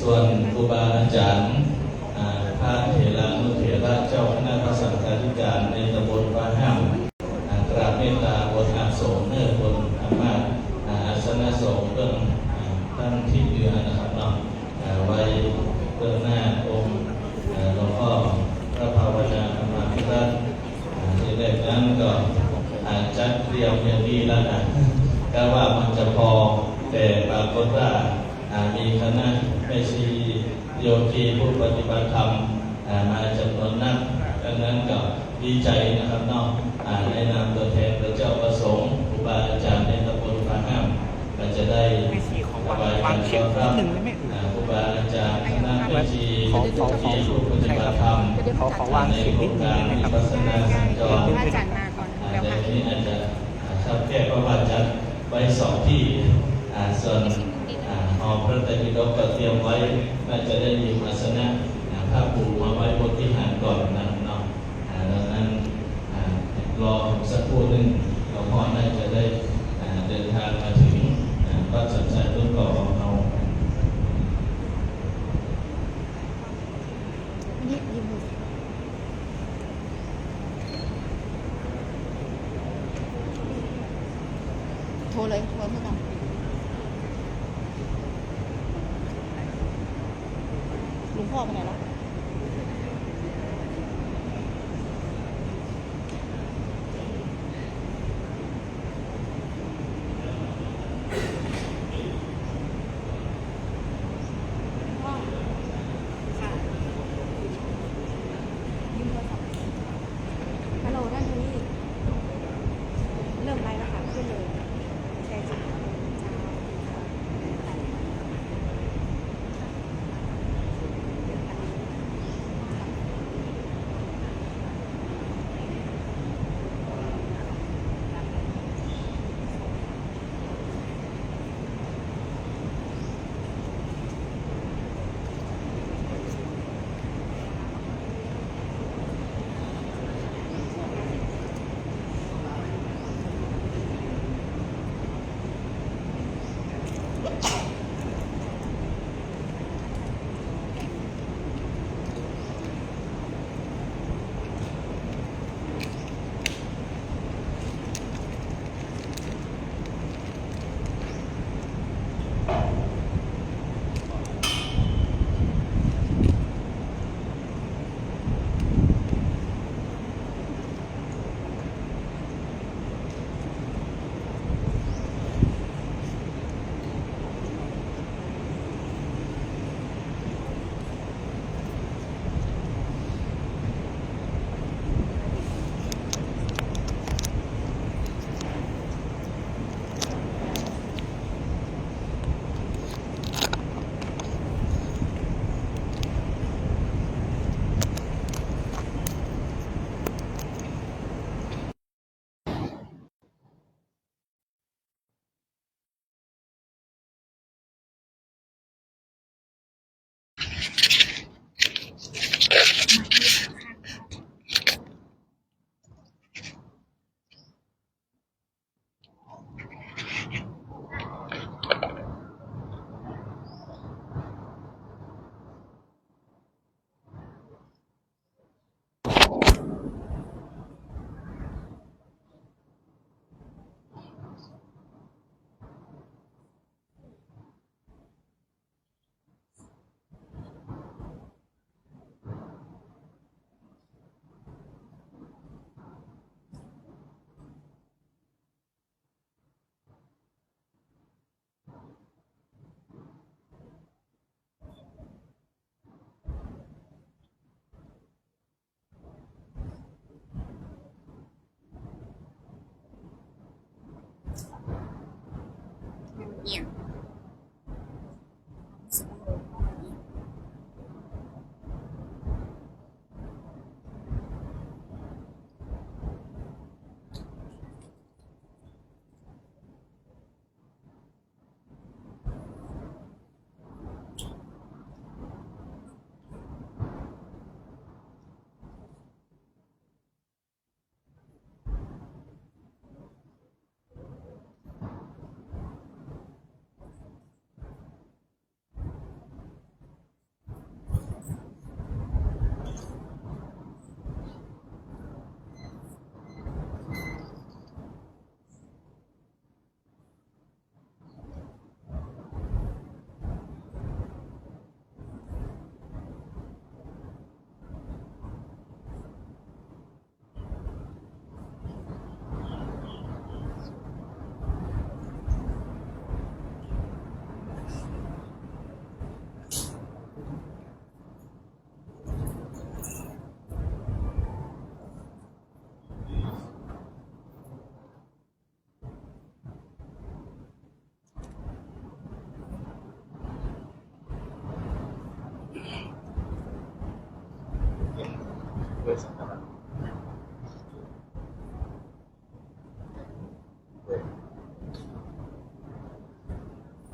ส่วนครูบาอาจารย์พระเถระนุเถระเจ้าคณะพระสังฆาธิการในตำบลฟ้าห้ามกราบเมตตาบนอาสงฆ์เนื้อบนอามาตอาสนะสงฆ์เบื้องตั้งที่เดือนะครับเนาะไว้เบื้องหน้าองค์หลวงพ่อพระภาวนาธรรมาภิรัตน์ที่แรกนั้นก็จัดเตรียมอย่างดีแล้วนะก็ว่ามันจะพอแต่ปรากฏว่ามีคณะแม่ชีโยคีผู้ปฏิบัติธรรมมาจำนวนนักดังนั้นก็ดีใจนะครับเนาะในนามตัวแทนพระเจ้าประสงค์ครูบาอาจารย์ในตำบลฟ้าห้ามก็จะได้ถวายการต้อนรับครูบาอาจารย์คณะแม่ชีผู้ปฏิบัติธรรมในโครงการวิปัสสนาสัญจรในนี้อาจจะทราบแค่ประวัติจัดไว้สองที่ส่วนหอพระไตรปิฎกก็เตรียมไว้น่าจะได้มีอาสนะผ้าปูมาไว้บนที่หานก่อนนะเนาะดังนั้นรอสักครู่หนึ่งหลวงพ่อน่าจะได้เดินทางมาถึงวัดสันทรายต้นก่อของเราโทรเลยโทรเพื่อนลุงพ่อไปไหนแล้วฮัลโหลด้านนี้เริ่มไลฟ์แล้วค่ะขึ้นเลยใช่จ้ะ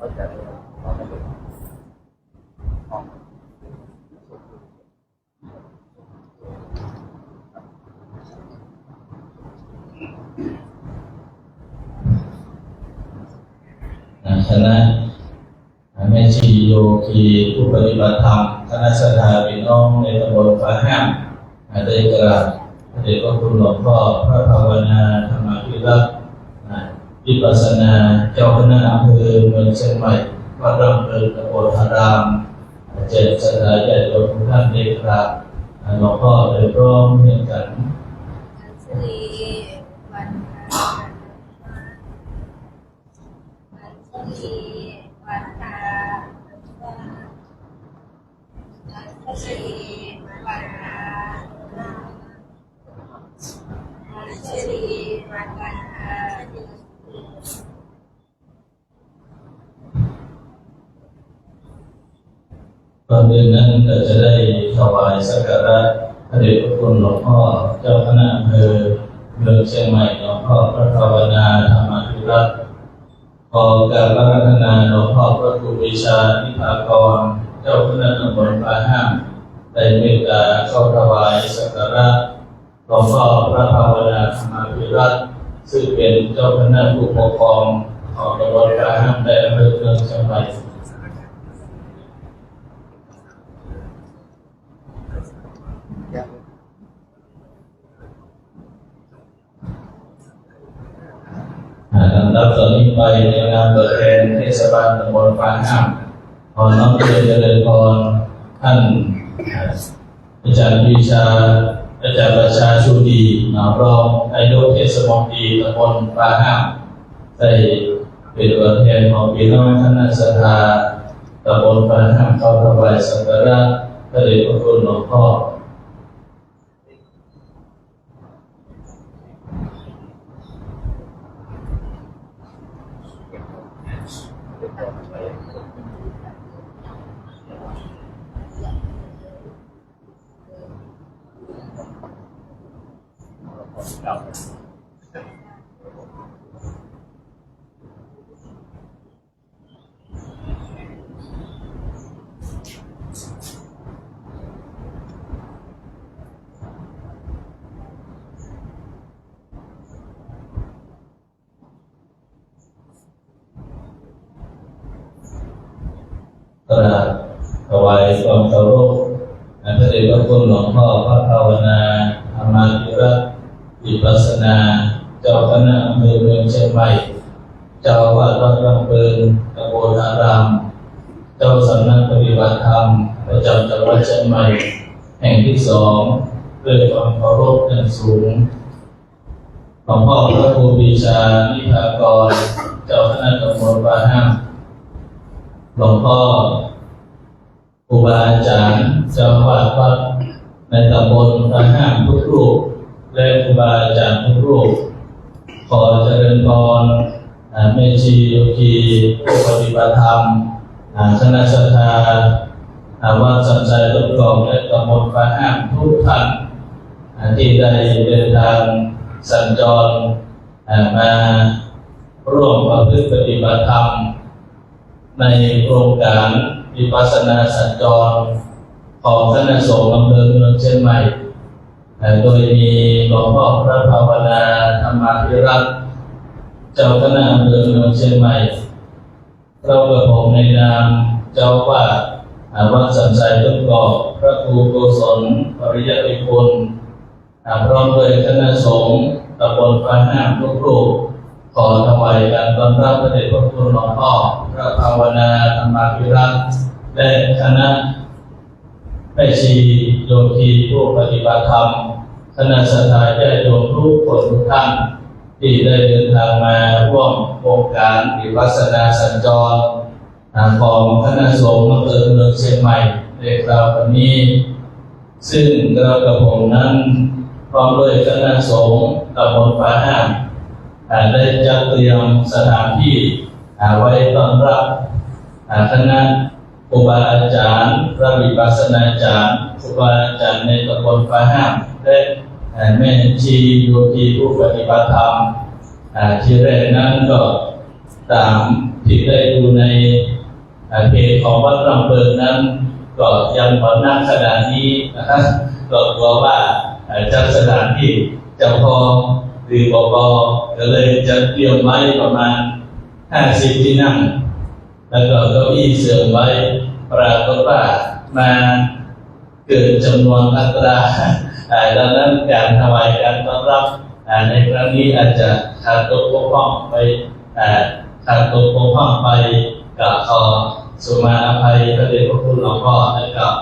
คณะแม่ชีโยคีผู้ปฏิบัติธรรมคณะศรัทธาพี่น้องในตำบลฟ้าห้ามได้กราบพระเดชพระคุณหลวงพ่อพระภาวนาธรรมภิรักษ์วิปัสสนาเจ้าคณะอำเภอเมืองเชียงใหม่วัดรำเนินตำบลธารามเจ็ดศรัทธาญาติโยมทุกท่านได้กราบหลวงพ่อได้ร่วมเรียนกันก่อนอื่นนั้นเราจะได้ถวายสักการะพระเดชพระคุณหลวงพ่อเจ้าคณะอำเภอเมืองเชียงใหม่หลวงพ่อพระภาวนาธรรมภิรักษ์ขอการรัตนาหลวงพ่อพระครูวิชานิพากรเจ้าคณะตำบลฟ้าห้ามได้เมตตาเข้าถวายสักการะหลวงพ่อพระภาวนาธรรมภิรักษ์ซึ่งเป็นเจ้าคณะผู้ปกครองของตำบลฟ้าห้ามและอำเภอเมืองเชียงใหม่ลำดับต่อนนี้ไปในนามตัวแทนเทศบาลตำบลฟ้าห้ามขอน้อมเจริญพรท่านอาจารย์วิชาอาจารย์ประชาชูดีรองนายกเทศมนตรีตำบลฟ้าห้ามได้เป็นตัวแทนของพี่น้องคณะศรัทธาตำบลฟ้าห้ามเข้าถวายสักการะพระเดชพระคุณหลวงพ่อกราบถวายความเคารพพระเดชพระคุณหลวงพ่อพระภาวนาธรรมภิรักษ์วิปัสสนาเจ้าคณะอำเภอเมืองเชียงใหม่เจ้าอาวาสวัดรำเพิงตำบลอารามเจ้าสำนักปฏิบัติธรรมประจำจังหวัดเชียงใหม่แห่งที่สองด้วยความเคารพอย่างสูงหลวงพ่อพระครูวิชานิพากรเจ้าคณะตำบลฟ้าห้ามหลวงพ่อครูบาอาจารย์เจ้าอาวาสวัดในตำบลฟ้าห้ามทุกรูปและครูบาอาจารย์ทุกรูปขอเจริญพรแม่ชีโยคีผู้ปฏิบัติธรรมคณะศรัทธาวัดสันใจลบกองและตำบลฟ้าห้ามทุกท่านที่ได้เดินทางสัญจรมาร่วมประพฤติปฏิบัติธรรมในโครงการวิปัสสนาสัญจรของคณะสงฆ์อำเภอเมืองเชียงใหม่โดยมีหลวงพ่อพระภาวนาธรรมภิรักษ์เจ้าคณะอำเภอเมืองเชียงใหม่เรากระผมในนามเจ้าว่าวัดสันใจต้นกอกพระครูโกศลปริยติคุณพร้อมด้วยคณะสงฆ์ตำบลฟ้าห้ามทุกรูปขอถวายการต้อนรับพระเดชพระคุณหลวงพ่อพระภาวนาธรรมภิรักษ์และคณะแม่ชีโยคีผู้ปฏิบัติธรรมคณะศรัทธาญาติโยมทุกคนทุกท่านที่ได้เดินทางมาร่วมโครงการวิปัสสนาสัญจรของคณะสงฆ์อำเภอเมืองเชียงใหม่ในคราวนี้ซึ่งกระผมนั้นพร้อมด้วยคณะสงฆ์ตำบลฟ้าห้ามได้จัดเตรียมสถานที่ไว้ต้อนรับคณะครูบาอาจารย์พระวิปัสสนาจารย์ครูบาอาจารย์ในตำบลฟ้าห้ามและแม่ชีโยคีผู้ปฏิบัติธรรมที่แรกนั้นก็ตาม ที่ได้ดูในเพจของวัดลำเบิกนั้นก็ยังพอนั่งขนาดนี้นะครับก็กลัวว่าจัดสถานที่จะพอหรือบ่พอก็เลยจะเตรียมไว้ประมาณ50ที่นั่งแล้วก็เก้าอี้เสื่อมไว้ปรากฏว่ามาเกิดจำนวนอัตราดังนั้นการถวายการต้อนรับในครั้งนี้อาจจะขาดตกบกพร่องไปก็ขอสุมาอภัยพระเดชพระคุณหลวงพ่อและกับ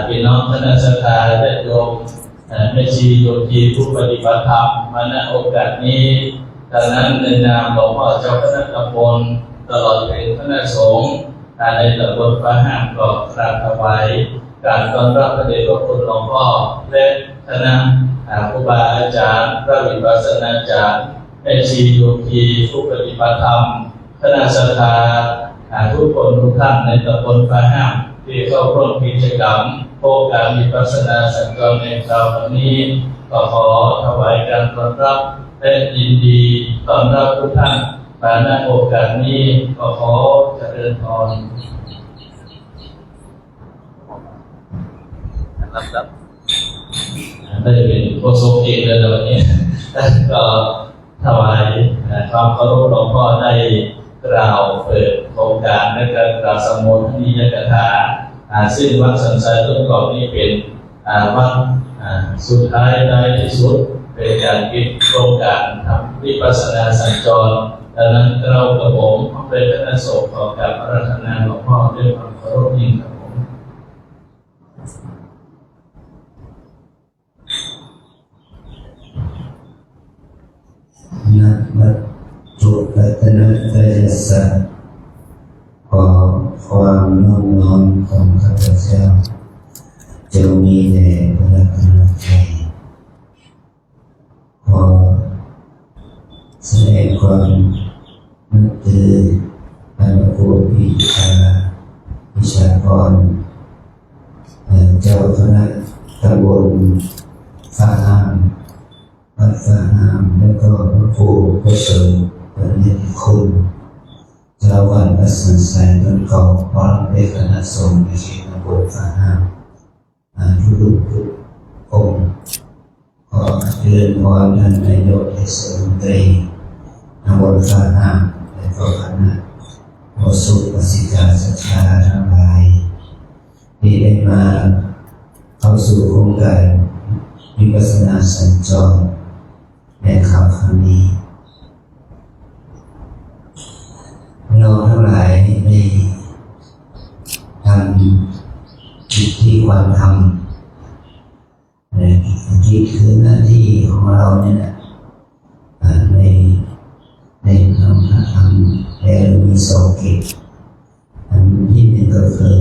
พี่น้องคณะสัตยาและโยมแม่ชีโยคีผู้ปฏิบัติธรรมมาณโอกาสนี้ดังนั้นในนามหลวงพ่อเจ้าคณะตำบลตลอดถึงคณะสงฆ์ในตำบลฟ้าห้ามก็กราบถวายการต้อนรับพระเดชพระคุณหลวงพ่อและคณะครูบาอาจารย์พระวิปัสสนาจารย์แม่ชีโยคีผู้ปฏิบัติธรรมคณะสัตยาทุกคนทุกท่านในตำบลฟ้าห้ามที่เข้าร่วมกิจกรรมโครงการวิปัสสนาสัญจรในคราวนี้ก็ขอถวายการต้อนรับและยินดีต้อนรับทุกท่านมาณโอกาสนี้ก็ขอเจริญพรครับได้เป็นโฆษกเองเลยวันนี้ก็ถวายความเคารพหลวงพ่อได้กล่าวเปิดโครงการและการกล่าวสมุนนิยกถาซึ่งวัดสันทรายต้นกอกนี้เป็นวัดสุดท้ายได้ที่สุดเป็นการปิดโครงการทำวิปัสสนาสัญจรดังนั้นเรากระผมเป็นคณะสงฆ์ขอการอาราธนาหลวงพ่อด้วยความเคารพยิ่งครับผมนะมัตถุรัตนะตยัสสะขอความน้อมน้อมของข้าพเจ้าจงมีแด่พระรัตนตรัยขอแสดงความนับถือพระครูวิชากรเจ้าคณะตำบลฟ้าห้ามวัดฟ้าห้ามแล้วก็พระครูผู้ทรงพระเนตรคุณเจ้าวัดวัดสันทรายต้นกอกพร้อมด้วยคณะสงฆ์ในเขตตำบลฟ้าห้ามทุกองค์ขอเชิญพรท่านนายกเทศมนตรีตำบลฟ้าห้ามและก็คณะโฆษกศิษยาศรัทธาทั้งหลายที่ได้มาเข้าสู่โครงการวิปัสสนาสัญจรในคราวนี้เราทั้งหลายได้ทำกิจที่ควรทำกิจคือหน้าที่ของเราเนี่ยในธรรมแล้วมีสองกิจอันที่หนึ่งก็คือ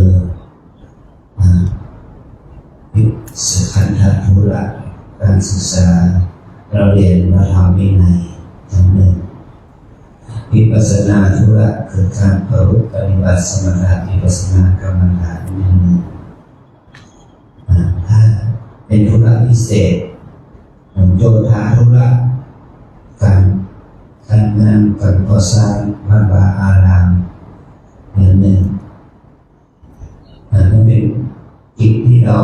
ขันธธุระการศึกษาเราเรียนมาทำวินัยทั้งหนึ่งวิปัสสนาธุระคือการประพฤติปฏิบัติสมถะวิปัสสนากรรมฐานนั่นเองถ้าเป็นธุระพิเศษโยธาธุระการงานการก่อสร้างวัดวาอารามนั่นเองนั่นเป็นกิจที่เรา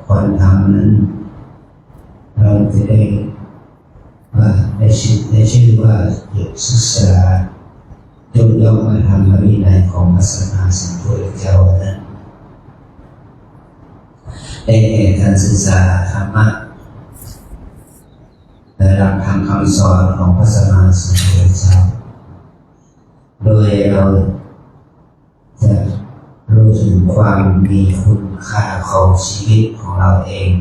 ควรทำนั้นเราจะได้ว่าได้ชื่อว่าศึกษายกย่องมาทำวินัยของพระสัมมาสัมพุทธเจ้านั้นได้แก่การศึกษาธรรมะและหลักธรรมคำสอนของพระสัมมาสัมพุทธเจ้าโดยเราจะรู้ถึงความมีคุณค่าของชีวิตของเราเอง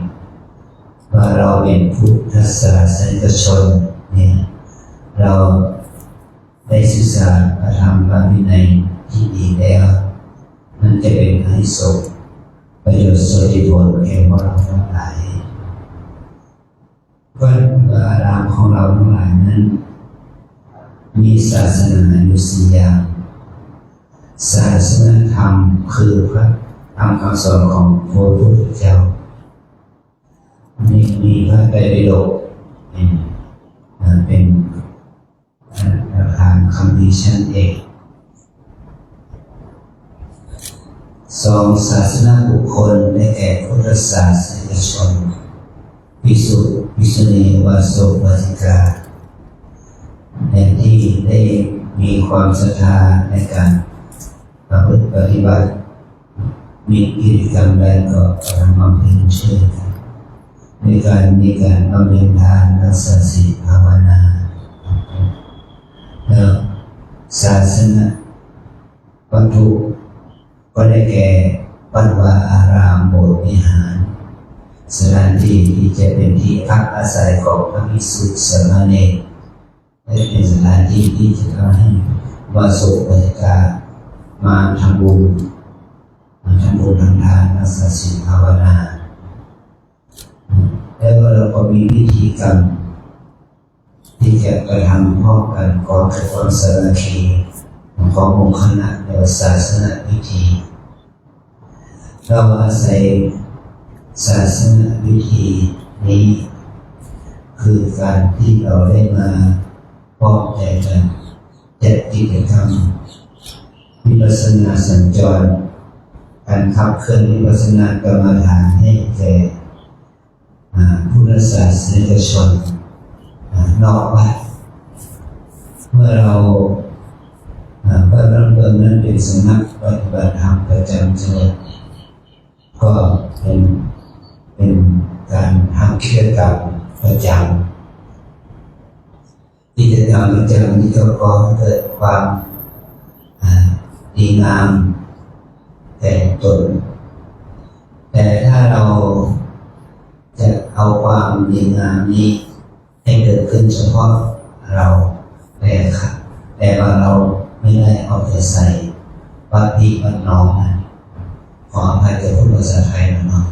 ว่าเราเป็นพุทธศาสนิกชนเนี่ยเราได้ศึกษาพระธรรมพระวินัยที่ดีแล้วมันจะเป็นอานิสงส์ประโยชน์สุดผลแก่พวกเราทั้งหลายวัดวาอารามของเราทั้งหลายนั้นมีศาสนาอยู่สี่อย่างศาสนาธรรมคือพระธรรมคำสอนของพระพุทธเจ้ามีพระไตรปิฎกเป็นประธานคำพิชั้นเอก 2. ศาสนาบุคคลได้แก่พุทธศาสนิกชนภิกษุภิกษุณีอุบาสกอุบาสิกาในที่ได้มีความศรัทธาในการประพฤติปฏิบัติมีกิจกรรมใดก็ทำความเพียรช่วยกันในการบำเพ็ญทานรักษาศีลภาวนาแล้วศาสนาวัตถุก็ได้แก่วัดวาอารามโบสถ์วิหารสถานที่ที่จะเป็นที่พักอาศัยของพระภิกษุสามเณรและเป็นสถานที่ที่จะทำให้วาสุปัจจามาทำบุญทำทานรักษาศีลภาวนาแล้วเราก็มีวิธีกรรมที่จะกระทำพร้อมกันก่อเกิดความสามัคคีขององค์คณะในศาสนาพิธีเราอาศัยศาสนาพิธีนี้คือการที่เราได้มาพร้อมใจกันจัดกิจกรรมวิปัสสนาสัญจรการขับเคลื่อนวิปัสสนากรรมฐานให้แก่พุทธศาสนิกชนนอกวัดเมื่อเราพระรัตนนั้นเป็นสำนักปฏิบัติธรรมประจำจังหวัดก็เป็นการทำกิจกรรมประจำกิจกรรมประจำนี้ก็ก่อให้เกิดความดีงามแต่ตนแต่ถ้าเราจะเอาความดีงามนี้ให้เกิดขึ้นเฉพาะเราแต่ว่าเราไม่ได้เอาแต่ใส่วัดพี่วัดน้องนะขออภัยจะพูดภาษาไทยนะน้อง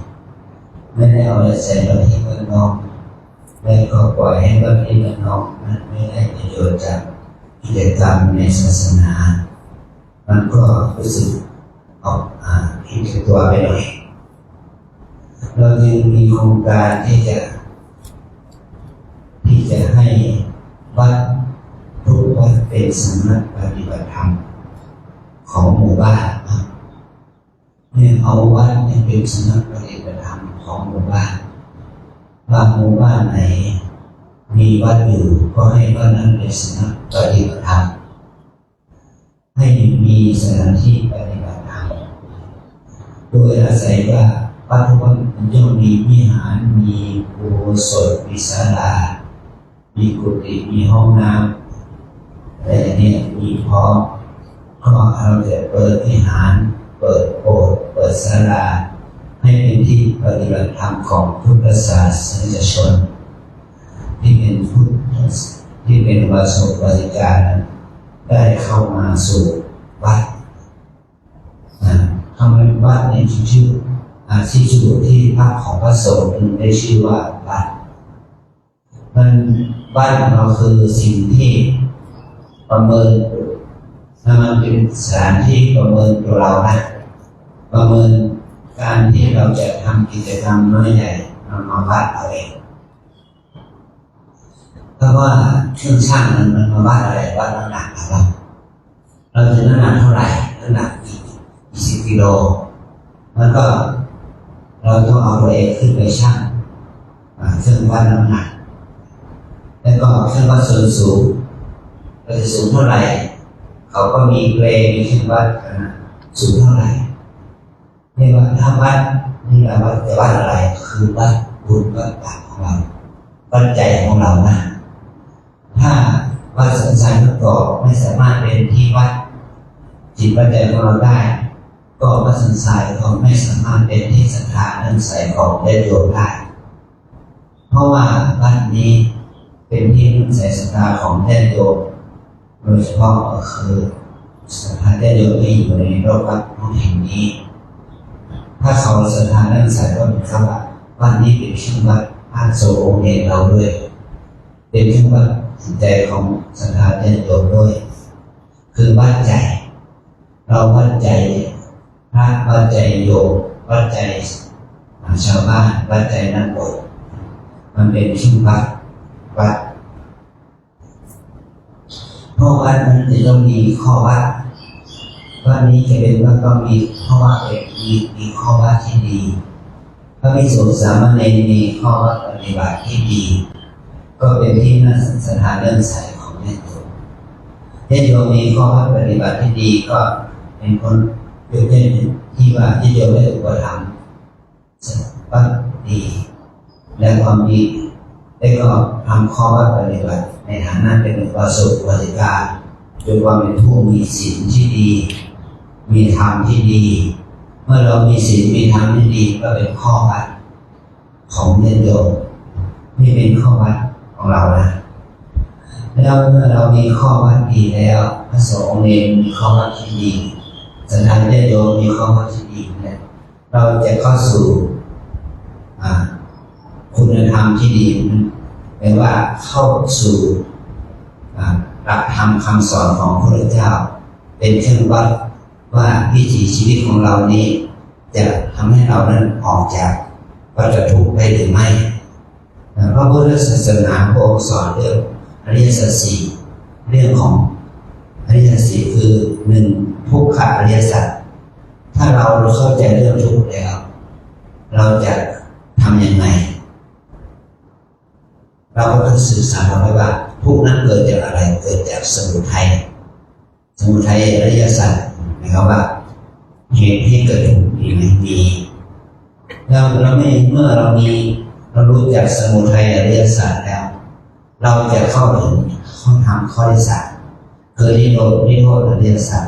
ไม่ได้เอาแต่ใส่วัดพี่วัดน้องและก็ปล่อยให้วัดพี่วัดน้องนั้นไม่ได้ประโยชน์จากกิจกรรมในศาสนามันก็รู้สึกออกผิดตัวไปหน่อยเราจึงมีโครงการที่จะให้วัดทุกวัดเป็นสำนักปฏิบัติธรรมของหมู่บ้านเนี่ยเอาวัดเนี่ยเป็นสำนักปฏิบัติธรรมของหมู่บ้านบางหมู่บ้านไหนมีวัดอยู่ก็ให้วัดนั้นเป็นสำนักปฏิบัติธรรมให้มีสถานที่ปฏิบัติธรรมโดยอาศัยว่าวัดทุกวัดมันย่อมมีวิหารมีอุโบสถมีศาลามีกุฏิมีห้องน้ำแต่เนี่ยมีพร้อมก็เราจะเปิดวิหารเปิดโบสถ์เปิดศาลาให้เป็นที่ปฏิบัติธรรมของพุทธศาสนิกชนที่เป็นพุทธที่เป็นวาสุวาสิกาได้เข้ามาสู่วัดคำว่าวัดในชื่อที่อยู่ที่พักของพระสงฆ์ได้ชื่อว่าวัดบ้านของเราคือสิ่งที่ประเมินถ้ามันเป็นสถานที่ประเมินตัวเรานะประเมินการที่เราจะทำกิจกรรมน้อยใหญ่มาวัดเอาเองเพราะว่าเครื่องช่างมันมาวัดอะไรวัดน้ำหนักเราจะน้ำหนักเท่าไหร่น้ำหนัก20 กิโลแล้วก็เราต้องเอาตัวเองขึ้นไปชั่งเครื่องวัดน้ำหนักแล้วก็เครื่องวัดส่วนสูงเราจะสูงเท่าไหร่เขาก็มีเกรดมีเครื่องวัดสูงเท่าไหร่นี่ว่าถ้าวัดนี่เราวัดจะวัดอะไรคือวัดบุญวัดบาปของเราวัดใจของเรานะถ้าวัดสังสารประกอบไม่สามารถเป็นที่วัดจิตวัดใจของเราได้ก็วัดสังสารก็ไม่สามารถเป็นที่ศรัทธาเลื่อมใสของได้โยมได้เพราะว่าวัดนี้เป็นที่เลื่อมใสศรัทธาของญาติโยมโดยเฉพาะก็คือศรัทธาญาติโยมที่อยู่ในโลกวัดแห่งนี้ถ้าเขาศรัทธาเลื่อมใสก็เป็นคำว่าวัดนี้เป็นชื่อวัดพระโสองค์เองเราด้วยเป็นชื่อวัดจิตใจของศรัทธาญาติโยมด้วยคือวัดใจเราวัดใจพระวัดใจโยมวัดใจชาวบ้านวัดใจนักบวชมันเป็นชื่อวัดเพราะวัดมันจะต้องมีข้อวัดว่ามี นี้จะเป็นว่าต้องมีข้อว่ามีข้อว่าที่ดีพระภิกษุสามเณรมีข้อว่าปฏิบัติที่ดี ก็เป็นที่น่าศรัทธาเลื่อมใสของญาติโยมญาติโยมมีข้อว่าปฏิบัติที่ดีก็เป็นคนเป็นที่ว่าญาติโยมได้อุปถัมภ์สัพดีและความดีได้ก็ทำข้อว่าปฏิบัติในฐานะเป็นอุบาสกอุบาสิกาโดยความเป็นผู้มีศีลที่ดีมีธรรมที่ดี เมื่อเรามีศีลมีธรรมที่ดีก็เป็นข้อวัดของญาติโยมนี่เป็นข้อวัดของเรานะแล้วเมื่อเรามีข้อวัดดีแล้วพระสงฆ์เองมีข้อวัดที่ดีศรัทธาญาติโยมมีข้อวัดที่ดีเนี่ยเราจะเข้าสู่คุณธรรมที่ดีแปลว่าเข้าสู่หลักธรรมคำสอนของพระพุทธเจ้าเป็นเครื่องวัดว่าวิถีชีวิตของเรานี้จะทำให้เรานั้นออกจากวัฏทุกข์ได้หรือไม่พระพุทธศาสนาพระองค์สอนเรื่องอริยสัจสี่เรื่องของอริยสัจสี่คือหนึ่งทุกขอริยสัจถ้าเราเข้าใจเรื่องทุกข์แล้วเราจะทำยังไงเราก็ต้องศึกษาเอาไว้ว่าทุกข์นั้นเกิดจากอะไรเกิดจากสมุทัยอริยสัจนะครับว่าเหตุที่เกิดทุกข์มีไหมมีแล้วเราไม่เมื่อเรารู้จักสมุทัยอริยสัจแล้วเราจะเข้าถึงข้อธรรมข้อที่สามคือนิโรธอริยสัจ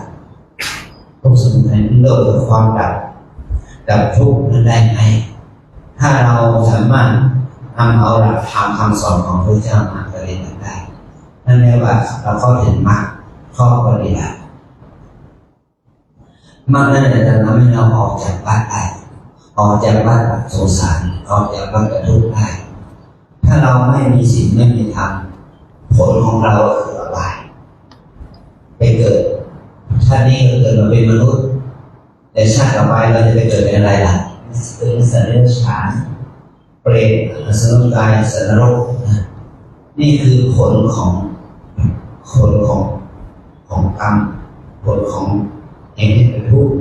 ทุกสมุทัยนิโรธคือความดับทุกข์นั้นได้ไหมถ้าเราสามารถทำเอาหลักธรรมคำสอนของพระเจ้ามาปฏิบัติได้นั่นแปลว่าเราเข้าถึงมรรคข้อปฏิบัติมรรคนั้นจะทำให้เราออกจากวัฏได้ออกจากวัฏสงสารออกจากวัฏทุกข์ได้ถ้าเราไม่มีศีลไม่มีธรรมผลของเราคืออบายไปเกิดชาตินี้เราเกิดมาเป็นมนุษย์แต่ชาติต่อไปเราจะไปเกิดเป็นอะไรล่ะเป็นสัตว์เดรัจฉานเปรตอสุรกายสัตว์นรกนี่คือผลของกรรมผลของเหตุที่เป็นทุกข์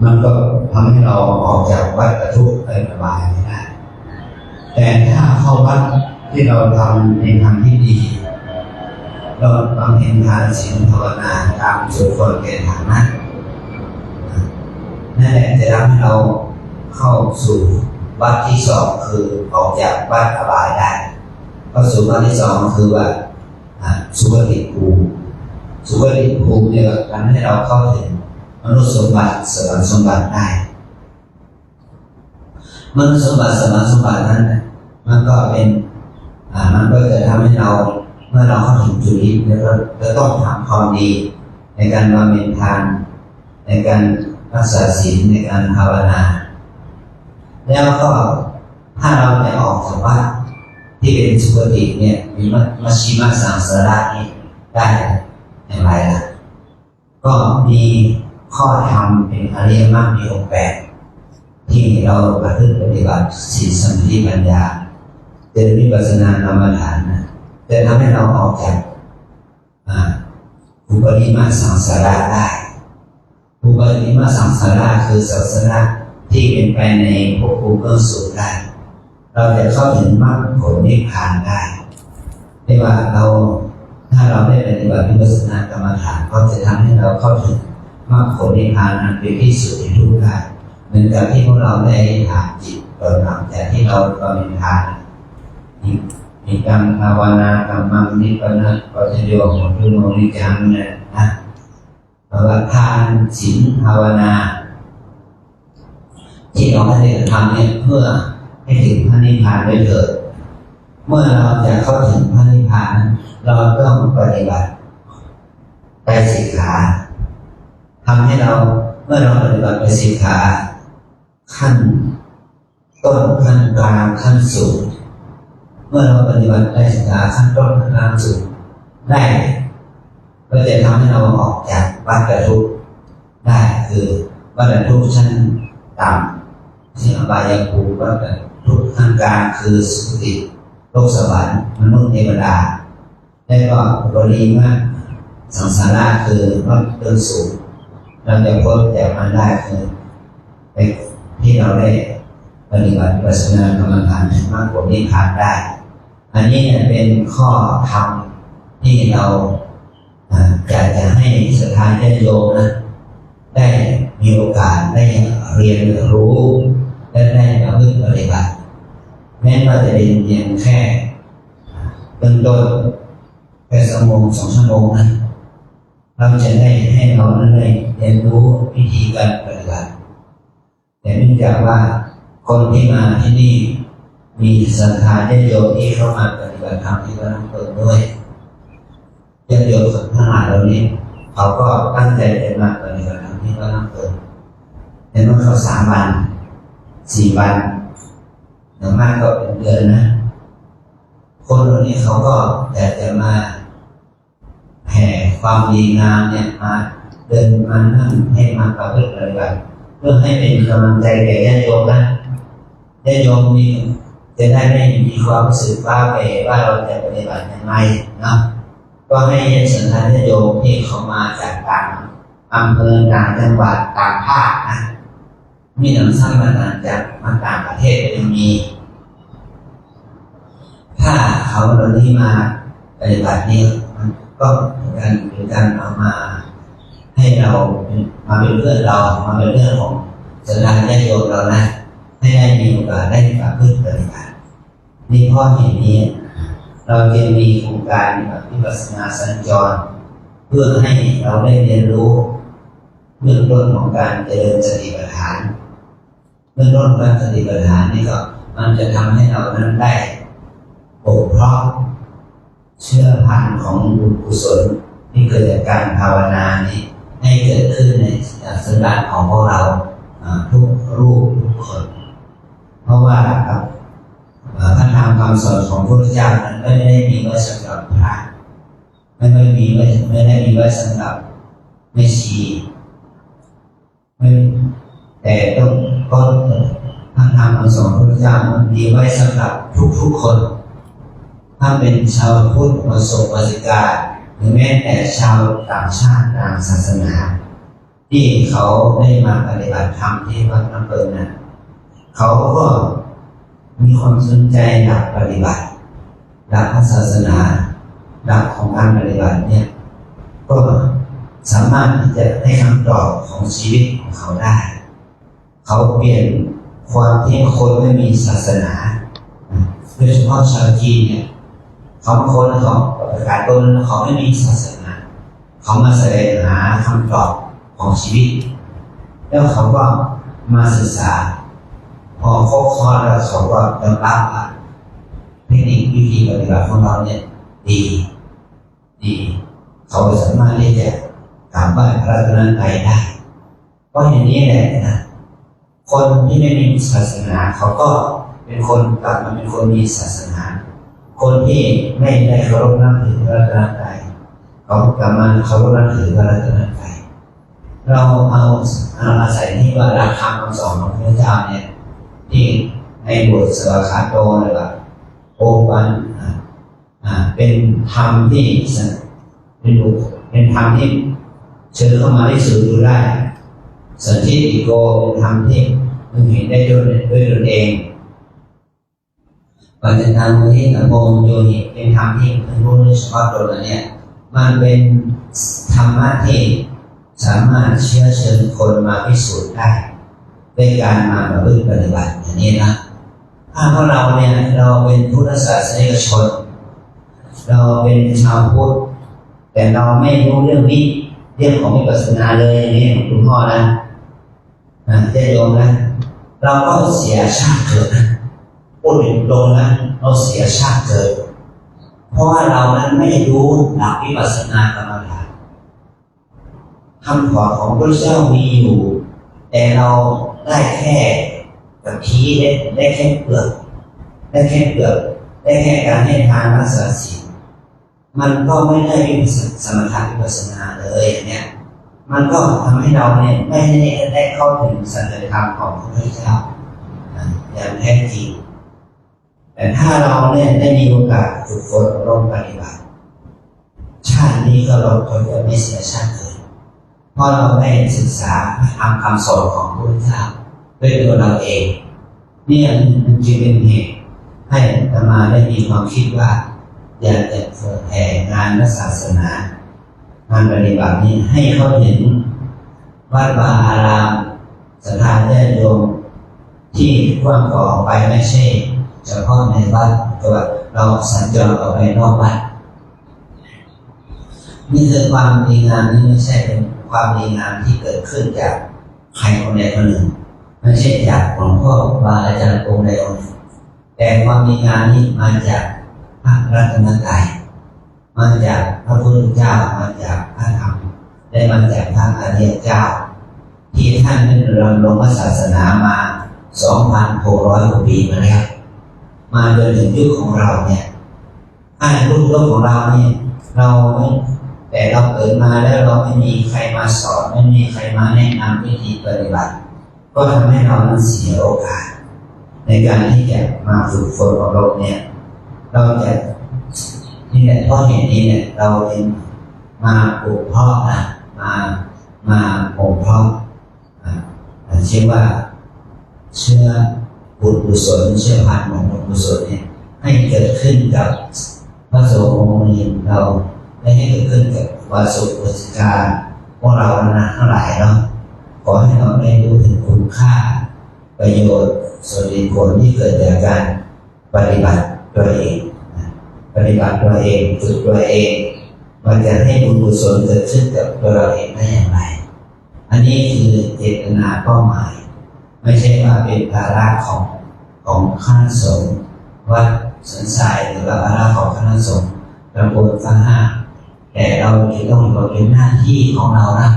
มันก็ทำให้เราออกจากวัฏทุกข์ไปสบายไม่ได้แต่ถ้าเข้าวัดที่เราทำในทางที่ดีเราบำเพ็ญทานศีลภาวนาตามสุดคนเกณฑ์ฐานะนั่นแหละจะทำให้เราเข้าสู่วัดที่สองคือออกจากวัฏอบายได้เข้าสู่วัดที่สองคือว่าสุคติภูมิเนี่ยทำให้เราเข้าถึงมนุษย์สมบัติสวรรค์สมบัติได้มนุษย์สมบัติสวรรค์สมบัตินั้นมันก็เป็นมันก็จะทำให้เราเมื่อเราเข้าถึงจุดนี้แล้วเราต้องทำความดีในการบำเพ็ญทานในการรักษาศีลในการภาวนาแล้วก็ถ้าเราไปออกจากวัฏที่เป็นสุคติเนี่ยมีมัชฌิมสังสาระนี้ได้อย่างไรล่ะก็มีข้อธรรมเป็นอริยมรรคมีองค์แปดที่เราประพฤติปฏิบัติศีลสมาธิปัญญาเจริญวิปัสสนากรรมฐานนะจะทำให้เราออกจากอุปนิมัสสังสาระได้อุปนิมัสสังสาระคือสังสาระที่เป็นไปในภพภูมิเบื้องสูงได้เราจะเข้าถึงมรรคผลนิพพานได้ไม่ว่าถ้าเราได้ปฏิบัติวิปัสสนากรรมฐานก็จะทำให้เราเข้าถึงมรรคผลนิพพานอันเป็นที่สุดในทุกข์ได้เหมือนกับที่พวกเราได้ฐานจิตตอนหลังจากที่เราบำเพ็ญทานมีการภาวนากรรมังนิพพานะปัจจโยโหตุโนนิจังเนี่ยนะเพราะว่าทานศีลภาวนาที่เราได้ทำเนี่ยเพื่อให้ถึงพระนิพพานได้เถิดเมื่อเราจะเข้าถึงพระนิพพานเราต้องปฏิบัติไปสิกขาทำให้เราเมื่อเราปฏิบัติไปสิกขาขั้นต้นขั้นกลางขั้นสูงเมื่อเราปฏิบัติไปสิกขาขั้นต้นขั้นกลางสูงได้ก็จะทำให้เราออกจากวัฏทุกข์ได้คือวัฏทุกข์ชั้นต่ำที่อบายภูมิวัฏทุกข์ขั้นกลางคือสุคติโลกสวรรค์มนุษย์เทวดาและก็บริมาสังสาระคือวัฏเบื้องสูง เราจะพ้นจากมันได้คือไปที่เราได้ปฏิบัติวิปัสสนากรรมฐานมากกว่านิพพานได้อันนี้เนี่ยเป็นข้อธรรมที่เราอยากจะให้ศรัทธาญาติโยมนะได้มีโอกาสได้เรียนรู้และได้มาพึ่งปฏิบัติแม้ว่าจะเป็นเพียงแค่เบื้องต้นแค่2 ชั่วโมงนะเราจะได้ให้เราได้เรียนรู้วิธีการปฏิบัติแต่เนื่องจากว่าคนที่มาที่นี่มีศรัทธาญาติโยมที่เข้ามาปฏิบัติธรรมที่วัดน้ำเปิดด้วยญาติโยมทั้งหลายเหล่านี้เขาก็ตั้งใจจะมาปฏิบัติธรรมที่วัดน้ำเปิดแต่เมื่อเขา3 วัน 4 วันอย่างมากก็เป็นเดือนนะคนเหล่านี้เขาก็อยากจะมาแผ่ความดีงามเนี่ยมาเดินมานั่งให้มาประพฤติปฏิบัติเพื่อให้เป็นกำลังใจแก่ญาติโยมนะญาติโยมมีจะได้ไม่มีความรู้สึกว่าแก่ว่าเราจะปฏิบัติยังไงนะก็ให้ศรัทธาญาติโยมที่เขามาจากต่างอำเภอต่างจังหวัดต่างภาคนะมีหนังสั้นมาจากต่างประเทศยังมีถ้าเขาเหล่านี้มาปฏิบัตินี่มันก็เป็นการเอามาให้เรามาเป็นเพื่อนเรามาเป็นเรื่องของศรัทธาญาติโยมเรานะให้ได้มีโอกาสได้ประพฤติปฏิบัตินี่เพราะเหตุนี้เราจะมีโครงการวิปัสสนาสัญจรเพื่อให้เราได้เรียนรู้เบื้องต้นของการเจริญสติปัฏฐานเบื้องต้นการสติปัฏฐานนี่ก็มันจะทำให้เรานั้นได้ปกเพราะเชื่อพันของบุญกุศลที่เกิดจากการภาวนานี้ให้เกิดขึ้นในสันดานของพวกเราทุกรูปทุกคนเพราะว่าพระธรรมคำสอนของพระพุทธเจ้านั้นไม่ได้มีไว้สำหรับพระไม่ได้มีไว้สำหรับแม่ชีแต่ต้องก็พระธรรมคำสอนของพระพุทธเจ้ามันมีไว้สำหรับทุกคนถ้าเป็นชาวพุทธมาสกมาสิกาหรือแม้แต่ชาวต่างชาติต่างศาสนาที่เขาได้มาปฏิบัติธรรมที่วัดน้ำเปิลนั้นเขาก็มีความสนใจหลักปฏิบัติหลักศาสนาหลักของการปฏิบัติเนี่ยก็สามารถที่จะให้คำตอบของชีวิตของเขาได้เขาเปลี่ยนความที่คนไม่มีศาสนาโดยเฉพาะชาวจีนเนี่ยเขาบางคนเขาประกาศตนเขาไม่มีศาสนาเขามาแสวงหาคำตอบของชีวิตแล้วเขาก็มาศึกษาพอครบคอร์สแล้วเขาก็ยอมรับว่าเทคนิควิธีปฏิบัติของเราเนี่ยดีเขาสามารถที่จะกราบไหว้พระรัตนตรัยได้เพราะอย่างนี้แหละนะคนที่ไม่มีศาสนาเขาก็เป็นคนกลับมาเป็นคนมีศาสนาคนที่ไม่ได้เคารพนับถือพระรัตนตรัยเขากลับมาเคารพนับถือพระรัตนตรัยเราเอาอาศัยที่ว่าหลักธรรมคำสอนของพระเจ้าเนี่ยที่ในบทสวากขาโตเลยว่าโอวันเป็นธรรมที่เป็นธรรมที่เชิญเข้ามาที่สุดดูได้สันทิฏฐิโกเป็นธรรมที่มึงเห็นได้ด้วยตนเองปัจจัยทางวิธรรมโยนิเป็นธรรมที่เป็นรู้เฉพาะตนเนี่ยมันเป็นธรรมะที่สามารถเชื้อเชิญคนมาพิสูจน์ได้ด้วยการมาประพฤติปฏิบัติอย่างนี้นะถ้าพวกเราเนี่ยเราเป็นพุทธศาสนิกชนเราเป็นชาวพุทธแต่เราไม่รู้เรื่องนี้เรื่องของวิปัสสนาเลยอย่างนี้ของคุณพ่อนะจะโยมนะเราก็เสียชาติเกิดพูดถึงตรงนะเราเสียชาติเกิดเพราะว่าเรานั้นไม่รู้หลักวิปัสสนากรรมฐานคำสอนของพระเจ้ามีอยู่แต่เราได้แค่กับทีได้แค่เปลือกได้แค่การให้ทานรักษาศีลมันก็ไม่ได้สมถะวิปัสสนาเลยเนี่ยมันก็ทำให้เราเนี่ยไม่ได้เข้าถึงสัจธรรมของพระพุทธเจ้าอย่างแท้จริงแต่ถ้าเราเนี่ยได้มีโอกาสฝึกฝนอบรมปฏิบัติชาตินี้ก็เราจะไม่เสียชาติเลย เพราะเราได้ศึกษาทำคำสอนของพระพุทธเจ้าด้วยตัวเราเองเนี่ยมันจึงเป็นเหตุให้อาตมาได้มีความคิดว่าอยากจะเผยแผ่งานพระศาสนางานปฏิบัตินี้ให้เขาเห็นวัดวาอารามสถานญาติโยมที่กว้างขวางไปไม่ใช่เฉพาะในวัดแต่ว่าเราสัญจรออกไปนอกวัดนี่คือความดีงามนี่ไม่ใช่เป็นความดีงามที่เกิดขึ้นจากใครคนใดคนหนึ่งไม่ใช่จากหลวงพ่อบาอาจารย์องค์ใดองค์หนึ่งแต่ความดีงามนี้มาจากพระรัตนตรัยมาจากพระพุทธเจ้ามาจากพระธรรมได้มาจากพระอริยเจ้าที่ท่านได้ดำรงพระศาสนามา 2,600 กว่าปีมาแล้วมาจนถึงยุคของเราเนี่ยรุ่นยุคของเราเนี่ยเราแต่เราเกิดมาแล้วเราไม่มีใครมาสอนไม่มีใครมาแนะนำวิธีปฏิบัติก็ทำให้เรานั้นเสียโอกาสในการที่จะมาฝึกฝนอบรมเนี่ยเราจะนี่แหละเพราะเหตุนี้เนี่ยเราเองมาปลูกเพาะนะมาบ่มเพาะเชื่อว่าเชื่อบุญกุศลเชื่อพันธุ์ของบุญกุศลเนี่ยให้เกิดขึ้นกับพระสงฆ์องค์นี้เราได้ให้เกิดขึ้นกับวาสุวาสิกาพวกเรานะทั้งหลายเนาะขอให้เราได้รู้ถึงคุณค่าประโยชน์ส่วนผลที่เกิดจากการปฏิบัติตัวเองปฏิบัติตัวเองฝึกตัวเองมันจะให้บุญกุศลเกิดขึ้นกับตัวเราเองได้อย่างไรอันนี้คือเจตนาเป้าหมายไม่ใช่ว่าเป็นภาระของคณะสงฆ์วัดสันทรายหรือว่าภาระของคณะสงฆ์ตำบลทั้งห้าแต่เราจะต้องเป็นหน้าที่ของเรานะ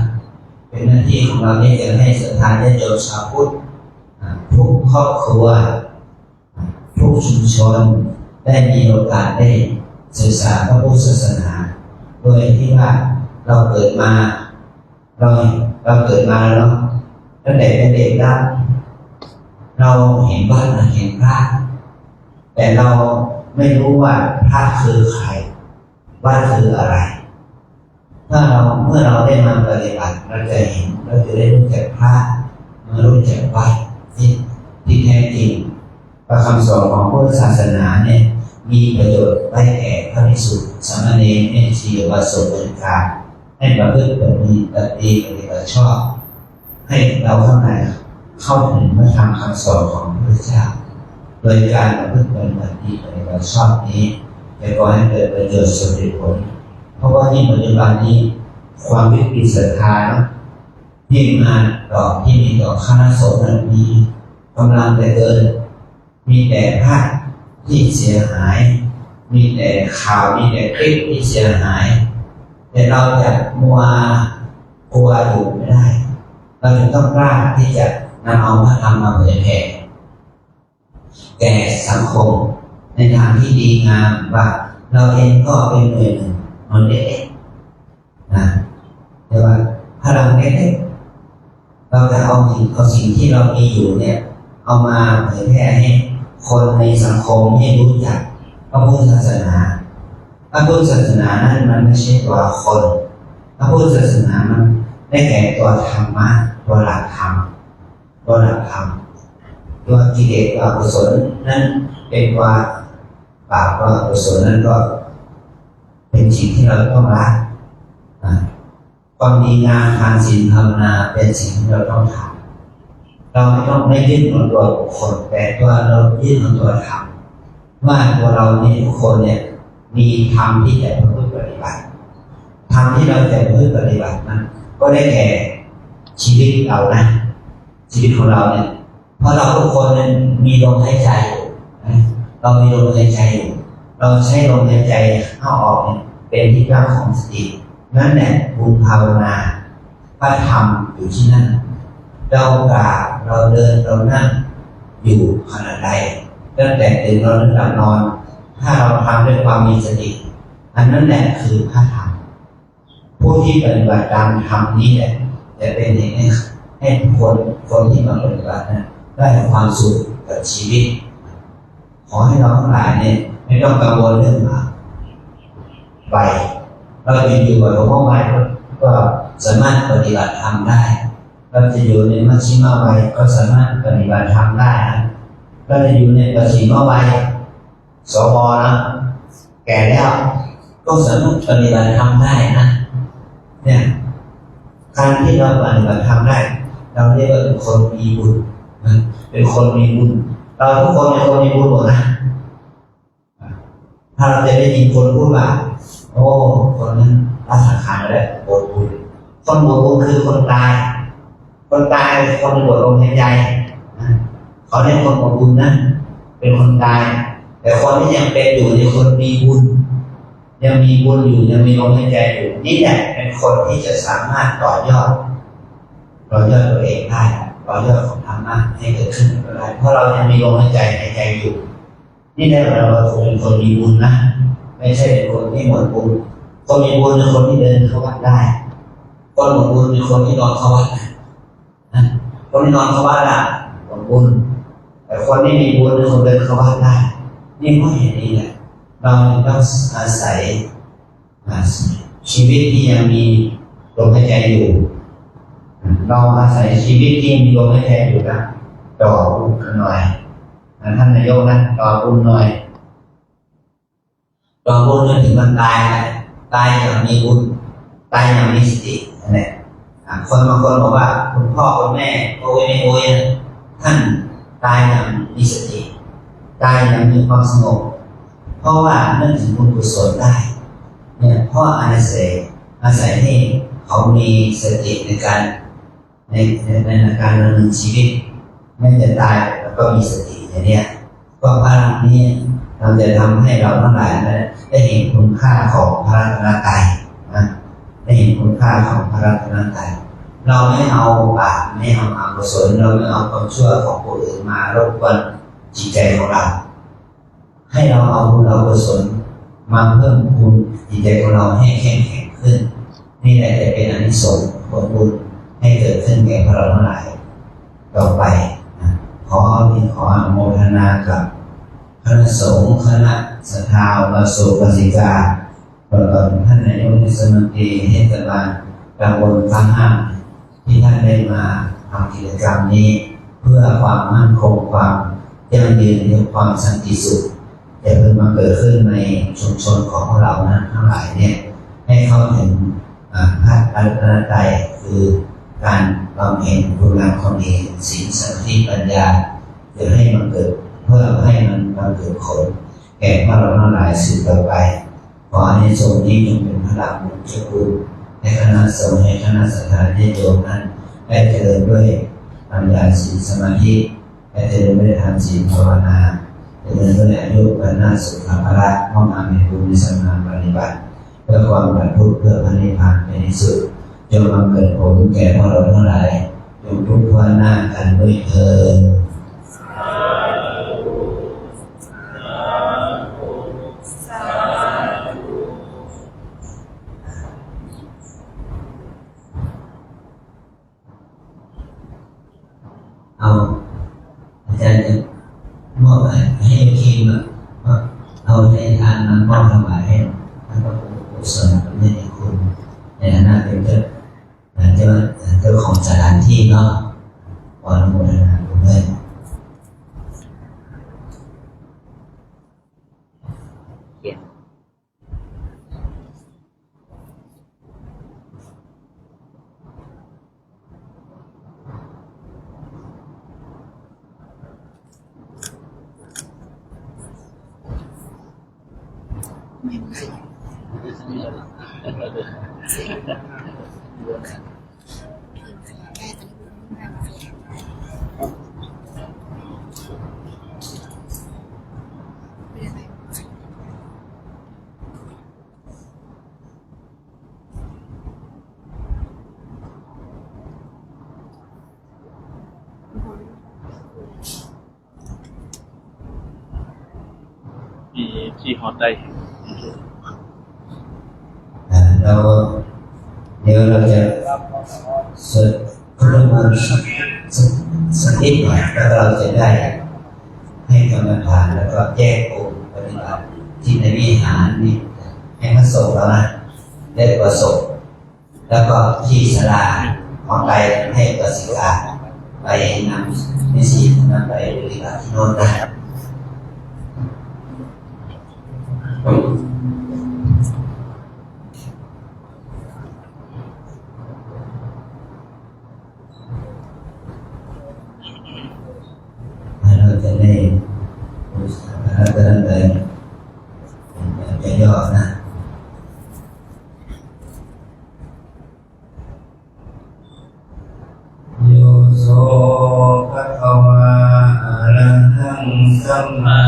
เป็นหน้าที่ของเราที่จะให้ศรัทธาญาติโยมชาวพุทธทุกครอบครัวทุกชุมชนได้มีโอกาสได้ศึกษาพระพุทธศาสนาโดยที่ว่าเราเกิดมาเราเกิดมาแล้วตั้งแต่เป็นเด็กแล้วเราเห็นวัดเห็นพระแต่เราไม่รู้ว่าพระคือใครวัดคืออะไรเมื่อเราได้มาปฏิบัติเราจะเห็นเราจะได้รู้จักพระมารู้จักวัดที่แท้จริงพระคำสอนของพุทธศาสนาเนี่ยมีประโยชน์ไว้แก่พระภิกษุสามเณรแม่ชีวาสบริการให้ประพฤติปฏิบัติดีปฏิบัติชอบให้เราข้างในเข้าถึงพระธรรมคำสอนของพระพุทธเจ้าโดยการประพฤติปฏิบัติดีปฏิบัติชอบนี้จะก่อให้เกิดประโยชน์สุดผลเพราะว่าที่ปัจจุบันนี้ความวิปริตศรัทธาที่มาที่มีต่อคณะสงฆ์นั้นมีกำลังแต่เกินมีแต่ภาพที่เสียหายมีแต่ข่าวมีแต่คลิปที่เสียหายแต่เราจะมัวกลัวอยู่ไม่ได้เราจะต้องกล้าที่จะนำเอาพระธรรมมาเผยแผ่แก่สังคมในทางที่ดีงามว่าเราเองก็เป็นหน่วยหนึ่งมันเล็กๆนะแต่ว่าพลังเล็กๆเราจะเอาสิ่งที่เรามีอยู่เนี่ยเอามาเผยแผ่ให้คนในสังคมให้รู้จักพระพุทธศาสนาพระพุทธศาสนานั้นมันไม่ใช่ตัวคนพระพุทธศาสนามันได้แก่ตัวธรรมะตัวหลักธรรมตัวกิเลสตัวกุศลนั้นเป็นตัวบาปตัวกุศลนั้นก็เป็นสิ่งที่เราต้องละความดีงามทางศีลภาวนาเป็นสิ่งที่เราต้องทำเราไม่ยึดของตัวบุคคลแต่ตัวเรายึดของตัวธรรมว่าตัวเรานี่ทุกคนเนี่ยมีธรรมที่จะประพฤติปฏิบัติธรรมที่เราจะประพฤติปฏิบัตินั้นก็ได้แก่ชีวิตเรานะชีวิตของเราเนี่ยเพราะเราทุกคนนั้นมีลมหายใจเรามีลมหายใจอยู่เราใช้ลมหายใจเข้าออกเป็นที่ตั้งของสตินั่นแหละบุญภาวนาพระธรรมอยู่ที่นั่นเรากราบเราเดินเรานั่งอยู่ขณะใดตั้งแต่ตื่นเราหลับนอนถ้าเราทำด้วยความมีสติอันนั้นแหละคือพระธรรมผู้ที่ปฏิบัติตามธรรมนี้แหละจะเป็นอย่างนี้ให้คนที่มาปฏิบัตินะได้ความสุขกับชีวิตขอให้เราทั้งหลายเนี่ยไม่ต้องกังวลเรื่องไปเราอยู่กับหลวงพ่อไม้ก็ สามารถปฏิบัติธรรมได้เราจะอยู่ในมัชชิมวัยก็สามารถปฏิบัติธรรมได้นะเราจะอยู่ในปัจฉิมวัยสวนะแก่แล้วก็สามารถปฏิบัติธรรมได้นะเนี่ยการที่เราปฏิบัติธรรมได้เราเรียกว่าเป็นคนมีบุญนะเป็นคนมีบุญเราทุกคนเป็นคนมีบุญหมดนะถ้าเราจะได้ยินคนพูดว่าโอ้คนนั้นละสังขารแล้วหมดบุญคนหมดบุญคือคนตายคนตายคนหมดลมหายใจนะเขาเรียกคนหมดบุญนะเป็นคนตายแต่คนที่ยังเป็นอยู่ในคนมีบุญยังมีบุญอยู่ยังมีลมหายใจอยู่นี่แหละเป็นคนที่จะสามารถต่อยอดตัวเองได้ต่อยอดของธรรมะให้เกิดขึ้นได้เพราะเรายังมีลมหายใจอยู่นี่แหละเราเป็นคนมีบุญนะไม่ใช่เป็นคนที่หมดบุญคนมีบุญเป็นคนที่เดินเข้าวัดได้คนหมดบุญเป็นคนที่นอนเข้าวัดนะคนที่นอนเข้าวัดอ่ะหมดบุญแต่คนที่มีบุญเป็นคนเดินเข้าวัดได้นี่เพราะเหตุนี้แหละเราต้องอาศัยชีวิตที่ยังมีลมหายใจอยู่เราอาศัยชีวิตที่มีลมหายใจอยู่นะต่อบุญหน่อยท่านนายกนะต่อบุญหน่อยต่อบุญจนถึงมันตายอย่างมีบุญตายอย่างมีสตินี่คนบางคนบอกว่าคุณพ่อคุณแม่โอ้ยไม่โอ้ยท่านตายอย่างมีสติตายอย่างมีความสงบเพราะว่านึกถึงบุญกุศลได้เนี่ยเพราะอาศัยให้เขามีสติในการดำเนินชีวิตไม่จะตายแล้วก็มีสติอย่างนี้ก็พลังนี้เราจะทำให้เราทั้งหลายได้เห็นคุณค่าของพระรัตนตรัยนะได้เห็นคุณค่าของพระรัตนตรัยเราไม่เอาบาปไม่เอาอกุศลเราไม่เอาความชั่วของผู้อื่นมารบกวนจิตใจของเราให้เราเอาบุญเอากุศลมาเพิ่มพูนจิตใจของเราให้เข้มแข็งขึ้นนี่แหละจะเป็นอานิสงส์ผลบุญให้เกิดขึ้นแก่พวกเราทั้งหลายต่อไปขออนุโมทนากับคณะสงฆ์คณะศรัทธาอุบาสกอุบาสิกาตลอดท่านนายกเทศมนตรีเทศบาลตำบลพระห้างที่ท่านได้มาทำกิจกรรมนี้เพื่อความมั่นคงความยั่งยืนและความสันติสุขจะเพิ่งมาเกิดขึ้นในชุมชนของพวกเรานะทั้งหลายเนี่ยให้เข้าถึงพระรัตนตรัยคือการบำเพ็ญคุณงามความดีศีลสมาธิปัญญาจะให้มันเกิดเพื่อให้มันเกิดผลแก่พวกเราทั้งหลายสืบต่อไปขออานิสงส์นี้จงเป็นพลังบุญเจ้าคุณให้คณะสงฆ์ให้คณะศรัทธาญาติโยมนั้นได้เจริญด้วยปัญญาศีลสมาธิได้เจริญด้วยทานศีลภาวนาเจริญด้วยอายุวันนาสุขภาระมอบอาเมตตุนิสมาปฏิบัติเพื่อความบรรลุเพื่อพระนิพพานเป็นที่สุดจงบังเกิดผลแก่พวกเราทั้งหลายจงทุกข์ทั่วหน้ากันด้วยเถิดเอาอาจารย์จะมอบให้ทีมเอาในทานมามอบถวายให้ท่านพระกุศลในคุณในฐานะเป็นเจ้าของสถานที่เนาะขออนุโมทนาบุญด้วยมีที่ฮอตได้เดี๋ยวเราจะสวดพระมนต์สักนิดหน่อยแล้วเราจะได้ให้กรรมฐานแล้วก็แยกองค์ปฏิบัติที่ในวิหารนี่ให้พระสงฆ์แล้วนะได้ประสบ แล้วก็ที่ศาลาของไปให้ตัวศิกาไปนำไม่ชีนำไปปฏิบัติที่โน่นนะครับเราจะได้เราจะดำเนินแบบย่อๆนะโยโสภะคะวะอะระหังสัมมา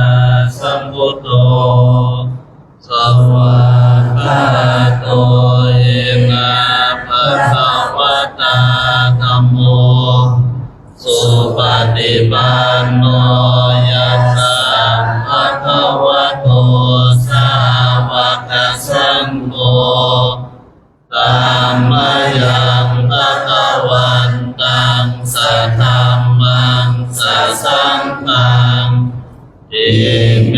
สัมพุทโธสวากขาโตเอนะภะคะวะตาธัมโมสุปฏิปันโนยัสสะภะคะวะโตสาวกสังโฆธัมมายังภะคะวันตังสัทธัมมังสัสสังฆังอิเม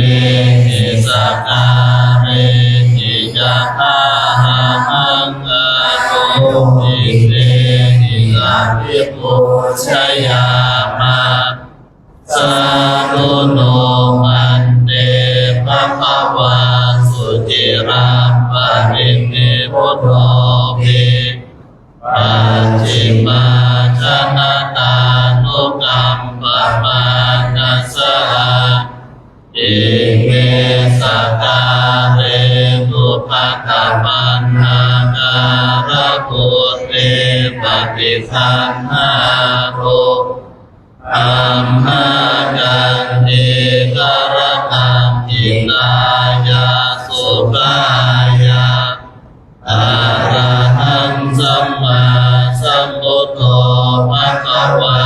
หิสักการะหิจัตตาหังอะโตอิเตหิสัพพิปุชยามะสาธุโนมันเตภะคะวะสุจิรังปรินิพพุทโธภิปัจฉิมาชนะตานุกัมปะมานัสสะอิเมสักการะตุภะคะมันนาการะพุทเตปฏิสันหาโรอัมหากันติกรตังอินายาสุขายาอะระหังสัมมาสัมพุทโธภะคะวะ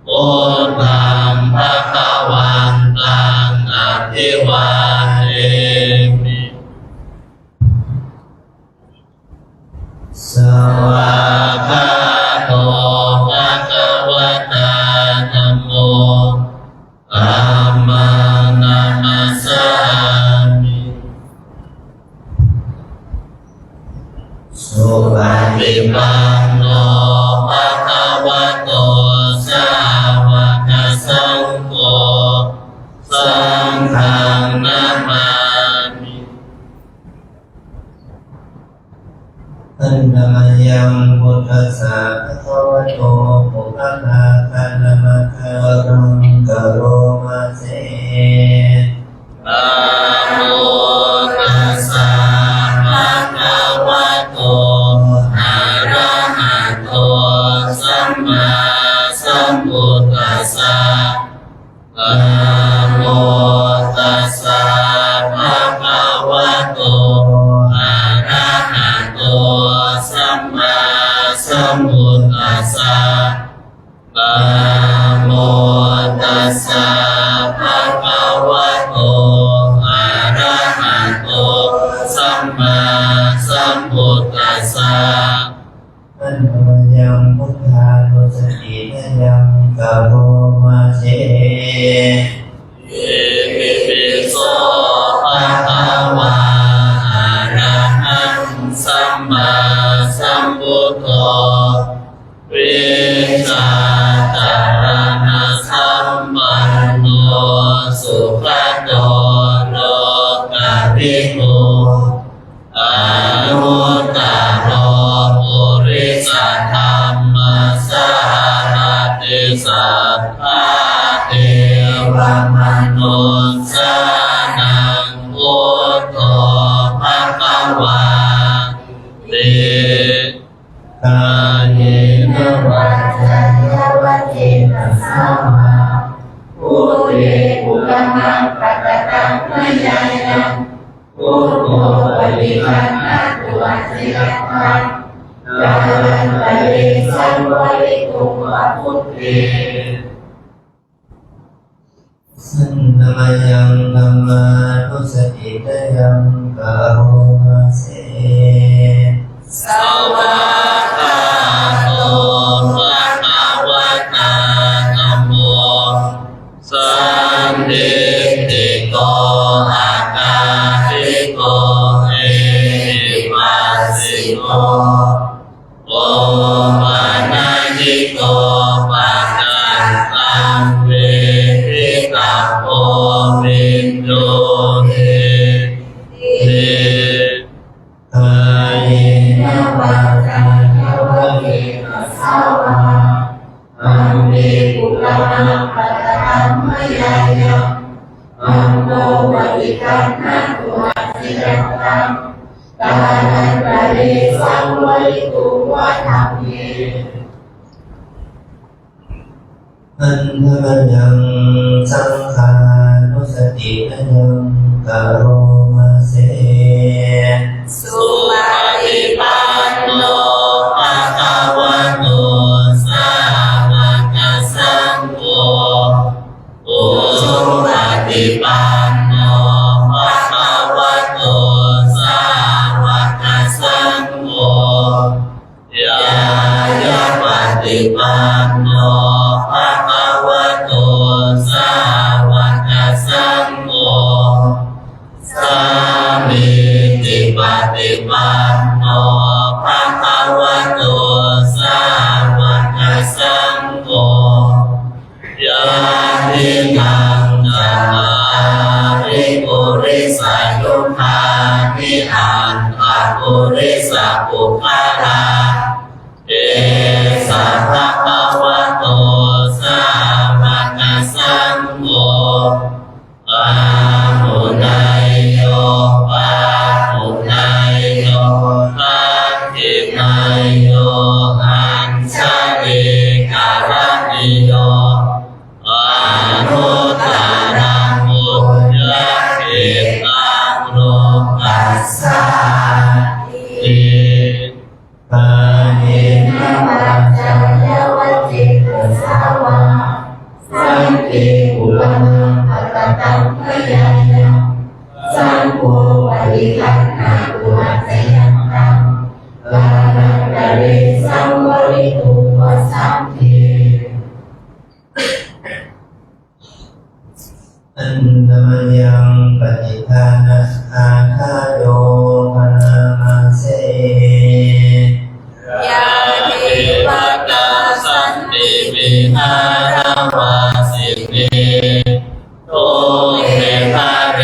โอตัมภะคะวันตังอภิวาเทมิสวากขาโตภะคะวะตาธัมโมธัมมังนัมมัสสามิสุปฏิปันโนภะคะวะโตสาวกสังโฆสังฆังนามามิอันนามยังพุทธัสสะภะคะวะโตปุพพะคะนะมะคะรังกะโรมาเสนะโมตัสสะภะคะวะโตอะระหะโตสัมมาสัมพุทธัสสะนะโมตัสสะภะคะวะโตอะระหะโตสัมมาสัมพุทธัสสะนะโมตัสสะภะคะวะโตอะระหะโตสัมมาสัมพุทธัสสะอันนยังพุทธานุสติยังกะโรมาเชเอมิปิโสภะคะวะอะระหังสัมมาสัมพุทโธวิชาจารณะสัมปันโนสุขโตโลกวิทูอนุตตโรปุริสธรรมสารติสัทธาเทวมนุสสานังพุทโธภะคะวะเตกายนวัจจันทวัจเจนะสัมมาปุเรปุกังมังปัตตังมยายังพุทโธปฏิปันนะตุอัจฉิยตังยานันตะเยสัมวริตุงวะพุทเตสันนามายังธัมมานุสติยังกะโรมาเสสวากขาโตภะคะวะตาธัมโมสันทิติโกอาคาติโกเอหิปัสสิโก วาอัมมิปุระนังปัตตะมะยายะอัมโมปฏิคันนะตุอาสิยันตังกาลันตะเรสังวริตุวะธัมเมอันธรรมยังสังขานุสติยังกโรมาเสสุปฏิปันโนภะคะวะโตสาวกสังโฆสุปฏิปันโนภะคะวะโตสาวกสังโฆยายาปฏิปันโนภะคะวะโตสาวกสังโฆสามีจิปฏิปันโนภะคะวะโตสาวกสังโฆยาตินังจัมมาริปุริสายุคานิอันตปุริสาปุคาราเอสะภะคะวะโตสาวกสังโฆอาหุนายโยปาหุนายโยปัจจินายโยอัญชลิกาลนิโยอนุตตรังบุญญาเขตังโลกัสสาติปานินาปัจจยวัจจิตสาวาสังคิปุระนังปัตตะมะยายะสังโฆปฏิคันนะตุอาสยันตังกาลันตะเรสังวริตุวะสัมเพอันธรรมยังปฏิภาณอาคาโยมนามาเสยาติวัตตาสันติวิหารวาสินีโตเทภาเร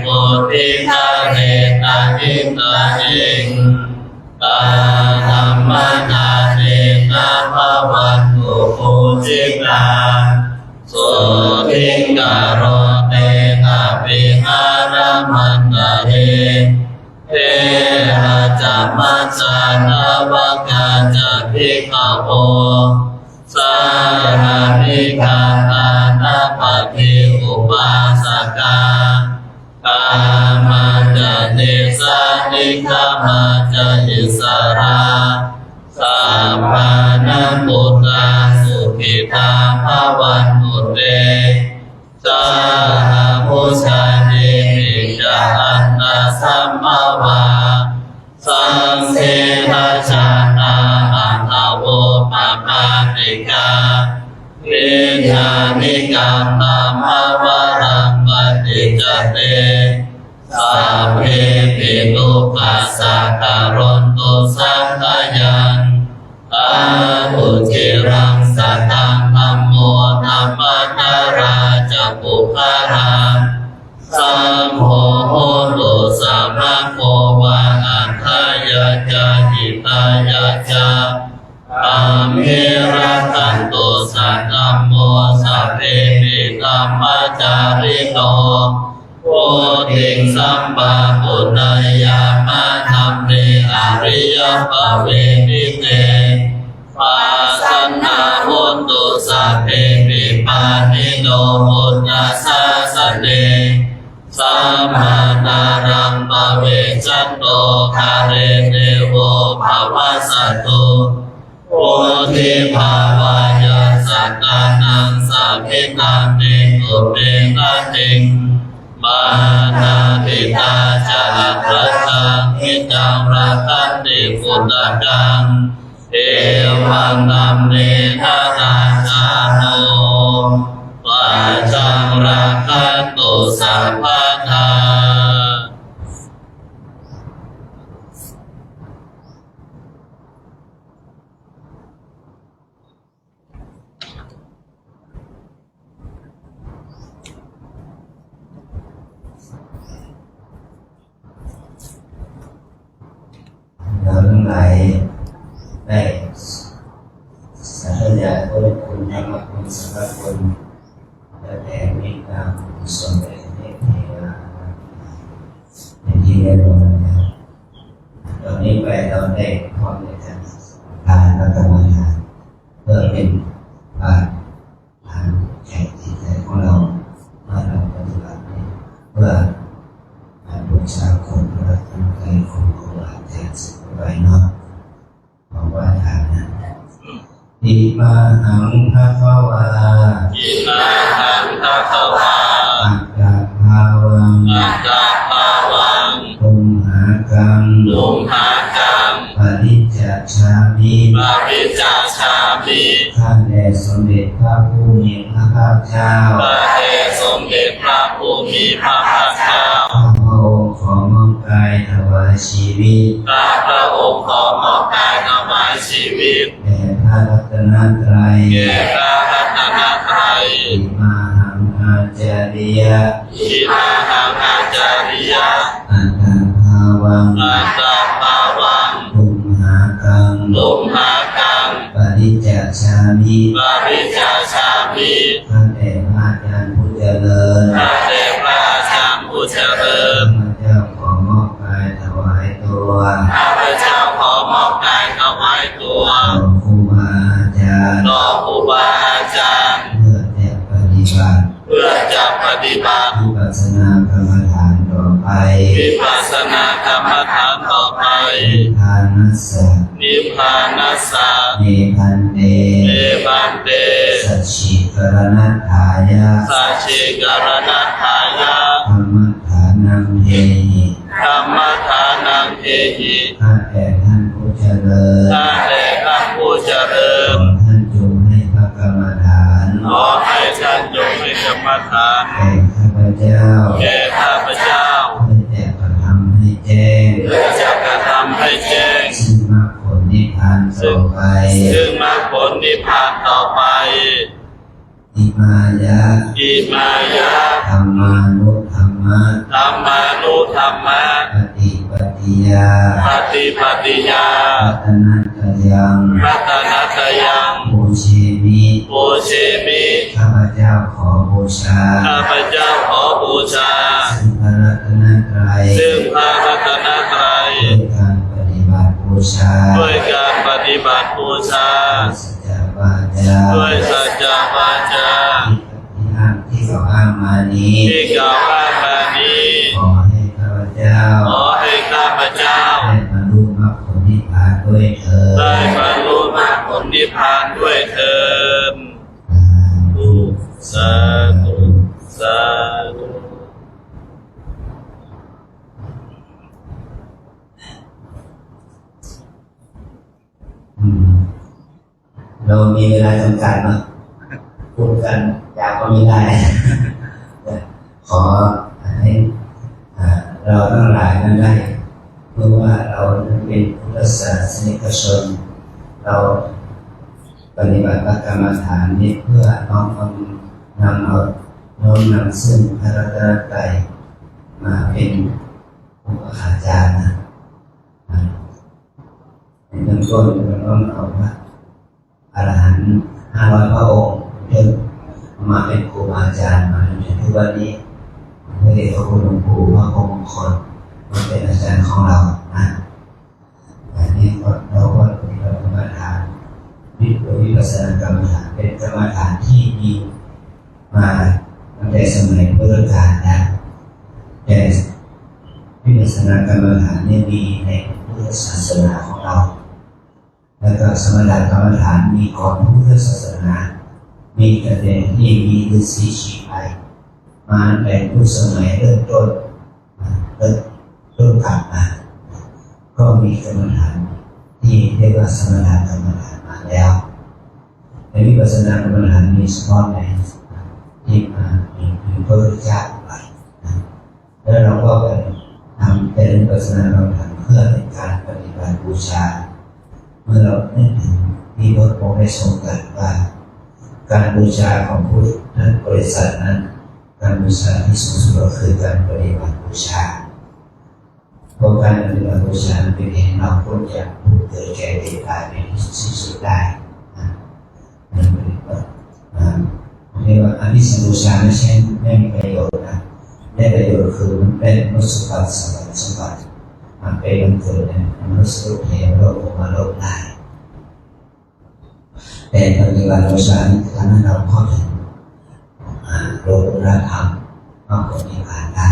ปุริภาเรตาหิตาหิงตาธรรมนาเนนาภวันตุภูจิกาสุทิงกโรเตนะวิหารมันตะเรเทระจัมมัจจานะวะกาจะภิกขโวสารานิกาตานะปะทิอุปาสกากามาจะนิสานิกามาจะอิสราสัมมานัมพุทธาสุขิตาภวันตุเตสาธุชาติมิจาอันตสัมภวาสังเสนาชานาอันตโวปะปาติกาวิญญาณิกัมตามวารังปฏิจจเตสัพเพปิตุปัสสะการันตุสังขยันอาหุจิรังสัตตังธัมโมธัมมัตตราจะปุคาราสัมโฆโหตุสัมภโฆวะอัฏฐายะจาหิตายะจาอัมหิรัตันตุสัตตัมโมสัพเพปิตัมมจาริโตโพธิสัมปะปุณณยามะธัมเมอริยภเวนิเตปัสสนาโหตุสัพเพปิปานิโนพุทธัสสะสะเนสัมมานารังปะเวจันโตคาเรเนโวภวสัตตุโพธิภาวายาสัตตานังสัพพิตังเนตุเปนะติงมานาทิตาจารัตตังหิจังรักขันติพุทธกังเอวังนัมเนนะราชาโนปัจจังรักขันตุสัพพทาทั้งหลายได้ าธยายด้วยคุณธรรมคุณสังฆคุณและแผ่เมตตากุศลแด่เทพเทวาในที่นี้เราเนี่ยตอนนี้ไปเราได้พร้อมในการทานพระกรรมฐานเพื่อเป็นบาตรทางแก่จิตใจของเราเมื่อเราปฏิบัติเพื่อบูชาคุณพระคุณใจคุณครูอาจารย์สุขไว้เนาะบอกว่าทานนั้นอิมาหังภะคะวาอิมาหังภะคะวาอัตตภาวังอัตตภาวังตุมหากังตุมหากังปริจจชามิ ปริจจชามิ ข้าแต่สมเด็จพระผู้มีพระภาคเจ้าข้าแต่สมเด็จพระผู้มีพระภาคเจ้าข้าพระองค์ขอมอบกายถวายชีวิตข้าพระองค์ขอมอบกายถวายชีวิตแด่พระรัตนตรัยแด่พระรัตนตรัยอิมาหังอาจาริยะอิมาหังอาจาริยะอัตตภาวังอัตตภาวังตุมหากังตุมหากังปริจจชามิ ปริจจชามิข้าแต่พระอาจารย์ผู้เจริญข้าแต่พระอาจารย์ผู้เจริญข้าพเจ้าขอมอบกายถวายตัวข้าพเจ้าขอมอบกายถวายตัวต่อครูบาอาจารย์ต่อครูบาอาจารย์เพื่อจะปฏิบัติวิปัสสนากรรมฐานต่อไปวิปัสสนากรรมฐานต่อไปนิพพานัสสะนิพพานัสสะเนพันเตเนพันเตสัจฉิกรณัฏฐายะสัจฉิกรณัฏฐายะธรรมฐานังเทหิธรรมฐานังเทหิข้าแต่ท่านผู้เจริญข้าแต่ท่านผู้เจริญขอท่านจงให้พระกรรมฐานขอให้ท่านจงให้กรรมฐานแก่ข้าพเจ้าแก่ข้าพเจ้าเพื่อจะกระทำให้แจ้งเพื่อจะกระทำให้แจ้งซึ่งมรรคผลนิพพานต่อไปซึ่งมรรคผลนิพพานต่อไปอิมายะอิมายะธรรมานุธรรมะธรรมานุธรรมะปฏิปฏิยาปฏิปฏิยารัตนัตยังรัตนัตยังบูเชมิบูเชมิข้าพเจ้าขอบูชาข้าพเจ้าขอบูชาซึ่งพระรัตนตรัยซึ่งพระรัตนตรัยด้วยการปฏิบัติบูชาด้วยการปฏิบัติบูชาสัจจวาจาด้วยสัจจวาจาที่กล่าวอ้างมานี้ขอให้ข้าพเจ้าได้บรรลุมรรคผลนิพพานด้วยเถิดได้บรรลุมรรคผลนิพพานด้วยเถิดสาธุสาธุเรามีเวลาจำกัดเนาะพูดกันยาวก็ไม่ได้ขอให้เราทั้งหลายนั้นได้เพราะว่าเราเป็นพุทธศาสนิกชนเราปฏิบัติกรรมฐานนี้เพื่อน้อมนำซึ่งพระรัตนตรัยมาเป็นอุปการจารย์นะในเบื้องต้นเราต้องเอาว่าอรหันต์500 พระองค์เพิ่มมาเป็นครูอาจารย์มาจนถึงทุกวันนี้พระเดชพระคุณหลวงปู่พระคงมงคลมาเป็นอาจารย์ของเรานะอันนี้เราก็ปฏิบัติกรรมฐานวิปัสสนากรรมฐานเป็นกรรมฐานที่มีมาตั้งแต่สมัยพุทธกาลนะแต่วิปัสสนากรรมฐานเนี่ยมีในพุทธศาสนาของเราแล้วก็สมถกรรมฐานมีก่อนพุทธศาสนามีแต่เด็กที่มีฤาษีชีไปมาแต่ผู้สมัยเริ่มต้นกลับมาก็มีกรรมฐานที่เรียกว่าสมถกรรมฐานมาแล้วในวิปัสสนากรรมฐานมีเฉพาะในที่มามีพระพุทธเจ้าไปแล้วเราก็ไปทำเป็นวิปัสสนากรรมฐานเพื่อเป็นการปฏิบัติบูชาเมื่อเรานึกถึงที่พระองค์ได้ทรงตรัสว่าการบูชาของพุทธบริษัทนั้นการบูชาที่สูงสุดก็คือการปฏิบัติบูชาเพราะการปฏิบัติบูชาเป็นเหตุเราพ้นจากผู้เกิดแก่เจ็บตายในที่สุดได้ อภิสัมบูชาไม่ใช่ไม่มีประโยชน์นะได้ประโยชน์คือมันเป็นมนุษย์สมบัติมันเป็นมันเกิดเนี่ยมนุษย์โลกเทวโลกโอมาโลกได้แต่ปฏิบัติบูชานี่ทำให้เราเข้าถึงโลกุตตรธรรมมากกว่านิพพานได้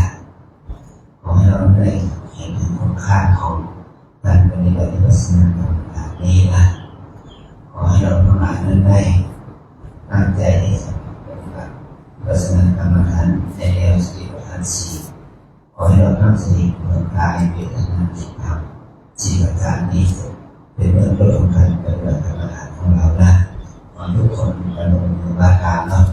ขอให้เราได้เห็นถึงคุณค่าของการปฏิบัติวิปัสสนากรรมฐานนี้นะขอให้เราทั้งหลายนั้นได้ตั้งใจที่จะปฏิบัติวิปัสสนากรรมฐานในแนวสติปัฏฐานสี่ขอให้เราตั้งสติเมื่อกายเวทนาจิตธรรมสี่ประการนี้เป็นเรื่องต้นของการปฏิบัติกรรมฐานของเรานะขอทุกคนประนมมือว่าการเนาะ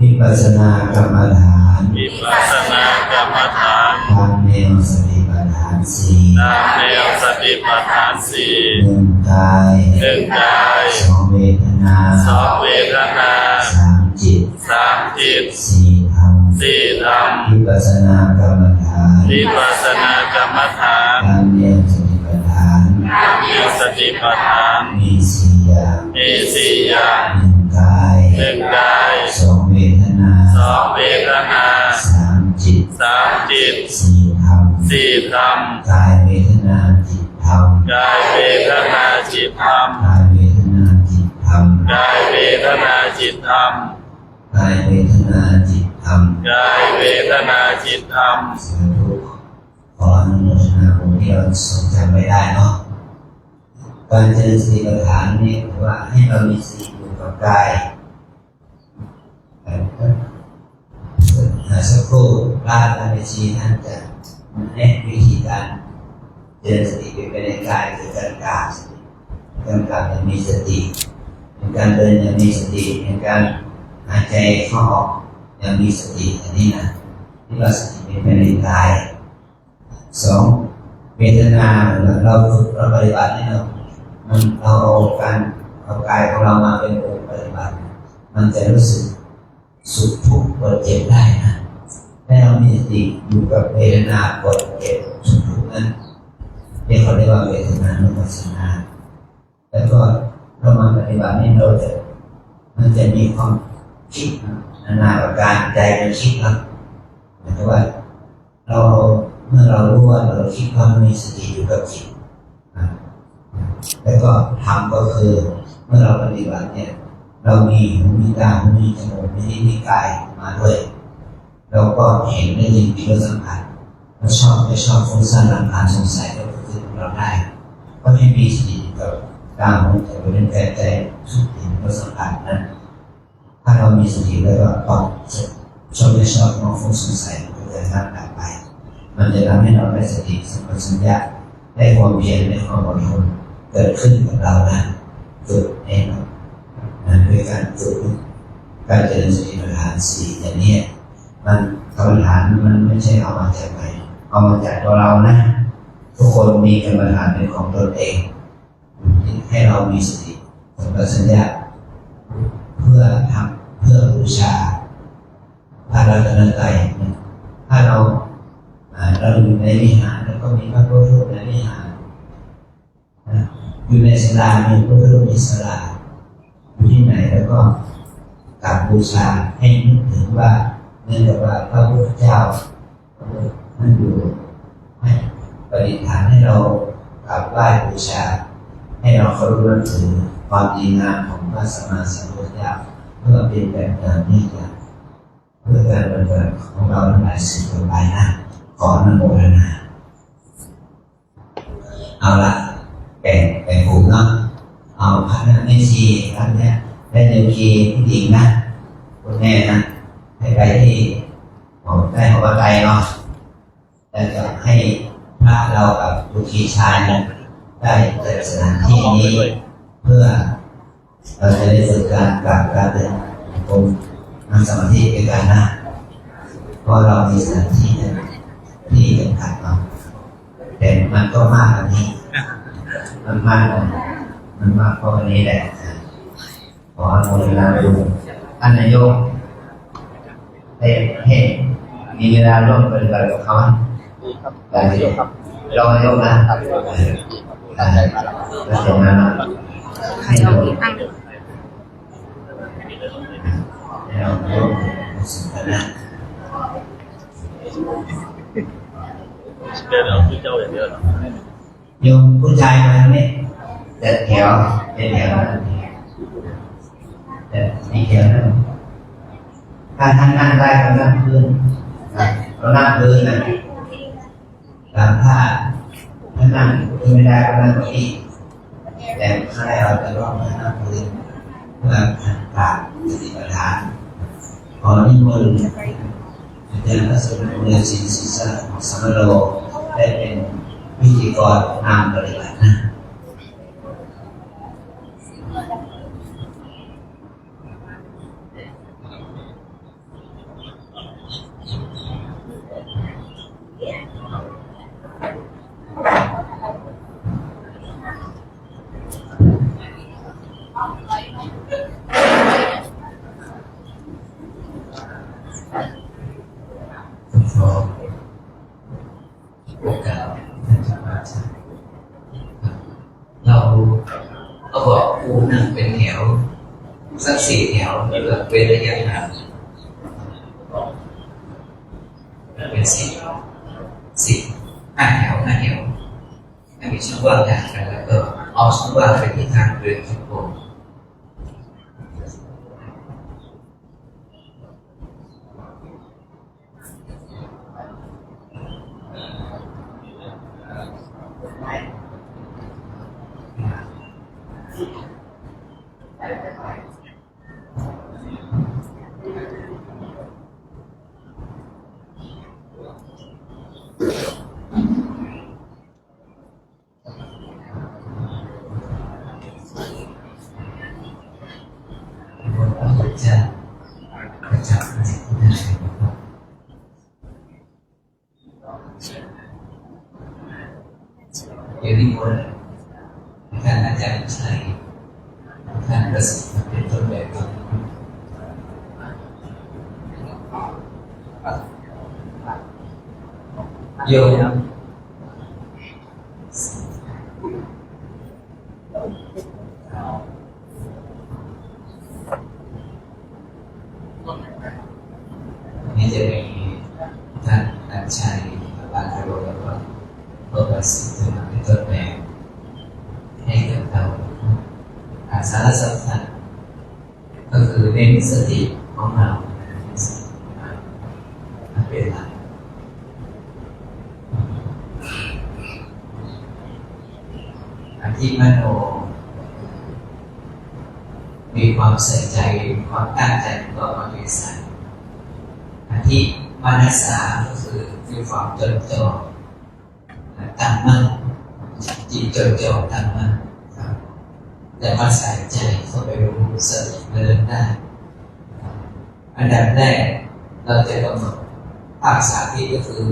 วิปัสสนากรรมฐาน วิปัสสนากรรมฐาน ตามแนวสติปัฏฐานสี่ ตามแนวสติปัฏฐานสี่ หนึ่งกาย หนึ่งกาย สองเวทนา สองเวทนา สามจิต สามจิต สี่ธรรม สี่ธรรม วิปัสสนากรรมฐาน วิปัสสนากรรมฐาน ตามแนวสติปัฏฐาน ตามแนวสติปัฏฐาน มีสี่อย่าง มีสี่อย่าง หนึ่งกาย หนึ่งกาย สองเวทนา สองเวทนา สามจิต สามจิต สี่ธรรม สี่ธรรม กายเวทนาจิตธรรม กายเวทนาจิตธรรม กายเวทนาจิตธรรม กายเวทนาจิตธรรม กายเวทนาจิตธรรม กายเวทนาจิตธรรม สาธุขออนุโมทนาบุญที่เราทรงจำไว้ได้เนาะการเจริญสติปัฏฐานนี่ถือว่าให้เรามีสติอยู่กับกายสักครู่พระอาจารย์ชีท่านจะแนะวิธีการเจริญสติไปในกายคือการกำอย่างมีสติในการเดินอย่างมีสติในการหายใจเข้าออกอย่างมีสติอันนี้นะที่เราสติไปในกายสองเวทนาเราปฏิบัตินี่เราเอากายของเรามาเป็นองค์ปฏิบัติมันจะรู้สึกสุขทุกข์ปวดเจ็บได้นะให้เรามีสติอยู่กับเวทนาปวดเจ็บสุขทุกข์นั้นที่เขาเรียกว่าเวทนานุปัสสนาแล้วก็เรามาปฏิบัตินี่มันจะมีความคิดนานาประการใจมันคิดครับหมายถึงว่าเมื่อเรารู้ว่าเราคิดว่ามีสติอยู่กับจิตแล้วก็ทำก็คือเมื่อเราปฏิบัติเนี่ยเรามีหูมีตาหูมีจมูกมีลิ้นมีกายมาด้วยเราก็เห็นได้ยินมีรสสัมผัสเราชอบไม่ชอบฟุ้งซ่านรำคาญสงสัยก็คือเราได้ก็ให้มีสติกับตาหูจมูกลิ้นกายใจทุกสิ่งรสสัมผัสนั้นถ้าเรามีสติแล้วก็ตอบชอบไม่ชอบมองฟุ้งสงสัยก็จะทำไปมันจะทำให้เราได้สติสัมปชัญญะได้ความเพียรได้ความอดทนเกิดขึ้นกับเรานะฝึกเองด้วยการฝึกการเจริญสติปัฏฐานสี่อย่างนี้มันกรรมฐานมันไม่ใช่เอามาจากไหนเอามาจากตัวเรานะทุกคนมีกรรมฐานเป็นของตนเองให้เรามีสติสัมปชัญญะเพื่อบูชาพระรัตนตรัยถ้าเราอยู่ในวิหารแล้วก็มีพระพุทธรูปในวิหารอยู่ในศาลามีพระพุทธรูปในศาลาอยู่ที่ไหนแล้วก็กราบบูชาให้นึกถึงว่าเนื่องจากว่าพระพุทธเจ้านั่นอยู่ให้ปฏิฐานให้เรากราบไหว้บูชาให้เราเคารพนับถือความดีงามของพระสัมมาสัมพุทธเจ้าเพื่อเป็นแบบอย่างนี้กันเพื่อการปฏิบัติของเราทั้งหลายสืบต่อไปนะขออนุโมทนาเอาละแบ่งกลุ่มเนาะเอาพระนักเมชีท่านเนี่ยได้โยคีผู้หญิงนะคุณแม่นะให้ไปที่ได้หัวใจเนาะแล้วก็ให้พระเรากับผู้ชีชายนะได้เกิดสถานที่นี้เพื่อเราจะได้ฝึกการกราบการเดินกรมนั่งสมาธิด้วยกันนะเพราะเรามีสถานที่ที่จำกัดเนาะแต่มันก็มากอันนี้มันมากเพราะวันนี้แหละขออนุโมทนาบุญท่านนายกให้มีเวลาร่วมปฏิบัติกับเขาได้ครับรองนายกนะครับได้แล้วเสร็จแล้วให้เรา น้องโยมสุขนะ เดี๋ยวเราคือเจ้าอย่างเดียวเนาะ โยมผู้ชายมาเนี่ยแต่แถวเป็นแถวแต่มีแถวนั้นถ้าท่านนั่งได้ก็นั่งพื้นเรานั่งพื้นนะตามท่าถ้านั่งไม่ได้ก็นั่งที่แต่ข้างในเราจะร้องนั่งพื้นเพื่อปราบสติปัฏฐานขอนิมนต์อาจารย์พระสงฆ์เรียนศิลป์ศิษย์ของสมโรได้เป็นพิธีกรนำปฏิบัตินะขอโอกาสท่านจะมาเราก็บอกผู้นั่งเป็นแถวสัก4 แถวแล้วก็เป็นระยะห่างเป็น5 แถวให้มีช่องว่างห่างกันแล้วก็เอาช่องว่างไปที่ทางเดินทุกคนจะประจับในที่นั่นนะครับเดี๋ยวนี้คนท่านอาจารย์ชัยท่านประสิทธิ์เป็นต้นแบบครับโยมนี่จะมีท่านอาจารย์บางกระโดดแล้วก็พระประสิทธิ์เป็นต้นแบบให้กับเราสาระสำคัญก็คือเน้นสติของเราเป็นหลักอธิมโนมีความใส่ใจความตั้งใจต่อมาเป็นสายอธิมานัสสาก็คือมีความจดจ่อตั้งมั่นจิตจดจ่อตั้งมั่นแต่มาใส่ใจเข้าไปรู้สติเดินได้อันดับแรกเราจะกำหนดภาคสาธิตก็คือ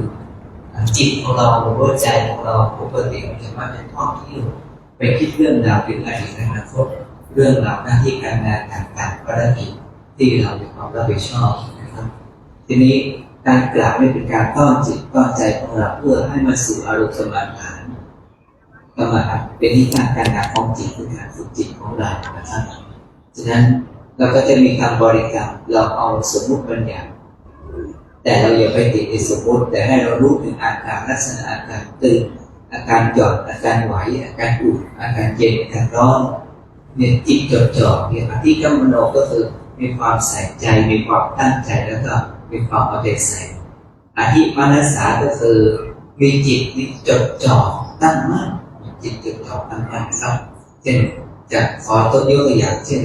จิตของเราหรือว่าใจของเราปกติมันจะมาเป็นท่องเที่ยวไปคิดเรื่องราวถึงอดีตอนาคตเรื่องราวหน้าที่การงานต่างๆภารกิจที่เรามีความรับผิดชอบนะครับทีนี้การกราบไม่เป็นการต้อนจิตต้อนใจของเราเพื่อให้มาสู่อารมณ์สมาทานกรรมฐานเป็นนิการการงานของจิตคือการฝึกจิตของเรานะครับฉะนั้นเราก็จะมีคำบริกรรมเราเอาสมมุติบัญญัติแต่เราอย่าไปติดในสมมุติแต่ให้เรารู้ถึงอาการลักษณะอาการตื่นอาการหย่อนอาการไหวอาการอุ่นอาการเย็นอาการร้อนเนี่ยจิตจดจ่อเนี่ยอธิกรรมโนก็คือมีความใส่ใจมีความตั้งใจแล้วก็มีความเอาใจใส่อธิมานัสสาก็คือมีจิตมีจดจ่อตั้งมั่นจิตจดจ่อตั้งมั่นครับเช่นจะขอตัวยกตัวอย่างเช่น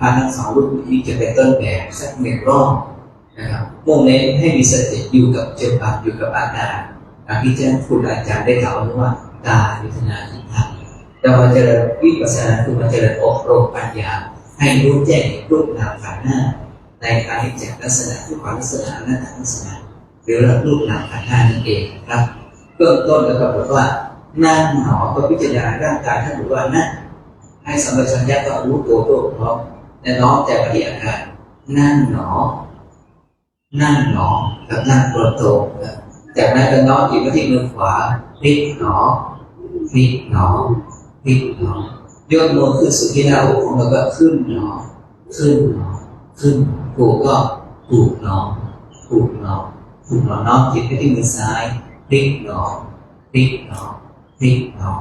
พระทั้ง2 รูปนี้จะเป็นต้นแบบสัก1 รอบนะครับมุ่งเน้นให้มีสติอยู่กับจังหวะอยู่กับอาการที่เช่นคุณอาจารย์ได้กล่าวว่าตาวิทนาทิฏฐิเรามาเจริญวิปัสสนาคือมาเจริญอบรมปัญญาให้รู้แจ้งรูปนามขันธ์หน้าในอนิจจลักษณะทุกขลักษณะอนัตตลักษณะหรือรูปนามขันธ์หน้านั่นเองครับเบื้องต้นแล้วก็บอกว่านั่งหนอก็พิจารณาร่างกายท่านบอกว่านั่งให้สัมปชัญญะก็รู้ตัวพร้อมแต่น้อมแต่ปฏิอาการนั่งหนอกับนั่งตัวโตจากนั้นก็น้อมจิตไปที่มือขวาพลิกหนอยกมือขึ้นสู่ที่หน้าอกของเราก็ขึ้นหนอ ขึ้นผูกก็ผูกหนอผูกหนอผูกหนอน้อมจิตไปที่มือซ้ายพลิกหนอพลิกหนอพลิกหนอ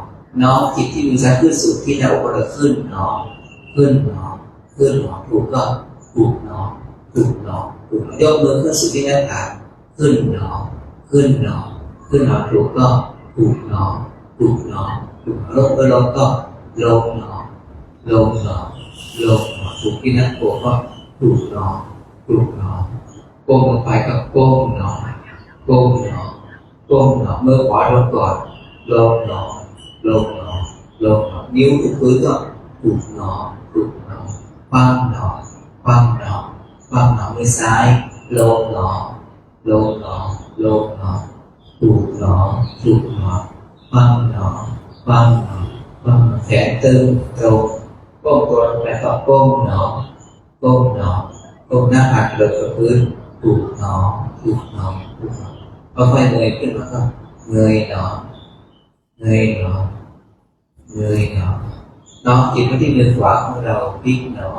น้อมจิตที่มือซ้ายขึ้นสู่ที่หน้าอกเราขึ้นหนอขึ้นหนอขึ้นหนอผูกก็ผูกหนอผูกหนอผูกหนอยกมือขึ้นสู่ที่หน้าผากขึ้นหนอขึ้นหนอขึ้นหนอผูกก็ผูกหนอผูกหนอผูกลงไปลงก็ลงหนอลงหนอลงหนอผูกที่หน้าอกก็ผูกหนอผูกหนอก้มลงไปก็ก้มหนอก้มหนอก้มหนอมือขวาลงก่อนลงหนอลงหนอลงหนอนิ้วถูกพื้นก็ผูกหนอผูกหนอคว่ำหนอคว่ำหนอคว่ำหนอมือซ้ายลงหนอลงหนอลงหนอผูกหนอผูกหนอคว่ำหนอคว่ำหนอคว่ำหนอแขนตึงตรงก้มตัวลงไปก็ก้มหนอก้มหนอก้มหน้าผากลงกับพื้นผูกหนอผูกหนอผูกหนอค่อยๆเงยขึ้นมาก็เงยหนอเงยหนอเงยหนอน้อมจิตมาที่มือขวาของเราพลิกหนอ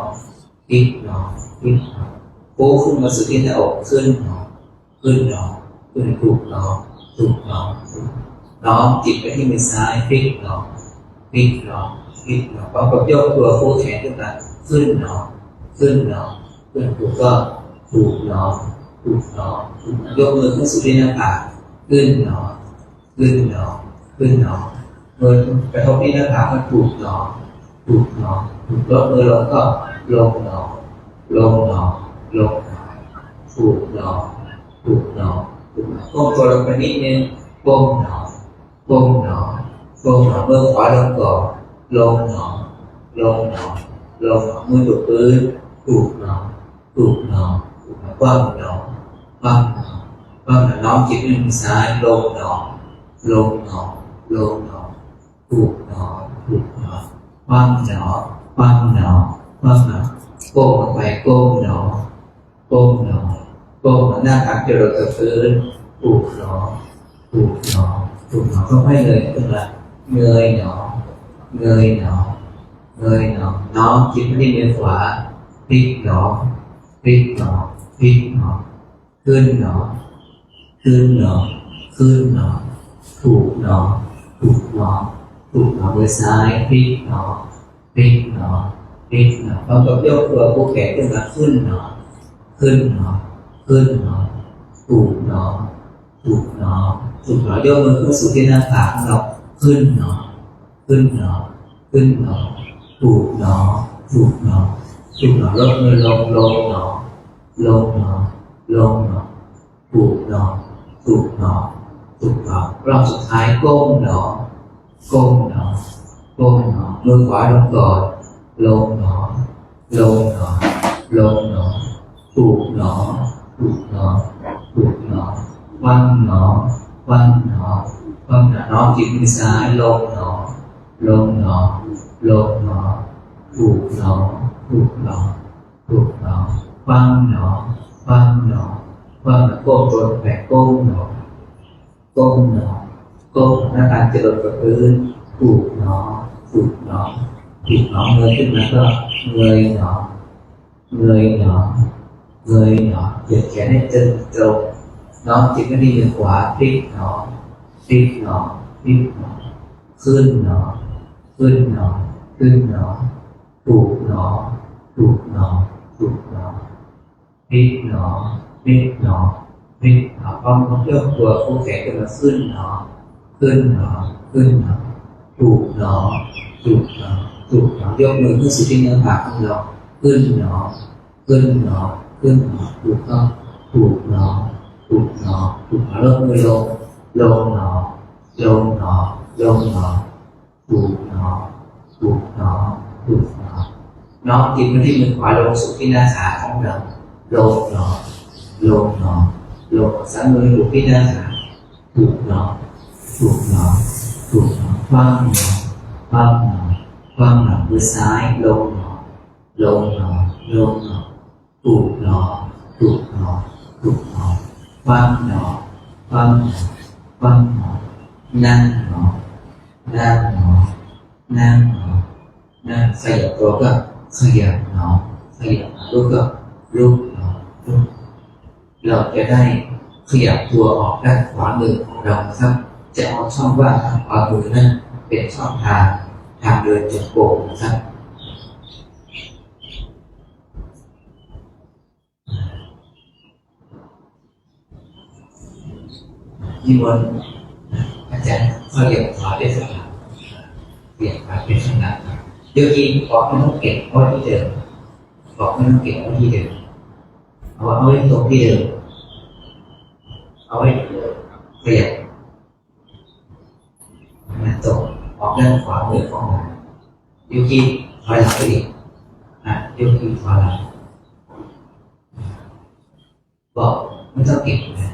พลิกหนอพลิกหนอโค้งขึ้นมาสู่ที่หน้าอกขึ้นหนอขึ้นหนอขึ้นถูกหนอถูกหนอน้อมจิตไปที่มือซ้ายพลิกหนอพลิกหนอพลิกหนอพร้อมกับยกตัวโค้งแขนขึ้นมาขึ้นหนอขึ้นหนอขึ้นถูกก็ถูกหนอถูกหนอยกมือขึ้นสู่ที่หน้าผากขึ้นหนอขึ้นหนอขึ้นหนอมือกระทบที่หน้าผากก็ถูกหนอถูกหนอถูกลดมือลงก็ลงหนอลงหนอลงหนอถูกหนอถูกหนอถูกหนอก้มตัวลงไปนิดนึงก้มหนอก้มหนอก้มหนอมือขวาลงก่อนลงหนอลงหนอลงหนอมือถูกพื้นถูกหนอถูกหนอถูกหนอกว้างหนอว้างหนอว้างหนอน้อมจิตไปมือซ้ายลงหนอลงหนอลงหนอถูกหนอถูกหนอว่างหนอว่างหนอว่างหนอก้มลงไปก้มหนอก้มหนอก้มหน้าผากจะลงกับพื้นถูกหนอถูกหนอถูกหนอก็ให้เลยขึ้นมาเงยหนอเงยหนอเงยหนอน้อมจิตไปที่มือขวาพลิกหนอพลิกหนอพลิกหนอขึ้นหนอขึ้นหนอขึ้นหนอถูกหนอถูกหนอถูกหนอมือซ้ายพลิกหนอพลิกหนอพลิกหนอพร้อมกับยกตัวโค้งแขนขึ้นมาขึ้นหนอขึ้นหนอขึ้นหนอถูกหนอถูกหนอถูกหนอยกมือขึ้นสู่ที่หน้าผากของเราขึ้นหนอขึ้นหนอขึ้นหนอถูกหนอถูกหนอถูกหนอลดมือลงลงหนอลงหนอลงหนอถูกหนอถูกหนอถูกหนอรอบสุดท้ายก้มหนอก้มหนอก้มหนอมือขวาลงก่อนลงหนอลงหนอลงหนอถูกหนอถูกหนอถูกหนอว่างหนอว่างหนอว่างหนอน้อมจิตมือซ้ายลงหนอลงหนอลงหนอถูกหนอถูกหนอถูกหนอว่างหนอว่างหนอว่างหนอก้มตัวแบกก้มหนอก้มหนอก้มหน้าผากจะลงกับพื้นถูกหนอถูกหนอผิดหนอเงยขึ้นมาก็เงยหนอเงยหนอเงยหนอเหยียดแขนให้ตรงน้อมจิตไปที่มือขวาพลิกหนอพลิกหนอพลิกหนอขึ้นหนอขึ้นหนอขึ้นหนอถูกหนอถูกหนอถูกหนอพลิกหนอพลิกหนอพลิกหนอพร้อมกับยกตัวโค้งแขนขึ้นมาขึ้นหนอขึ้นหนอขึ้นหนอถูกหนอถูกหนอถูกหนอยกมือขึ้นสู่ที่เนื้อผากของเราขึ้นหนอขึ้นหนอขึ้นหนอถูกต้องถูกหนอถูกหนอถูกหนอลงมือลงลงหนอลงหนอลงหนอถูกหนอถูกหนอถูกหนอน้อมจิตมาที่มือขวาลงสู่ที่หน้าขาของเราลงหนอลงหนอลงสันมืออยู่ที่หน้าขาถูกหนอถูกหนอถูกหนอคว่ำหนอคว่ำหนอคว่ำหนอมือซ้ายลงหนอลงหนอลงหนอถูกหนอถูกหนอถูกหนอคว่ำหนอคว่ำหนอคว่ำหนอนั่งหนอนั่งหนอนั่งหนอนั่งขยับตัวก็ขยับหนอขยับหนอลูกก็ ลุกหนอลุกเราจะได้ขยับตัวออกด้านขวามือของเราครับจะเอาช่องว่างทางขวามือนั้นเป็นช่องทางเดินจงกรมนะครับนิมนต์อาจารย์เขาเรียกขอได้สักหน่อยเปลี่ยนมาเป็นขนาดเดี๋ยวกินออกไม่ต้องเก็บเอาที่เดิมออกไม่ต้องเก็บเอาที่เดิมเอาไว้ตรงที่เดิมเอาไว้เปลี่ยนมาตรงออกด้านขวามือของเราเดี๋ยวกินถอยหลังไปอีกเดี๋ยวกินถอยหลังบอกไม่ต้องเก็บนะ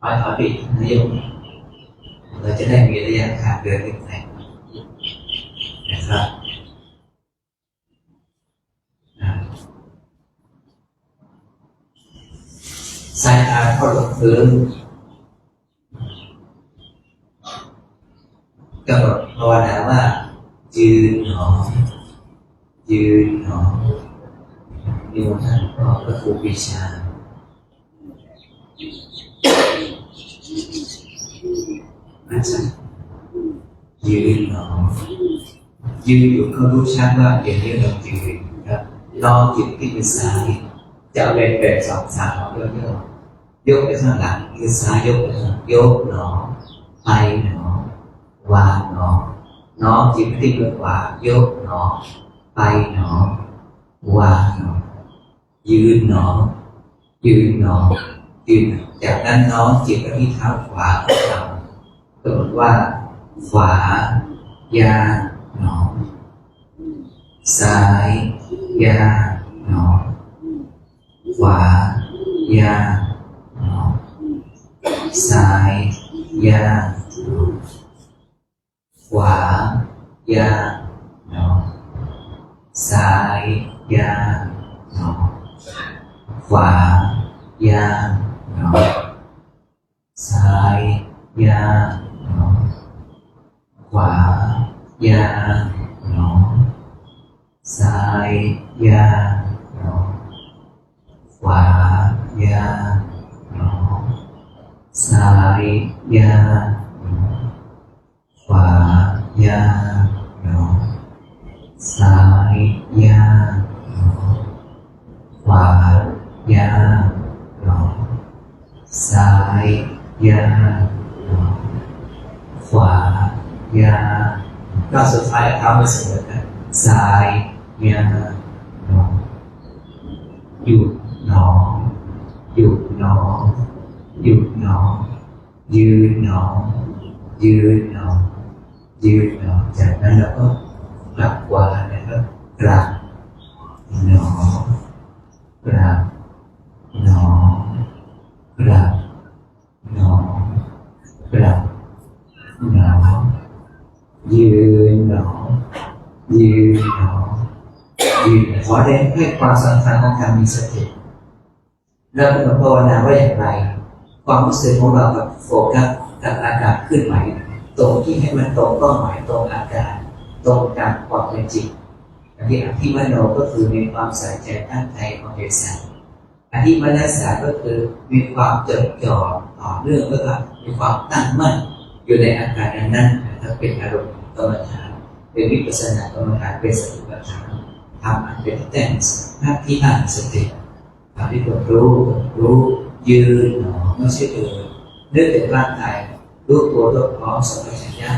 ถอยปิดนายกเราจะได้มีระยะทางเดินนิดหน่อยนะครับสายตาเข้าลงพื้นกำหนดภาวนาว่ายืนหนอยืนหนอนิมนต์ท่านพ่อพระครูปรีชาอาจารย์ยืนหนอยืนอยู่เขารู้ชัดว่าอย่างนี้เรายืนครับลองจิตที่มือซ้ายจะเอาเป็นแบบสองสามเรื่องยกไปข้างหลังมือซ้ายยกไปข้างยกหนอไปหนอวางหนอน้อมจิตที่มือขวายกหนอไปหนอวางหนอยืนหนอยืนหนอยืนจากนั้นน้อมจิตไปที่เท้าขวาของเรากำหนดว่าขวายาหนอซ้ายยาหนอขวายาหนอซ้ายยาหนอขวายาหนอซ้ายยาหนอขวายาหนอซ้ายยาหนอขวายาหนอซ้ายยาหนอขวายาหนอซ้ายยาหนอขวายาหนอซ้ายยาหนอขวายาหนอซ้ายยาหนอขวายาก้าวสุดท้ายทำไปเสมอกันซ้ายยาหนอหยุดหนอหยุดหนอหยุดหนอยืนหนอยืนหนอยืนหนอจากนั้นเราก็กลับขวานะครับกลับหนอกลับหนอกลับหนอกลับหนอยืนหนอยืนหนอยืนขอได้ให้ความสำคัญของการมีสติแล้วเราภาวนาว่าอย่างไรความรู้สึกของเรากับโฟกัสกับอาการขึ้นไหวตรงที่ให้มันตรงเป้าหมายตรงอาการตรงตามความเป็นจริงอธิมโนก็คือมีความใส่ใจตั้งใจของเดชะอธิมนัสสะก็คือมีความจดจ่อต่อเนื่องแล้วก็มีความตั้งมั่นอยู่ในอาการนั้นนะครับเป็นอารมณ์กรรมฐานเป็นวิปัสสนากรรมฐานเป็นสติปัฏฐานทำอันเป็นแต่งหน้าที่อ่านสติทำที่ตัวรู้ยืนหนอไม่ใช่เดินนึกถึงร่างกายรู้ตัวรู้พร้อมสัมปชัญญะ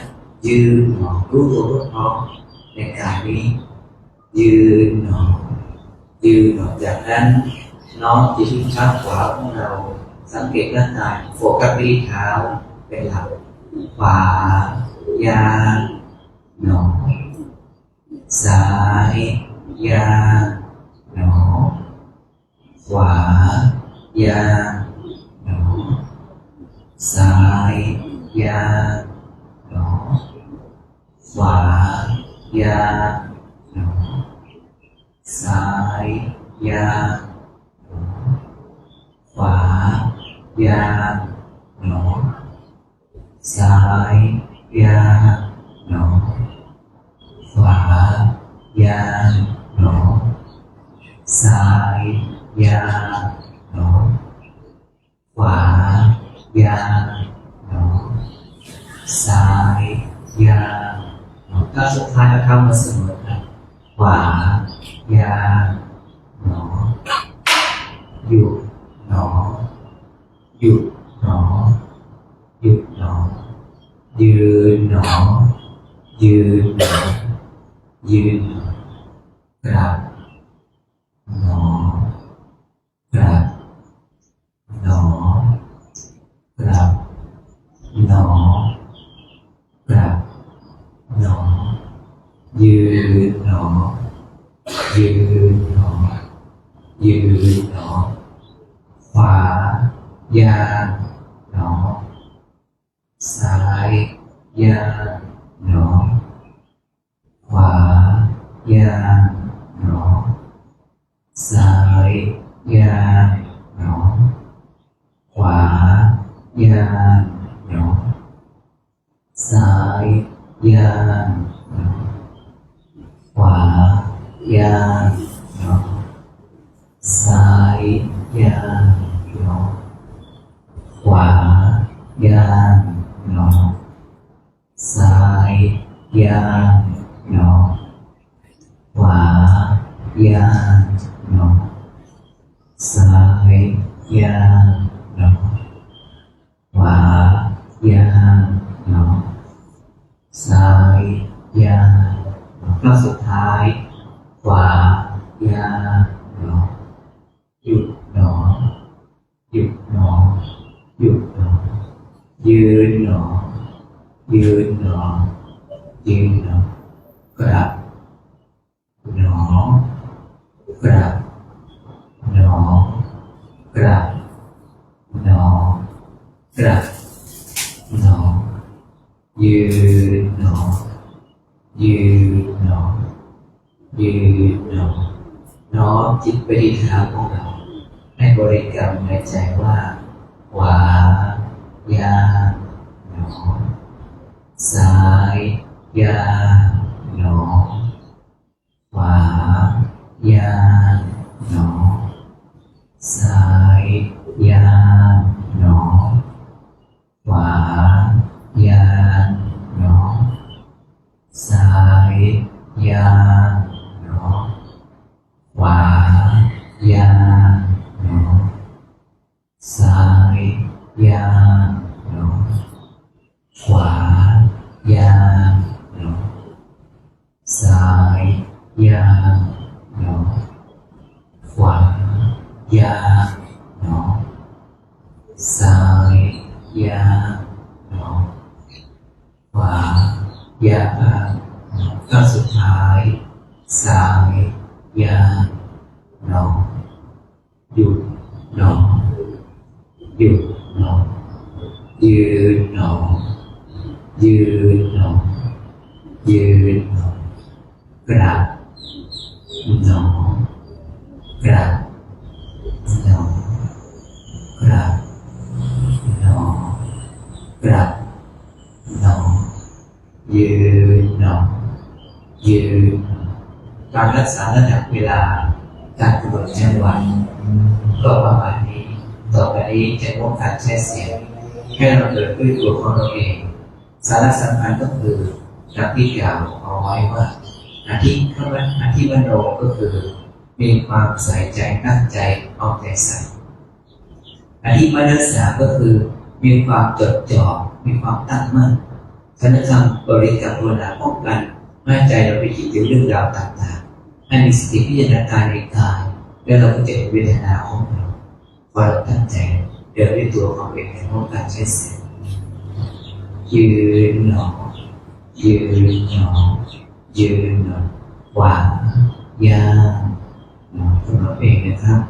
ยืนหนอรู้ตัวรู้พร้อมในกายนี้ยืนหนอยืนหนอจากนั้นน้อมจิตที่ข้างขวาของเราสังเกตร่างกายโฟกัสที่เท้าเป็นหลักขวายาหนอซ้ายยาหนอขวายาหนอซ้ายยาหนอขวายาหนอซ้ายยาหนอขวายาหนอซ้ายยาหนอขวายาหนอ ซ้ายยาวหนอขวายาวหนอซ้ายยาวหนอก้าวสุดท้ายเราทำมาเสมอครับขวายาวหนอหยุดหนอหยุดหนอหยุดหนอยืนหนอยืนหนอยืนหนอกราบหนอกราบหนอกราบหนอกราบหนอยืนหนอยืนหนอยืนหนอขวายาวหนอซ้ายยาวหนอขวายาวหนอซ้ายยาวหนอขวายาวหนอซ้ายยาวหนอขวายาวหนอซ้ายยาวหนอขวายาวหนอซ้ายยาวหนอขวายาวหนอซ้ายยาวหนอขวายาวหนอซ้ายยาวหนอก้าวสุดท้ายขวายาวหนอหยุดหนอหยุดหนอหยุดหนอยืนหนอยืนหนอยืนหนอกราบหนอกราบหนอกราบหนอกราบหนอยืนหนอยืนหนอยืนหนอน้อมจิตไปที่เท้าของเราให้บริกรรมในใจว่าขวายาวหนอซ้ายยาวหนอขวายาวหนอซ้ายยาวหนอขวายาวหนอซ้ายยาวหนอขวายาวหนอซ้ายยาวหนอขวายาวหนอซ้ายยาวหนอขวายาวหนอซ้ายยาวหนอขวายาวหนอก้าวสุดท้ายซ้ายยาวหนอหยุดหนอหยุดหนอยืนหนอยืนหนอยืนหนอกราบหนอกราบหนอกราบหนอกราบหนอยืนหนอยืนหนอการรักษาระดับเวลาการกำหนดจังหวะก็ประมาณนี้ต่อไปนี้จะงดการใช้เสียงให้เราเกิดด้วยตัวของเราเองสาระสำคัญก็คือดังที่กล่าวเอาไว้ว่าอธิมโนก็คือมีความใส่ใจตั้งใจเอาใจใส่อธิมนัสสะก็คือมีความจดจ่อมีความตั้งมั่นฉะนั้นคำบริกรรมภาวนาป้องกันไม่ให้ใจเราไปคิดถึงเรื่องราวต่างๆให้มีสติพิจารณากายในกายแล้วเราก็จะเห็นเวทนาของเราพอเราตั้งใจเดินด้วยตัวของเองในห้องการใช้เสียงยืนหนอยืนหนอยืนหนอขวายาวหนอของเราเองนะครับ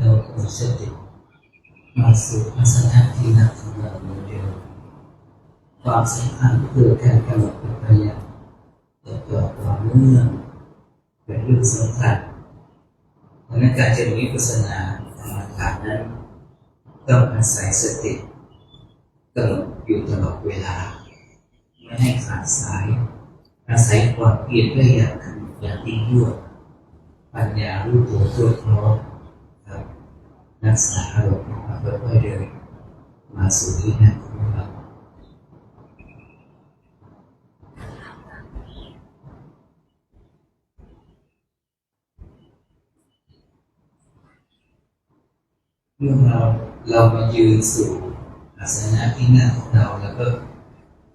เรามีสติมาสู่ทัศนะที่นั่งของเราโดยเดียวความสำคัญคือการกำหนดเป็นพยานต่อความเนื่องเป็นเรื่องสำคัญดังนั้นการเจริญวิปัสสนากรรมฐานนั้นต้องอาศัยสติกำหนดอยู่ตลอดเวลาไม่ให้ขาดสายอาศัยความเพียรด้วยอย่างยิ่งยวดปัญญารู้ตัวทั่วพร้อมรักษาอารมณ์มาค่อยๆเดินมาสู่ที่นั่งของเราเมื่อเรามายืนสู่อาสนะที่นั่งของเราแล้วก็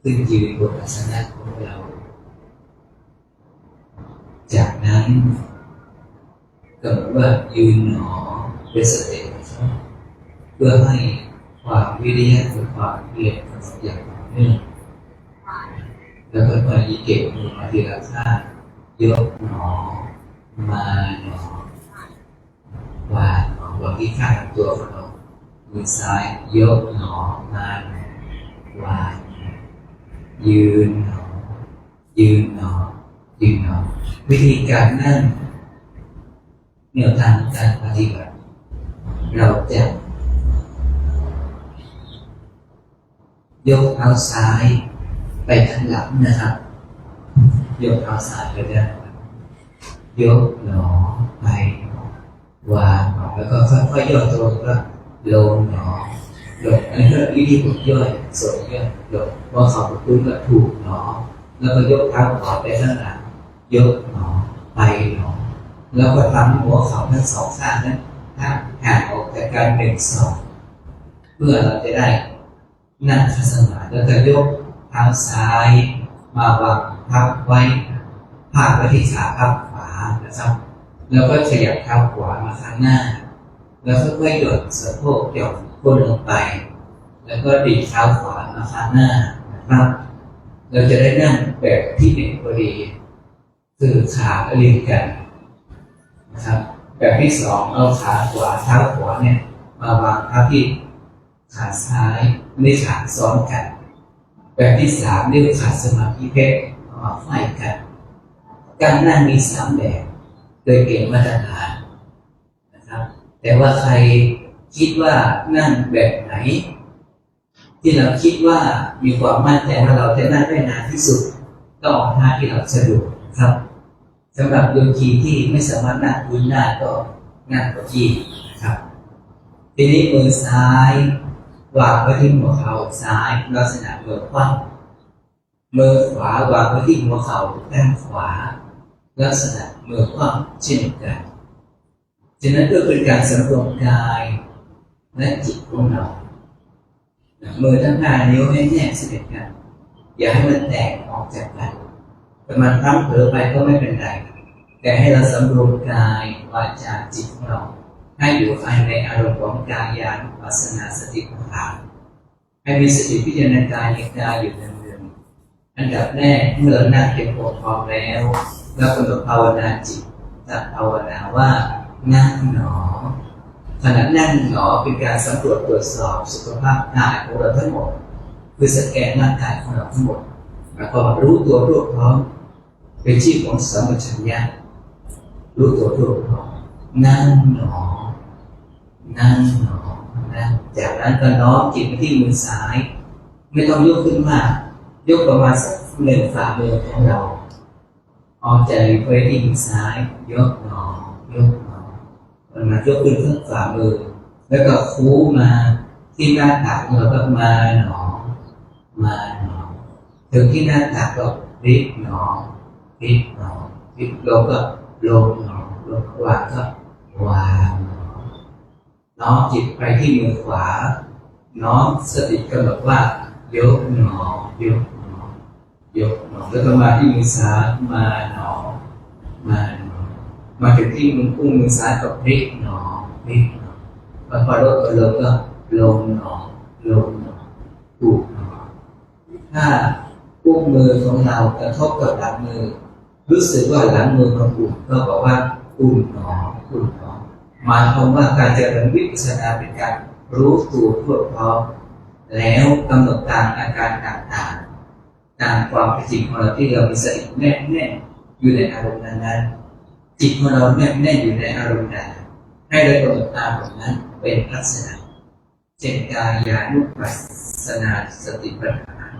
ขึ้นยืนบนอาสนะของเราจากนั้นกำหนดว่ายืนหนอเป็นสเต็ปเพื่อให้ความวิริยะกับความเพียรกำหนดอย่างต่อเนื่องแล้วก็ค่อยๆเก็บมือมาทีละข้างยกหนอมาหนอวางหนอวางที่ข้างตัวของเรามือซ้ายยกหนอมาหนอวางยืนหนอยืนหนอยืนหนอวิธีการนั่งแนวทางการปฏิบัติเราจะยกเท้าซ้ายไปข้างหลังนะครับยกเท้าซ้ายไปด้านหลังยกหนอไปวางหนอแล้วก็ค่อยๆย่อตัวก็ลงหนอลงอันนี้ก็วิธีฝึกย่อยส่วนย่อยลงพอเขาปุ๊บก็ถูกหนอแล้วก็ยกเท้าขวาไปข้างหลังยกหนอไปหนอแล้วก็ทำหัวเข่าทั้งสองข้างนั้นห่างออกจากการเป็นสองเพื่อเราจะได้นั่งขัดสมาธิแล้วก็ยกเท้าซ้ายมาวางพับไว้พาดไว้ที่ขาพับขวานะครับแล้วก็ขยับเท้าขวามาข้างหน้าแล้วก็ค่อยๆหย่อนสะโพกหย่อนก้นลงไปแล้วก็ดีดเท้าขวามาข้างหน้านะครับเราจะได้นั่งแบบที่หนึ่งพอดีคือขาเรียงกันนะครับแบบที่สองเอาขาขวาเท้าขวาเนี่ยมาวางทับที่ขาซ้ายไม่ขาซ้อนกันแบบที่สามเรียกขาสมาธิเพชรมาไฟกันการนั่งมีสามแบบโดยเกณฑ์มาตรฐานนะครับแต่ว่าใครคิดว่านั่งแบบไหนที่เราคิดว่ามีความมั่นใจว่าเราจะนั่งได้นานที่สุดก็ออกท่าที่เราสะดวกครับสำหรับโยคีที่ไม่สามารถนั่งพื้นได้ก็นั่งเก้าอี้นะครับทีนี้มือซ้ายวางไว้ที่หัวเข่าซ้ายลักษณะมือคว่ำมือขวาวางไว้ที่หัวเข่าด้านขวาลักษณะมือคว่ำเช่นกันฉะนั้นก็เป็นการสำรวมกายและจิตของเรา มือทั้ง5 นิ้วให้แนบสนิทกันอย่าให้มันแตกออกจากกันแต่มันพลั้งเผลอไปก็ไม่เป็นไรแต่ให้เราสำรวมกายวาจาจิตของเราให้อยู่ภายในอารมณ์ของกายานุปัสสนาสติปัฏฐานให้มีสติพิจารณากายในกายอยู่เนืองๆอันดับแรกเมื่อเรานั่งเพียงพอแล้วเรากำหนดภาวนาจิตจะภาวนาว่านั่งหนอขณะนั่งหนอเป็นการสำรวจตรวจสอบสุขภาพกายของเราทั้งหมดคือสแกนร่างกายของเราทั้งหมดแล้วก็รู้ตัวทั่วพร้อมเป็นชีพของสัมปชัญญะรู้ตัวทั่วพร้อมนั่งหนอนั่งหนอนะจากนั้นก็น้อมจิตไปที่มือซ้ายไม่ต้องยกขึ้นมากยกประมาณสัก1 ฝ่ามือของเราเอาใจไว้ที่มือซ้ายยกหนอยกหนอมันมายกขึ้นข้างฝ่ามือแล้วก็คู้มาที่หน้าตักเราก็มาหนอมาหนอถึงที่หน้าตักก็พลิกหนอพลิกหนอพลิกลงก็ลงหนอลงวางก็วางหนอน้อมจิตไปที่มือขวาน้อมสติกำหนดว่ายกหนอยกหนอยกหนอแล้วก็มาที่มือซ้ายมาหนอมาหนอมาถึงที่มืออุ้งมือซ้ายก็พลิกหนอพลิกหนอพอลดลงก็ลงหนอลงหนอถูกหนอถ้าอุ้งมือของเรากระทบกับหลังมือรู้สึกว่าหลังมือของอุ่นก็บอกว่าอุ่นหนออุ่นหนอหมายความว่าการเจริญวิปัสสนาเป็นการรู้ตัวทั่วพร้อมแล้วกำหนดตามอาการต่างๆตามความเป็นจริงของเราที่เรามีสติแน่นอยู่ในอารมณ์นั้นๆจิตของเราแน่นอยู่ในอารมณ์นั้นให้เรากำหนดตามแบบนั้นเป็นลักษณะเช่นกายานุปัสสนาสติปัฏฐาน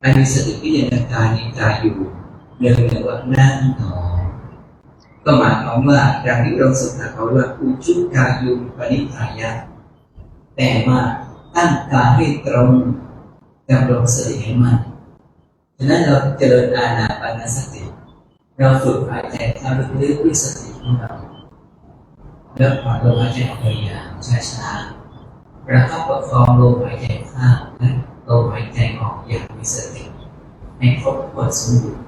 อันมีสติพิจารณากายในกายอยู่เนื่องๆว่านั่งหนอก็หมายความว่าอย่างที่เราศึกษาเขาว่าอุชุกายุปนิทายะแต่ว่าตั้งกายให้ตรงดำรงสติให้มั่นฉะนั้นเราเจริญอานาปานสติเราฝึกหายใจเข้าลึกๆด้วยสติของเราแล้วผ่อนลมหายใจออกอย่างช้าๆประคับประคองลมหายใจเข้าและลมหายใจออกอย่างมีสติให้ครบถ้วนสมบูรณ์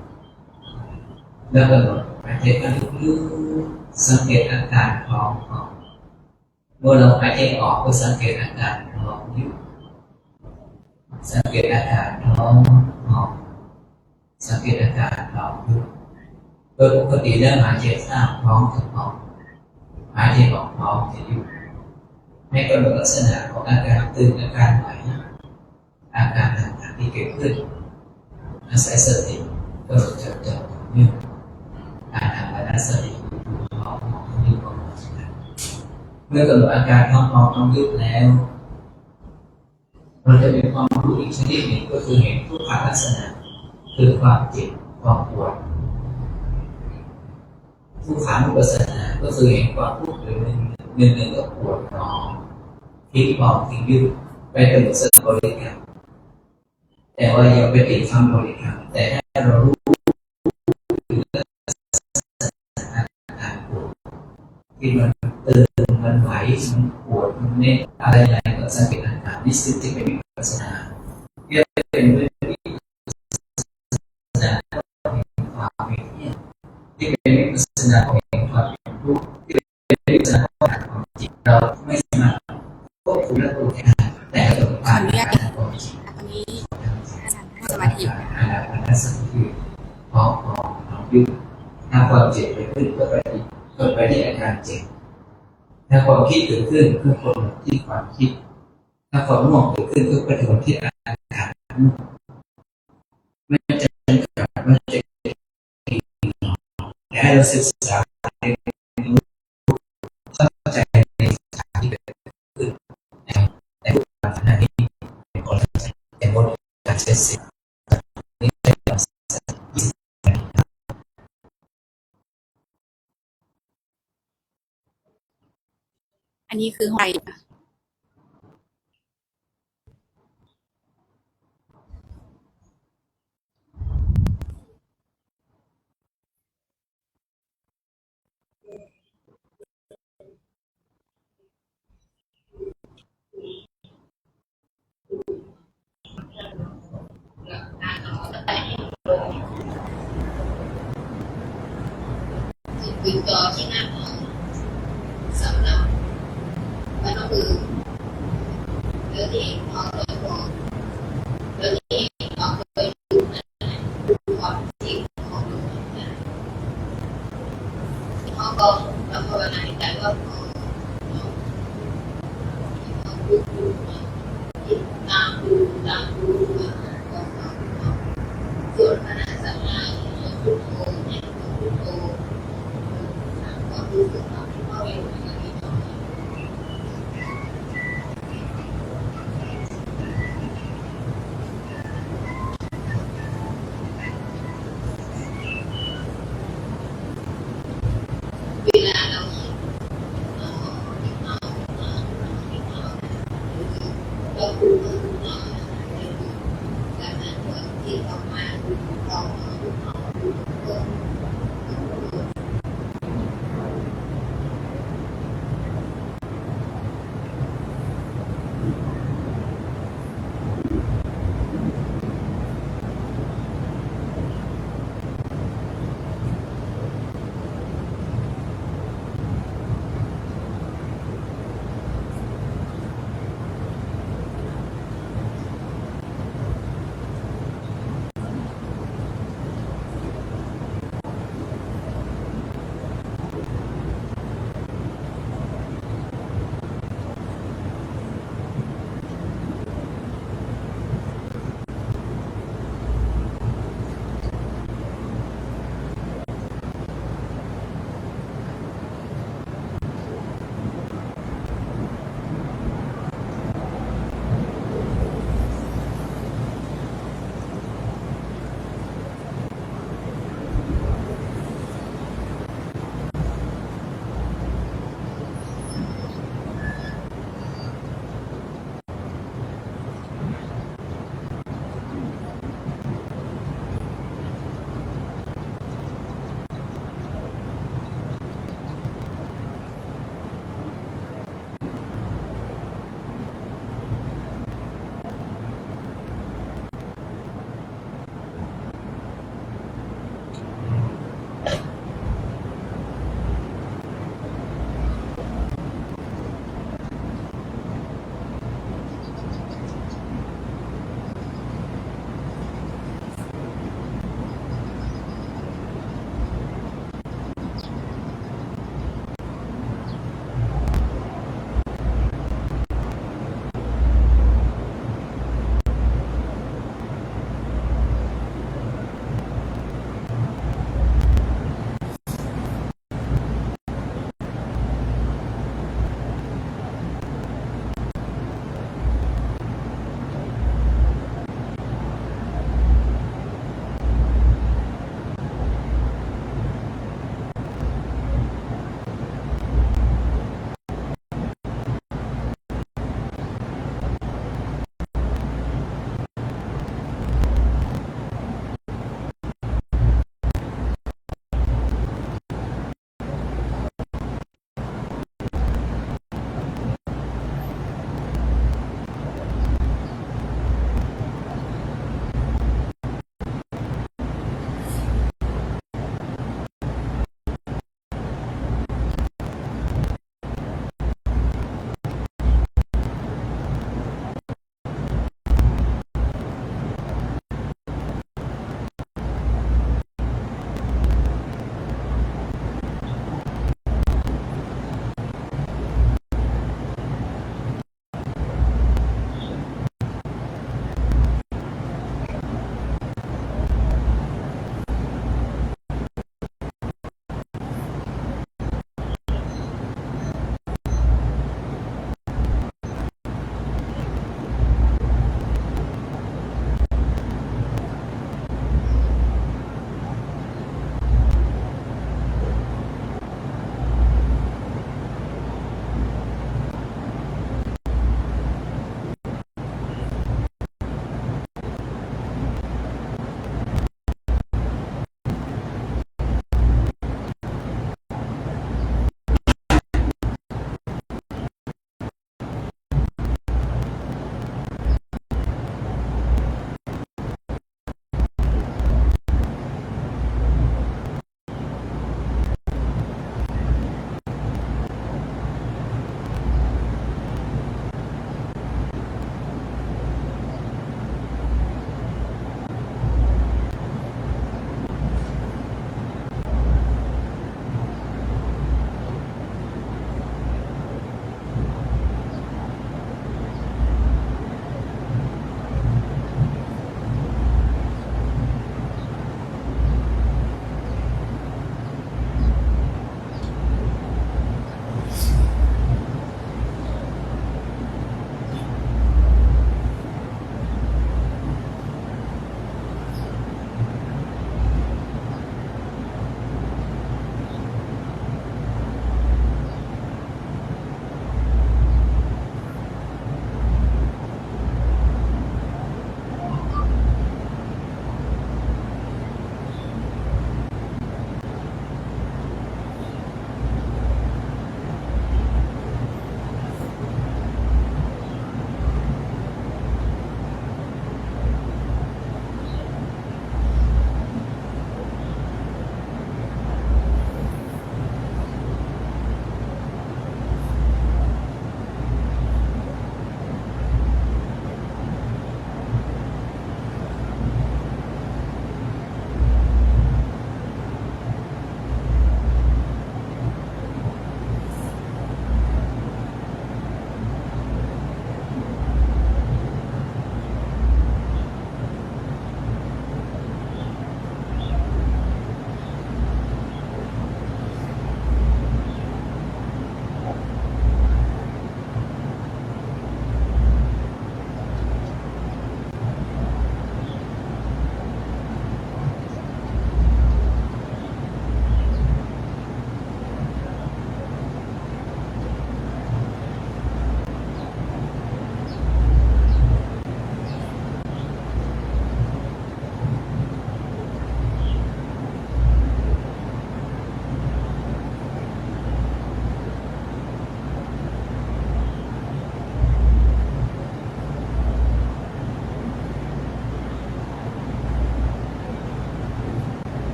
แล้วกำหนดหายใจเข้าลึกๆสังเกตอาการท้องออกเมื่อเราหายใจออกก็สังเกตอาการท้องอยู่สังเกตอาการท้องออกสังเกตอาการท้องอยู่โดยปกติแล้วหายใจเข้าท้องจะออกหายใจออกท้องจะอยู่ให้กำหนดลักษณะของอาการตึงอาการไหวอาการต่างๆที่เกิดขึ้นอาศัยสติกำหนดจดจ่ออยู่อานาสติท้องยุบเมื่อกำหนดอาการท้องยุบแล้วเราจะมีความรู้อีกชนิดหนึ่งก็คือเห็นทุกขลักษณะคือความเจ็บความปวดทุกขานุปัสสนาก็คือเห็นความทุกข์หรือหนึ่งก็ปวดหนอทิ้งบอกทิ้งยุบไปกำหนดสติบริกรรมแต่ว่ายังไปติดคำบริกรรมแต่ถ้าเรารู้ที่มันตึงมันไหวมันปวดมันเน็ตอะไรๆก็สังเกตอาการนี่ซึ่งที่เป็นวิปัสสนาเรียกเป็นวิปัสสนาของความเป็นที่เป็นวิปัสสนาของความเป็นรูปที่เป็นวิปัสสนาของความจิตเราไม่สามารถควบคุมและรู้ได้แต่เราต้องผ่านการควบคุม ตอนนี้อาจารย์นั่งสมาธิ อาการสังเกตของยุบถ้าความเจ็บไปขึ้นก็ไปที่อาการเจ็บถ้าความคิดเกิดขึ้นก็คนที่ความคิดถ้าความง่วงเกิดขึ้นก็ไปถึงที่อาการง่วงไม่จะเป็นกับไม่จะแต่ให้เราศึกษาเรียนรู้เข้าใจในสถานที่เกิดขึ้นแต่ผู้ปฏิบัตินี้เป็นคนแต่บนการใช้สิ่งนี้เป็นการอันนี้คือห้องไฟ เ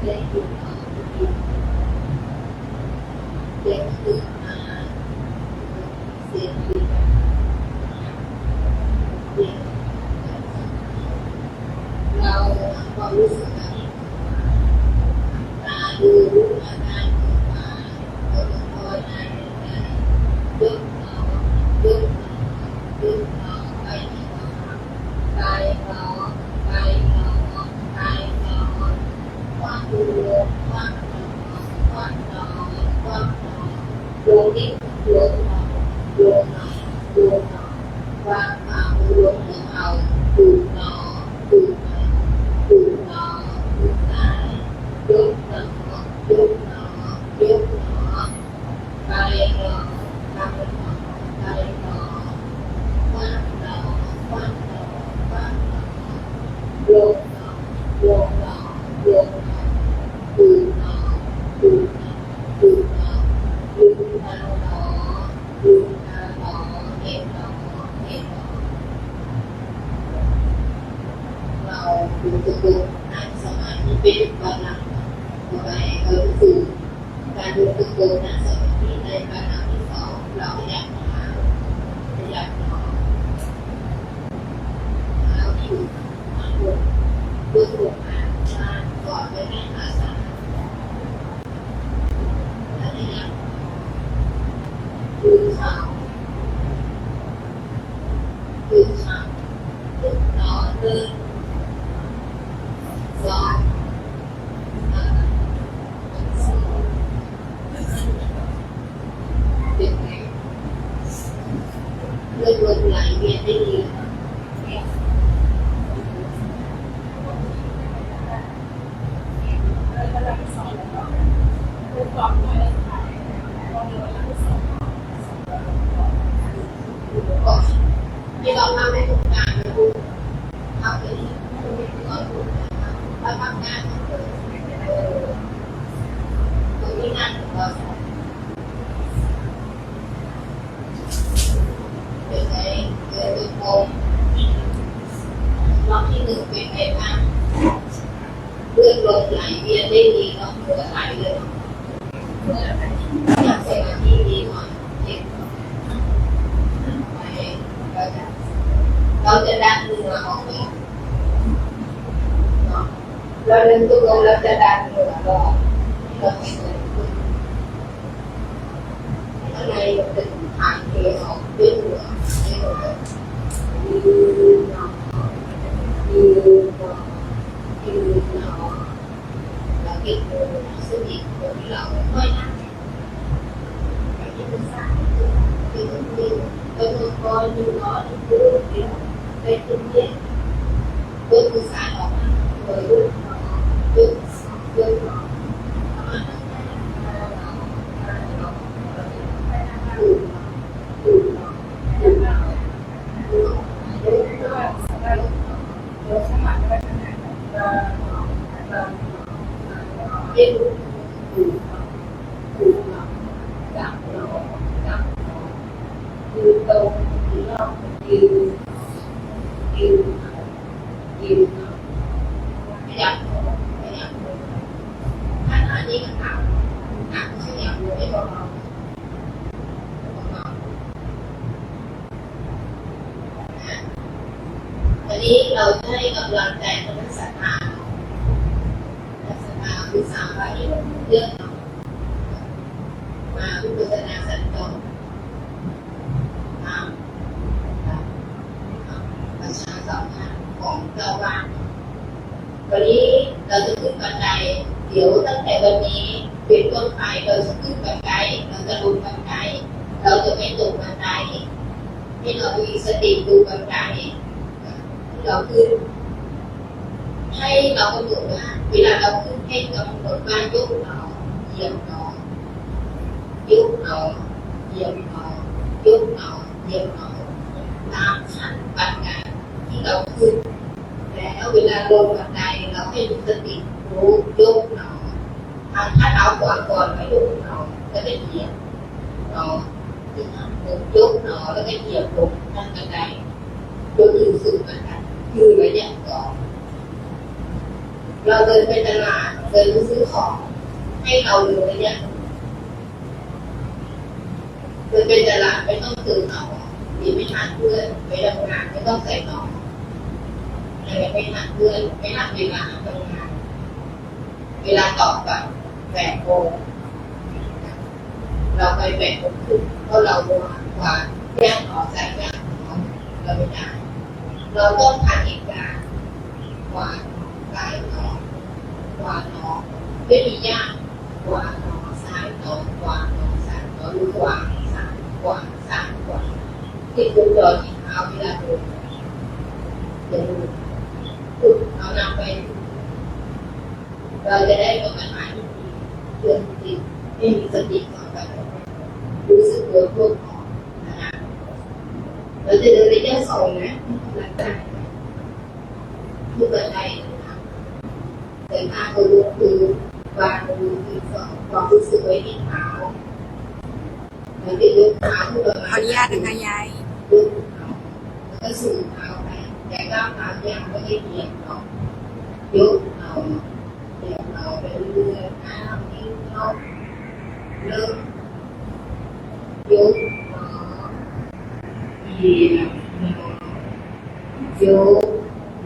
ได้ยินเด็กตื่นมาเสียงดีเด็กเราความรู้สึกแบบตาดูอาการของตาเราจะคอยอ่านยกเรายกเรายกเราไปไปเราไปเราไปเราว่าดูว่าเราว่าเราว่าเราดวงนี้ดวงเราดวงเราดวงเราว่าเราดวงเราดูเราดูเราดูเราดูเรายกเรายกเรายกเราไปเราไปเราไปเราว่าเราว่าเราว่าเราดวงเราดวงเราดวงเราดูเราดูเราดูเราดูเราดูเราเห็นเราเห็นเราดูตัวนั่งสมาธิเป็นบาลังก์ต่อไปเราฝึกการดูตัวนั่งสมาธิในบาลังก์ที่สองเราอยากมาอยากนอนเราถูกมาดูดูถูกมาก่อนไปนั่งอาสาแล้วอยากดูเขาดูเขาดูนอนเดินสอนเป็นไงเรื่องลมไหลเวียนได้ดีที่เราทำให้ทุกการดูทำไปที่เราดูเราทำงานตรงนี้งานของเราเป็นไงเกิดเป็นโมรอบที่หนึ่งเป็นไงบ้างเรื่องลมไหลเวียนได้ดีเนาะเหงื่อไหลเลยอยากใส่มาที่ดีหน่อยเจ็บเราจะดันเหงื่อออกเองเราเดินตัวเราจะดันเหงื่อออกเราไม่เหนื่อยขึ้นข้างในเราจะถ่ายเทออกด้วยเหงื่อให้เรายืนนอนยืนนอนยืนนอนแล้วเก็บมือสติโดยที่เราไม่นั่งไปที่มือซ้ายที่มือขวาไปมือคอยมือร้อนมือเดียวไปตึงเย็นยกมือซ้ายออกมาเลยยกยกยกวันนี้เราจะให้กำลังใจนักศึกษาศึกษาว่าเยอะมาวิปัสสนาสันโตประชาสัมพันธ์ของเจ้าบ้านวันนี้เราจะขึ้นบันไดเดี๋ยวตั้งแต่วันนี้เป็นต้นไปเราจะขึ้นบันไดเราจะลงบันไดเราจะไม่ตกบันไดให้เรามีสติดูบันไดเราขึ้นให้เรากำหนดว่าเวลาเราขึ้นให้กำหนดว่ายกหนอเหยียบหนอยกหนอเหยียบหนอยกหนอเหยียบหนอตามขั้นบันไดที่เราขึ้นแล้วเวลาลงบันไดเราให้มีสติรู้ยกหนอถ้าเราก่อนไม่ยกหนอก็จะเหยียบหนอยกหนอแล้วก็เหยียบลงขั้นบันไดโดยถึงสุดบันไดคือระยะก่อน เราเดินไปตลาดเดินซื้อของให้เราเลยเนี่ยเดินไปตลาดไม่ต้องตื่นเอาหรือไม่ทันเพื่อนไปทำงานไม่ต้องใส่หนองอะไรไม่ทันเพื่อนไม่ทันเวลาทำงานเวลาตอบกับ8 โมงเราไป8 โมงครึ่งเพราะเรากว่าแย่งออกใส่แย่งออกเราไม่ได้เราต้องทานอีกการกว่าสายน้องกว่าน้องไม่มียากกว่าน้องสายน้องกว่าน้องสายน้องหรือกว่าสายกว่าสายกว่าที่คุณจอที่เท้าเวลาเดินอย่าลืมฝึกเอานำไปเราจะได้ประมาณเดือนติดไม่มีสติต่อไปรู้สึกตัวพวกของนะคะเราจะเดินระยะ2นะหลังจากที่เกิดได้นะคะเดินทางก็รู้คือวางรู้คือความรู้สึกไว้ที่เท้าแล้วจะยกเท้าขึ้นมา ขออนุญาตนะคะยาย ยกเท้าแล้วก็สูดเท้าไปแต่ก้าวเท้ายาวก็ไม่เหยียบหรอกยกเท้าเหยียบเท้าไปเรื่อยๆเท้านิ้วเท้าเริ่มยกเท้าเหยียบยก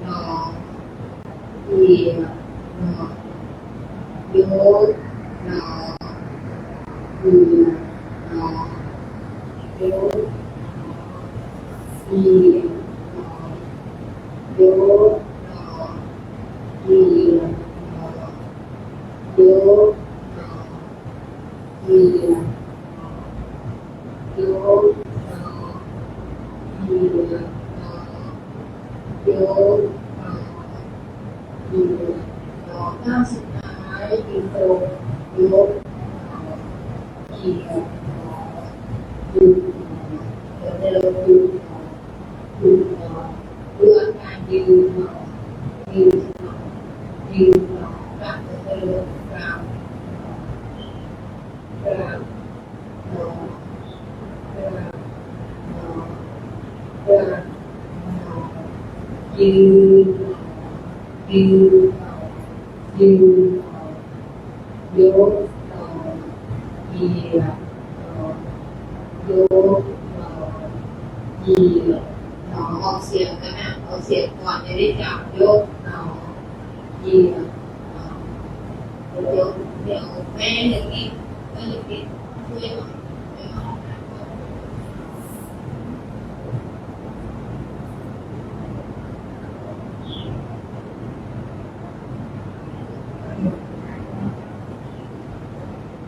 เท้าเหยียบเท้ายกเท้าเหยียบเท้ายกเหยียบเท้ายกเท้าเหยียบเท้ายกเท้าเหยียบยกเท้าเหยียบเท้ายกเท้าเหยียบเท้าก้าวสุดท้ายยืนตรงยกเท้าเหยียบเท้ายืนเท้าเดินยืนเท้ายืนเท้าเพื่อการยืนเท้ายืนเท้ายืนเท้ากลับเดินกลับกลับเท้ากลับเท้ากลับเท้ายืนยืนเท้ายืนเท้ายกเท้าเหยียบเท้ายกเท้าเหยียบเท้าออกเสียงกันนะออกเสียงก่อนจะได้จับยกเท้าเหยียบเท้าเดี๋ยวแม่อย่างนี้ก็จะปิดช่วยหน่อยไม่ออกนะ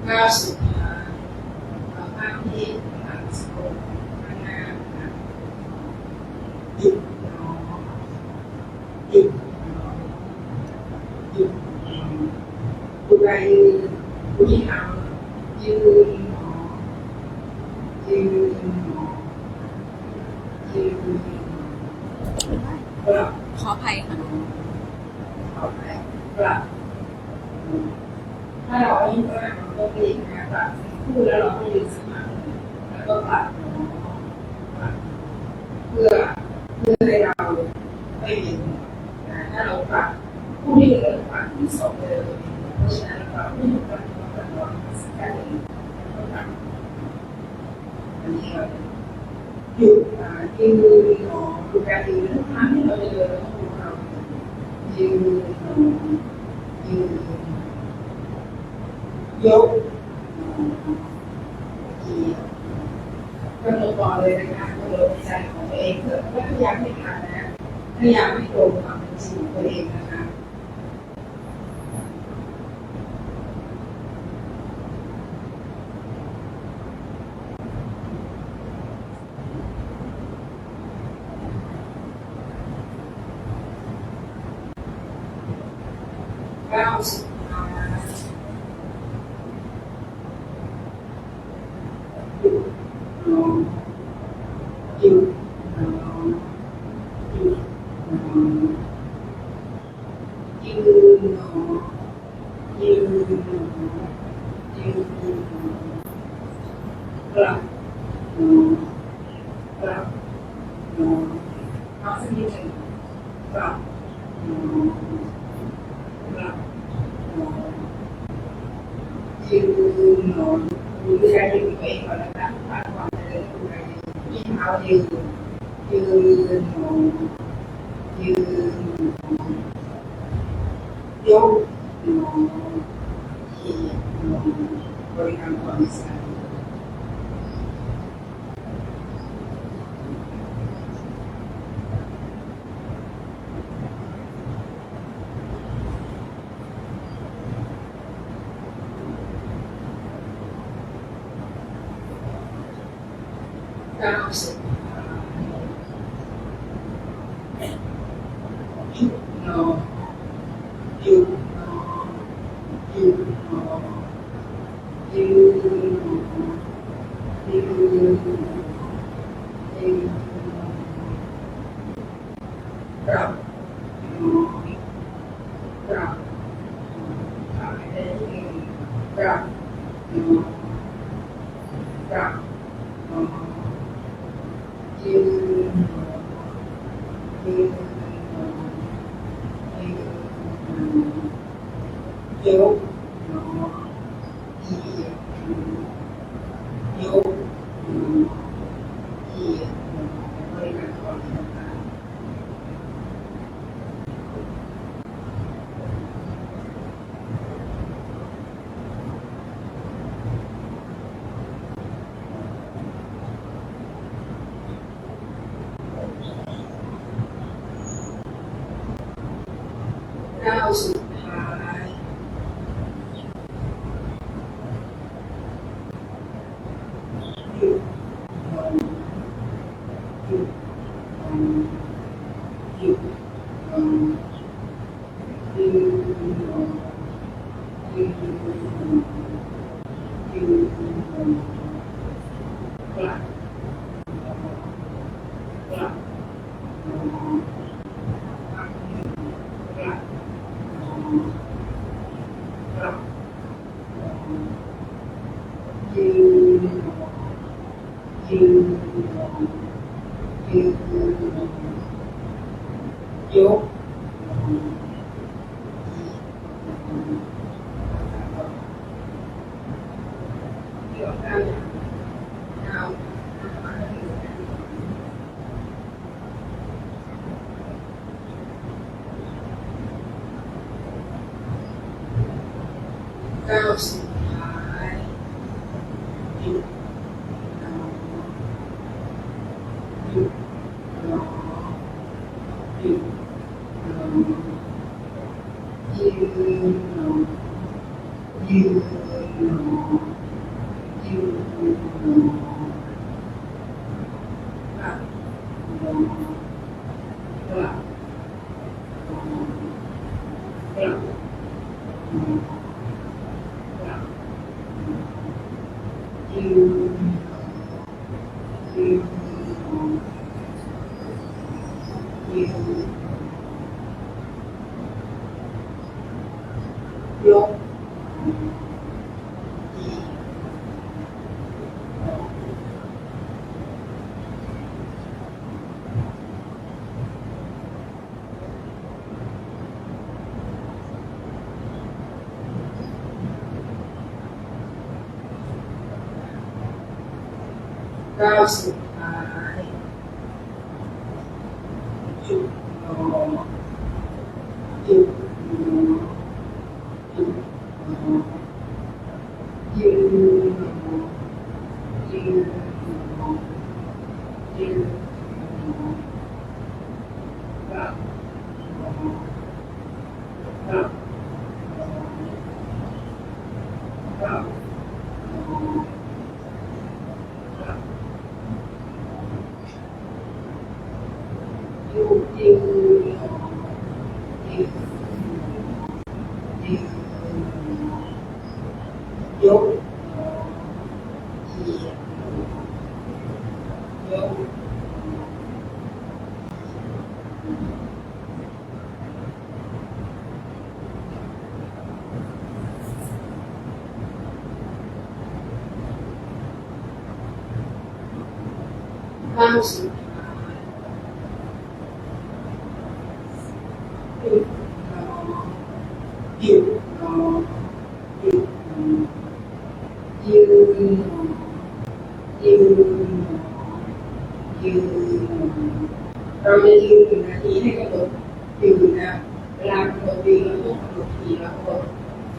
ก้าวสุดท้ายเราข้ามที่หลังสะโพกข้างหน้าค่ะหยุดหนอหยุดหนอหยุดหนอผู้ใดยืนผู้ที่ทำยืนหนอยืนหนอยืนกลับ ขออภัยค่ะ ออกไปกลับถ้าเรายิ่งกลับมันก็เปลี่ยนนะกลับพูดแล้วเราก็ยืนสมาธิแล้วก็กลับเพื่อให้เราไม่เห็นนะถ้าเรากลับผู้ที่เหลือกลับที่สองเลยเพราะฉะนั้นเราไม่หยุดกลับเรากลับเราสักการหนึ่งก็กลับอันนี้เราหยุดยืนหนอดูการยืนทุกครั้งที่เราจะเดินเราต้องดูเรายืนหนอยืนยกเหยียบกำหนดก่อนเลยนะคะกำหนดใจของตัวเองเถอะและพยายามให้ทันนะพยายามให้ตรงความเป็นจริงของตัวเองนะคะก้าวสุดท้ายหยุดหนอหยุดหนอหยุดหนอยืนหนอยืนหนอยืนหนอกลับหนอกลับหนอเอาสักนิดหนึ่งกลับหนอ หลับนอนยืนนอนดูใจยืนตัวเองก่อนนะคะผ่านความเจริญดูใจยืนเท้ายืนนอนยืนนอนยกนอนเหยียดนอนบริกรรมความสะอาดก้าวสุดท้ายหยุดนอนหยุดนอนหยุดนอนยืนนอนยืนนอนยืนนอนปรับนอนปรับหายใจปรับนอนปรับนอนยืนนอนยืนนอนยืนนอนยกนอนเหยียดนอนยกนอนเหยียดนอนบริกรรมความสะอาดก้าวสุดท้ายหยุดนอนหยุดนอนหยุดนอนยืนนอนยืนนอนยืนนอนกลับกลับนอนกลับกลับกลับยืนนอนยืนนอนยืนนอนยกนอนยกได้ยาวก้าวสุดท้ายหยุดนอนหยุดนอนหยุดนอนยืนนอนยืนนอนยืนนอนกลับนอนกลับนอนกลับนอนยืนยืนนอนยืนยกก้าวสุดท้ายหยุดนอนหยุดนอนหยุดนอนยืนนอนยืนนอนยืนนอนกลับนอนกลับนอนกลับนอนกลับยืนยืนยืนยืนยกเหยียดยกก้าวสุดท้ายหยุดนอน ยืนยืนยืนเราจะยืน1 นาทีให้กำหนดยืนนะเวลากำหนดยืนเราต้องกำหนดทีแล้วก็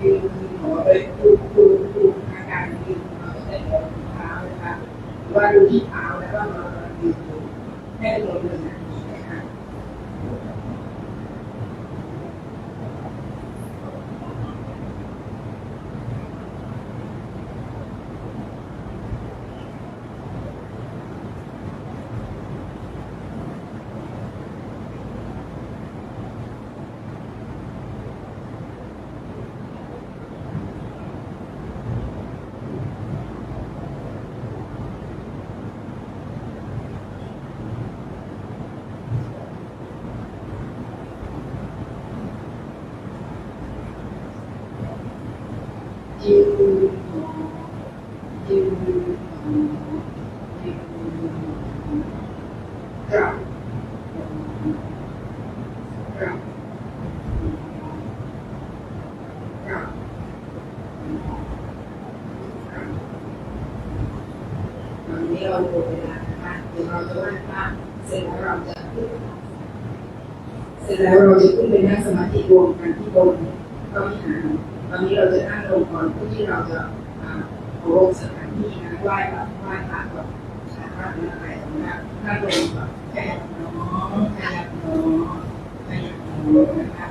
ยืนขอไปดูอาการยืนเราก็แต่หัวเท้านะคะหรือว่าดูที่เท้าแล้วก็เรายืนให้กำหนด1 นาทีนะคะ ยืนยืนยืนกลับกลับกลับตอนนี้เราหมดเวลานะคะเดี๋ยวเราจะไหว้พระเสร็จแล้วเราจะขึ้นไปนั่งสมาธิรวมกันที่บนพระวิหารตอนนี้เราจะนั่งลงก่อนเพื่อที่เราจะเคารพสถานที่นะไหว้พระก่อนนะคะอะไรตรงนั้นนั่งลงก่อนขยับน้องขยับน้องขยับน้องนะคะ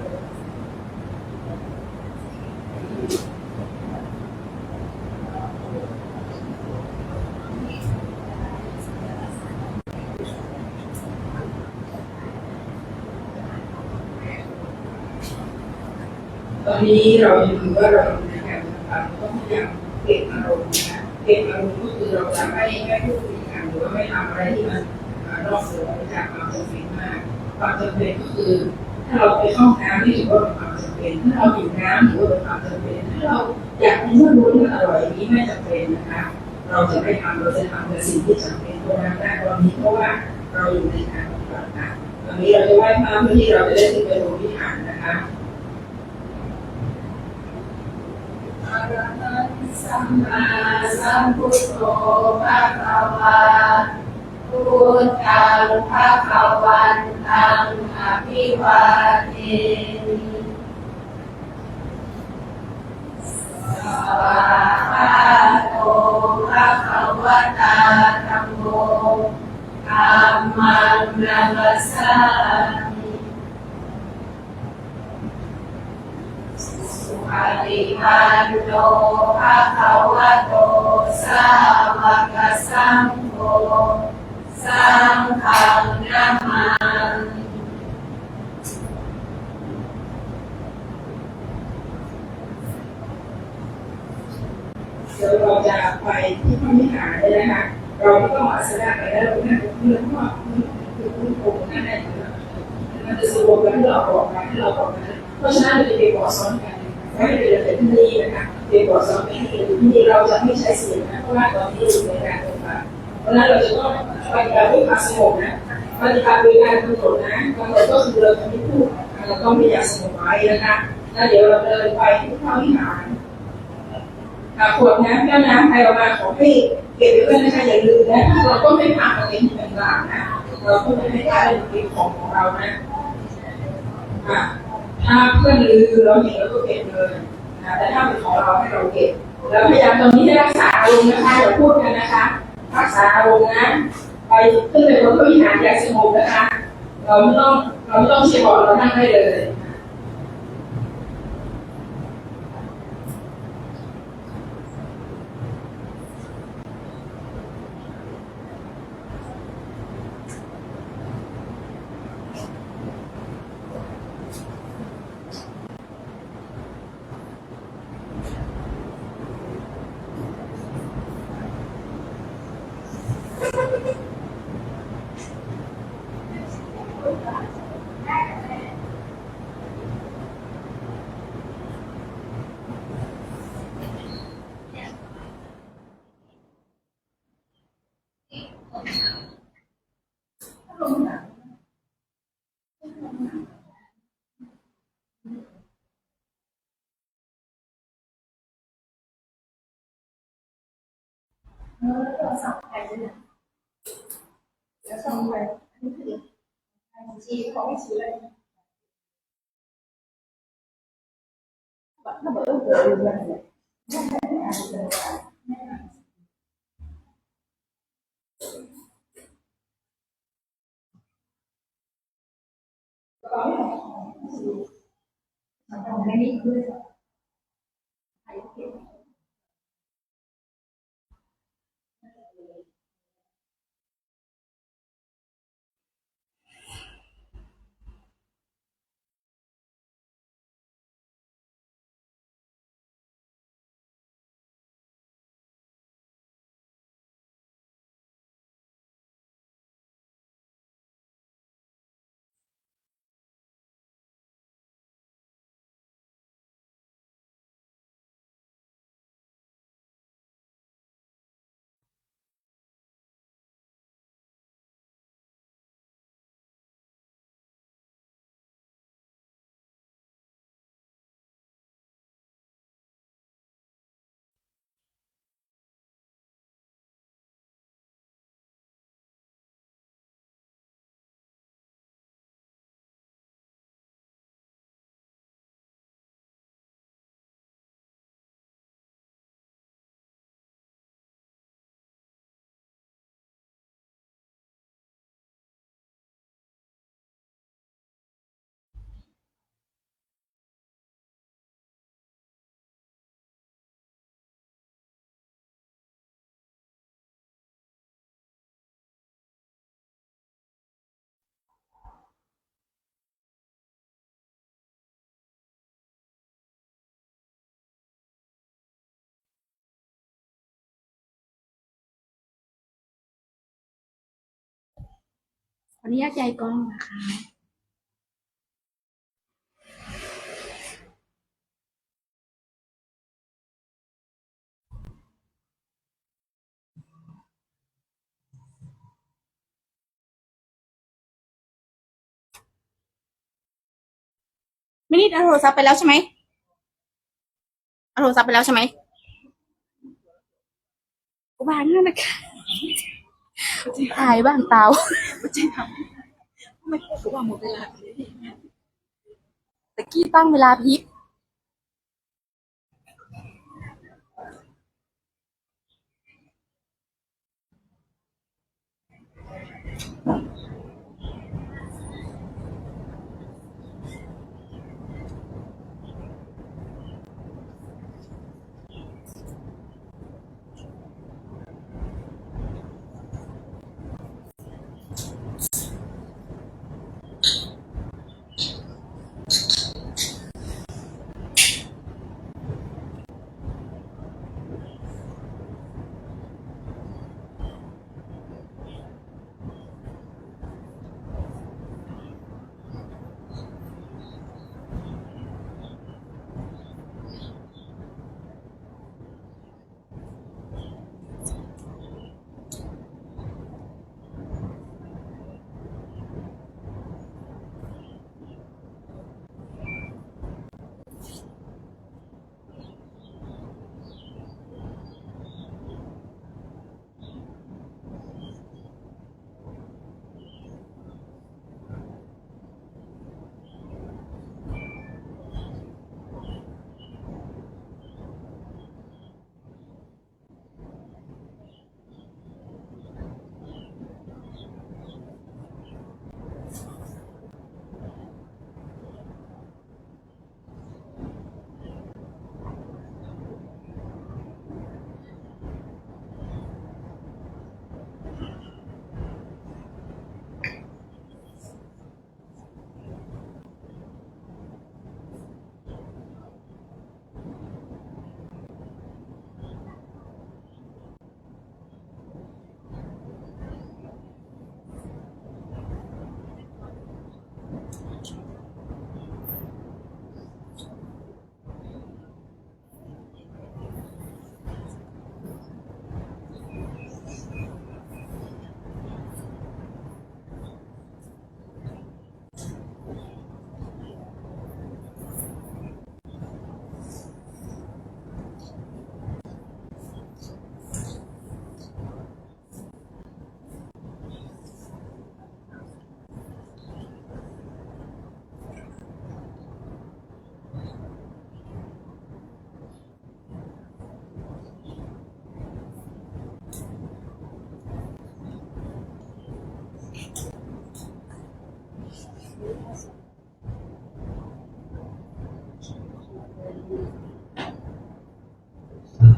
ตอนนี้เรายังถือว่าเราในการทำต้องพยายามเก็บอารมณ์นะเก็บอารมณ์ก็คือเราจะไม่พูดคุยกันหรือว่าไม่ทำอะไรที่มันนอกเหนือจากความจำเป็นมากความจำเป็นก็คือถ้าเราไปเข้าน้ำนี่ถือว่าเป็นความจำเป็นถ้าเราหิวน้ำถือว่าเป็นความจำเป็นถ้าเราอยากกินเนื้อล้วนมันอร่อยนี้ไม่จำเป็นนะคะเราจะไม่ทำเราจะทำแต่สิ่งที่จำเป็นตรงนั้นได้ตอนนี้เพราะว่าเราอยู่ในการปฏิบัตินะตอนนี้เราจะไหว้พระเพื่อที่เราจะได้ขึ้นไปลงวิหารนะคะอะระหังสัมมาสัมพุทโธภะคะวาพุทธังภะคะวันตังอะภิวาเทมิสวากขาโตภะคะวะตาธัมโมธัมมังนัมสสามิสุปฏิปันโนภะคะวะโตสาวกสังโฆสังฆังนะมามิเดี๋ยวเราจะไปที่พระวิหารเลยนะคะเราไม่ต้องอาสนะไปแล้วเรานั่งเพื่อนว่าคือคุณโกงนั่นแหละมันจะสรุปแล้วที่เราบอกมาเพราะฉะนั้นเราจะไปบอกซ้อนกันไม่ได้เป็นอะไรที่นี่นะคะไปบอกซ้อนกันที่นี่เราจะไม่ใช้เสียงนะเพราะว่าตอนนี้อยู่ในการปฏิบัติเพราะฉะนั้นเราจะต้องปฏิบัติด้วยความสงบนะปฏิบัติโดยการกำหนดนะกำหนดก็คือเราจะไม่พูดเราต้องมีอย่างสงบไว้นะคะแล้วเดี๋ยวเราเดินไปที่พระวิหารขวดน้ำแก้วน้ำใครเอามาขอให้เก็บไว้ด้วยนะคะอย่าลืมนะเราก็ไม่พักอะไรที่เป็นกลางนะเราก็ไม่ให้ได้เป็นของเรานะถ้าเพื่อนลืมเราเห็นเราก็เก็บเลยนะแต่ถ้าเป็นของเราให้เราเก็บเราพยายามตรงนี้ให้รักษาอารมณ์นะคะอย่าพูดกันนะคะรักษาอารมณ์นะไปขึ้นไปบนพระวิหารอย่างสงบนะคะเราไม่ต้องเชียร์บอลเรานั่งได้เลย ขออนุญาตย้ายกล้องนะคะ ไม่นิดเอาโทรศัพท์ไปแล้วใช่ไหมเอาโทรศัพท์ไปแล้วใช่ไหมกูบ้านนั่นนะคะถ่ายบ้านเตาไม่กูว่าหมดเวลาตะกี้ตั้งเวลาพริบ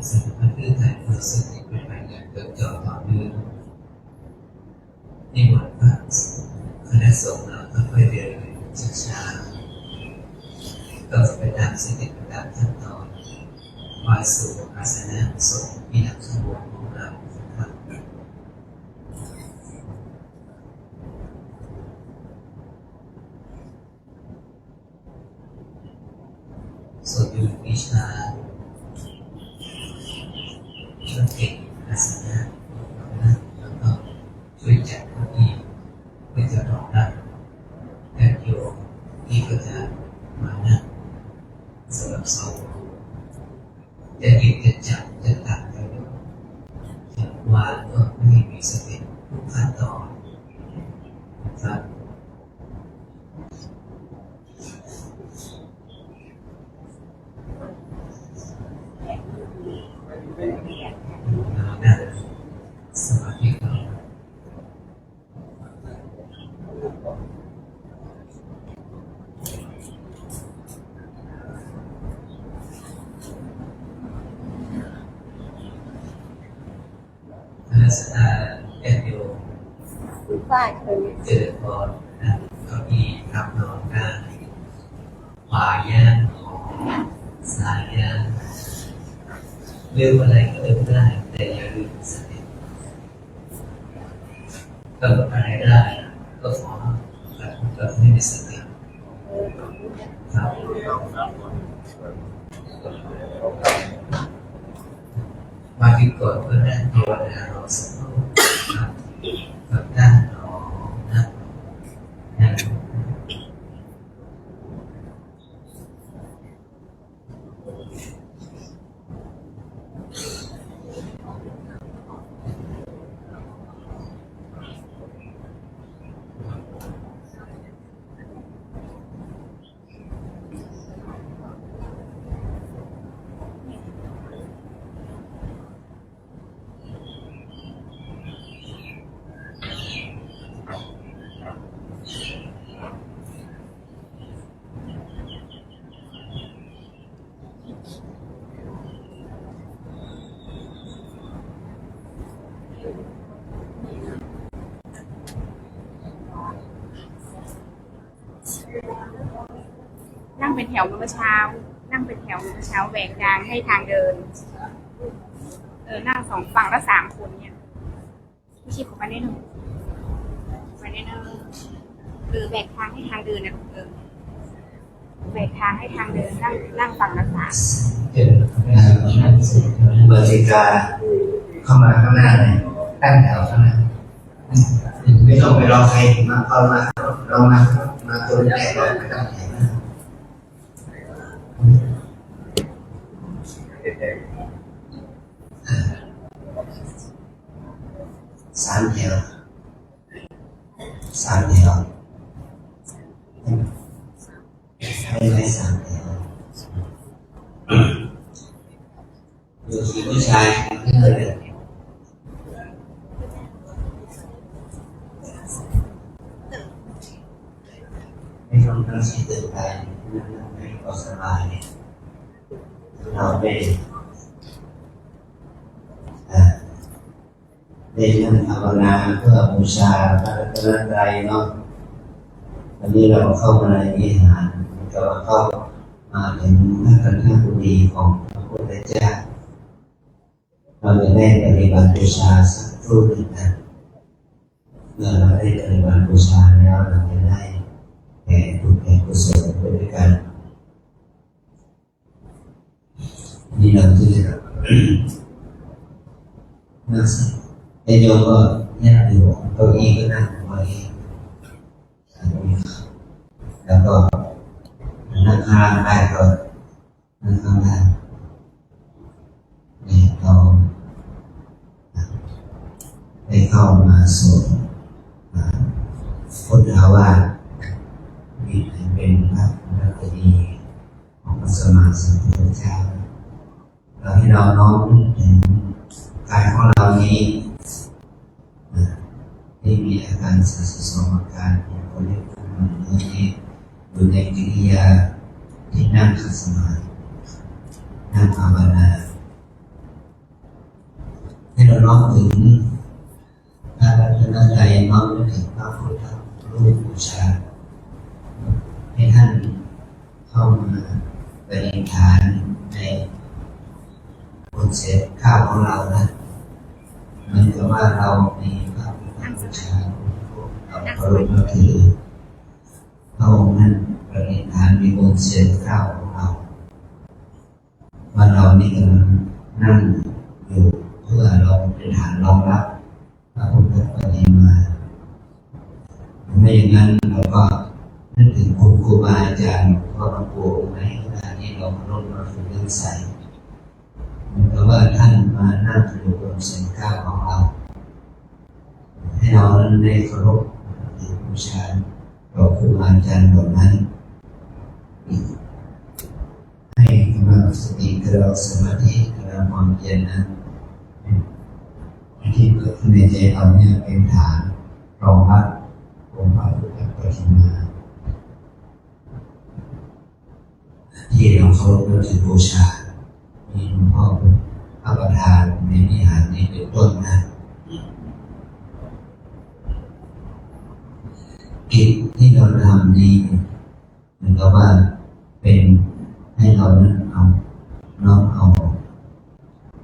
สถานที่ถ่ายทอดสดเป็นไปอย่างจดจ่อต่อเนื่องนิมนต์พระคณะสงฆ์เราค่อยๆเรียนรู้ช้าๆก็ไปตามสเต็ปตามขั้นตอนมาสู่อาสนะสงฆ์ที่นักขบวนของเราครับส่วนอยู่วิชาช่วยเก่งอาสนะแล้วก็ช่วยจัดเก้าอี้เพื่อจะรองรับญาติโยมที่ก็จะมานั่งสำหรับสวจะหยิบจะจับจะตัดจะวางก็ไม่มีสติทุกขั้นตอนนะครับนั่งสมาธิก่อนลักษณะแอนโยเจริญพรนะเก้าอี้รับนอนได้ขวาย่างซ้ายย่างเลือกอะไรก็เลือกได้แต่อย่าลืมสติกำหนดอะไรได้ก็ขอแต่ไม่มีสติครับมาที่ก่อนเพื่อนั่งตัวนะรอสักครู่ครับกับด้านรอนะนั่งนั่งเป็นแถวเมื่อเช้านั่งเป็นแถวเมื่อเช้าแบ่งทางให้ทางเดินนั่งสองฝั่งละ3 คนเนี่ยพี่ชิบของไปได้หนึ่งแบ่งทางให้ทางเดินนะแบ่งทางให้ทางเดินนั่งฝั่งละ3บริการเข้ามาข้างหน้าเลยตั้งแถวข้างหน้าไม่ต้องไปรอใครมาเข้ามาเรามาตัวแรกเราไปตั้งแถว3 แถวให้ได้3 แถวอยู่ที่ผู้ชายเลยไม่ต้องตั้งใจตื่นไปไม่ก็สบายเราได้นั่งภาวนาเพื่อบูชาพระรัตนตรัยเนาะวันนี้เราเข้ามาในวิหารก็เข้ามาถึงพระกันธกุฎีของพระพุทธเจ้าเราจะได้ปฏิบัติบูชาสักครู่หนึ่งนะเมื่อเราได้ปฏิบัติบูชาแล้วเราจะได้แผ่บุญแผ่กุศลไปด้วยกันนี่เราที่จะนั่งไอ้โยมก็นั่งอยู่เก้าอี้ก็นั่งไว้แล้วก็นั่งข้างได้ก็นั่งข้างได้นี่เราได้เข้ามาสู่พุทธวาทนี่เป็นพระนักดีของพระสัมมาสัมพุทธเจ้าเราให้เราน้อมถึงกายของเรานี้ที่มีอาการ32 อาการของคนเรียกว่าเนื้อนี้อยู่ในกิริยาที่นั่งขัดสมาธินั่งภาวนา ให้เราน้อมถึงพระรัตนตรัยน้อมถึงพระพุทธรูปบูชาให้ท่านเข้ามาปฏิฐานในบนเศษข้าวของเรานะเหมือนกับว่าเรามีพระพุทธบูชาเราเคารพนับถือพระองค์นั้นปฏิฐานมีบนเศษข้าวของเราว่าเรานี่กำลังนั่งอยู่เพื่อเราเป็นฐานรองรับพระพุทธปฏิมาไม่อย่างนั้นเราก็นึกถึงคุณครูบาอาจารย์พ่อหลวงปู่องค์ไหนขณะที่เราเคารพเราฝึกเรื่องใสเหมือนกับว่าท่านมานั่งอยู่บนเศษข้าวของเราให้เรานั้นได้เคารพบูชาต่อครูบาอาจารย์เหล่านั้นให้กำลังสติกำลังสมาธิกำลังความเพียรนั้นที่เกิดขึ้นในใจเราเนี่ยเป็นฐานรองรับองค์พระพุทธปฏิมาที่เราเคารพนับถือบูชามีหลวงพ่อพระประธานในวิหารนี้เป็นต้นนะกิจที่เราทำนี้เหมือนกับว่าเป็นให้เรานั้นเอาน้อมเอา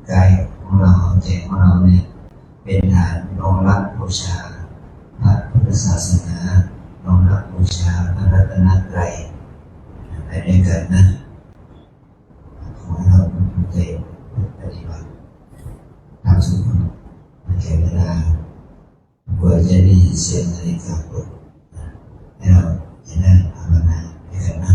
กายของเราเอาใจของเราเนี่ยเป็นฐานรองรับบูชาพระพุทธศาสนารองรับบูชาพระรัตนตรัยไปด้วยกันนะขอให้เราตั้งใจปฏิบัติตามสุขในแก่เวลาเพื่อจะได้ยินเสียงนาฬิกาปลุกให้เราจะได้ภาวนาด้วยกันนะ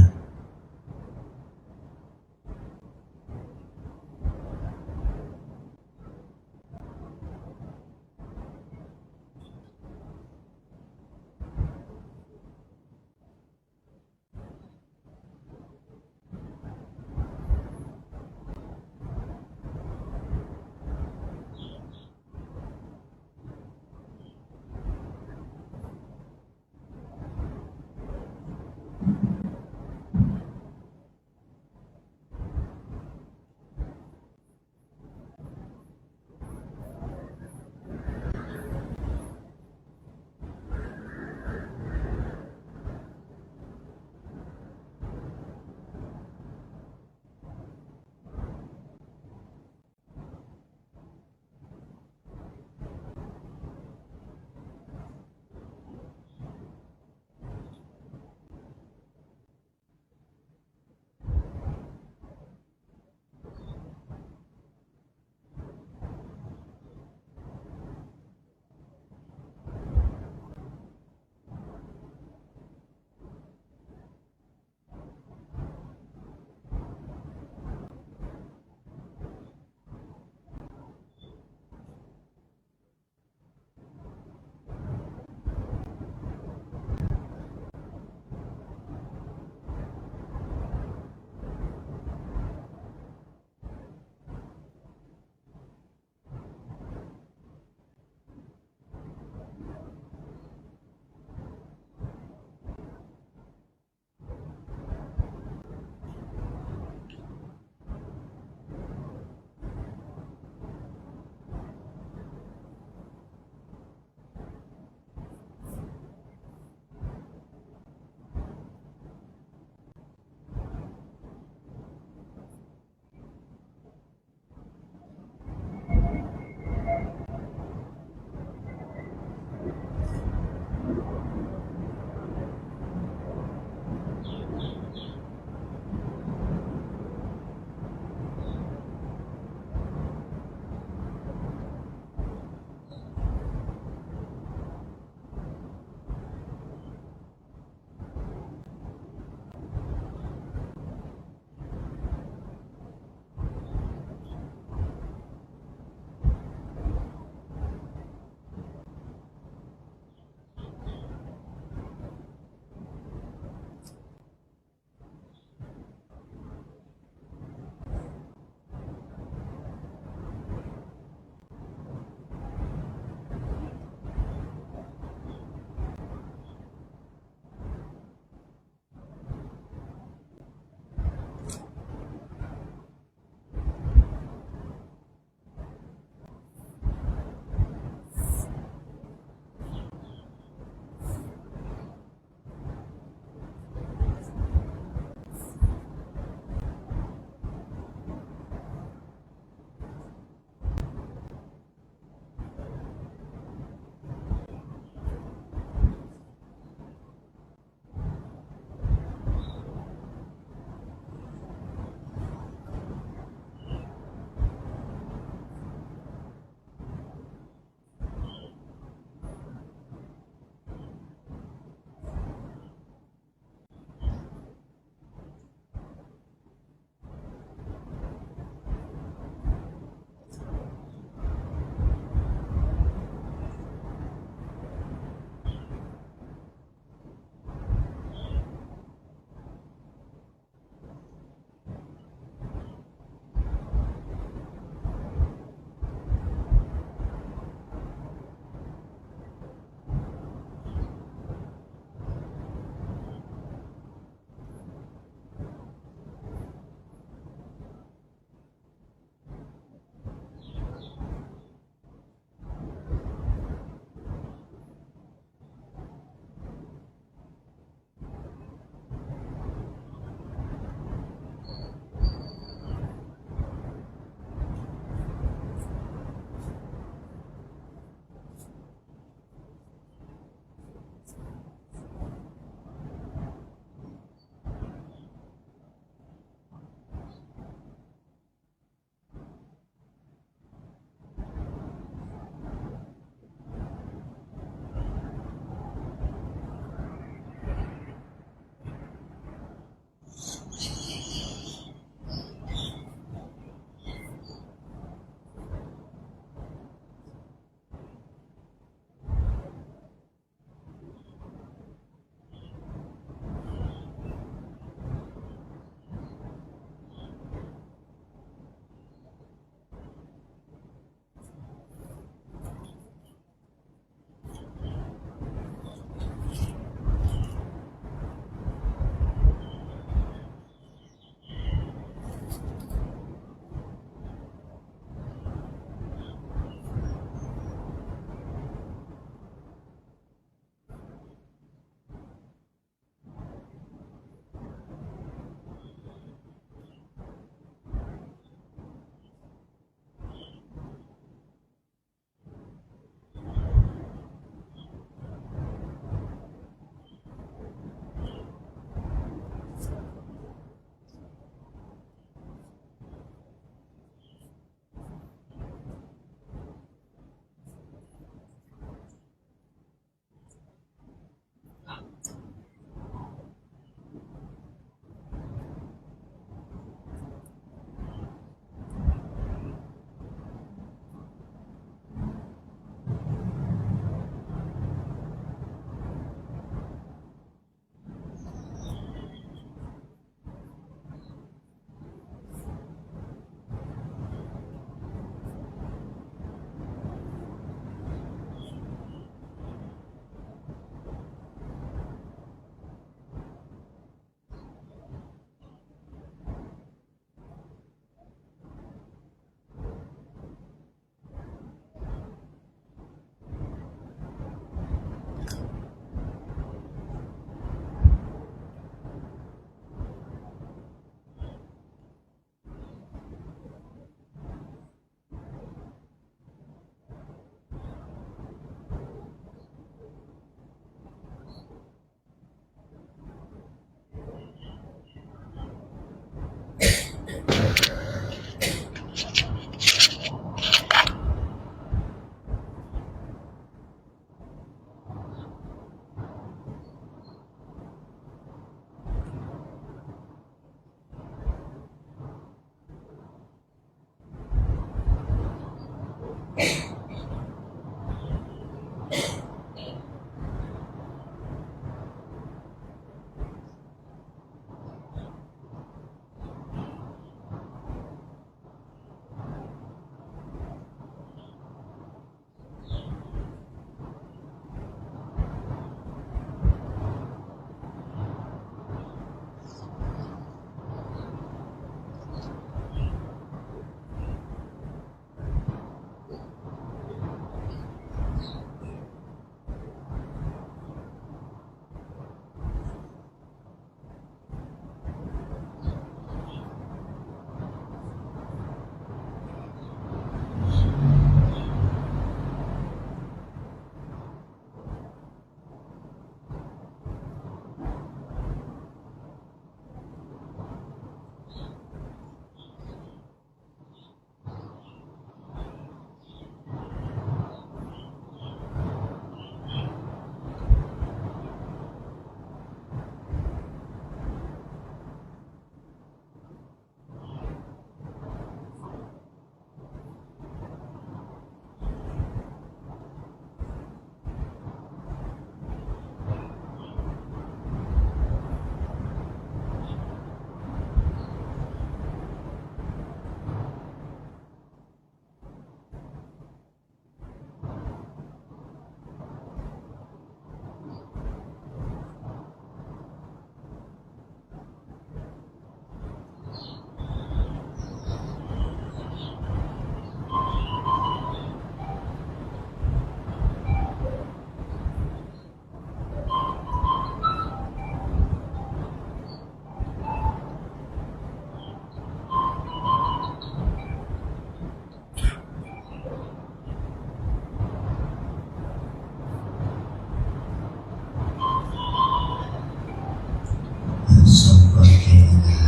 ส่งคนเทวดา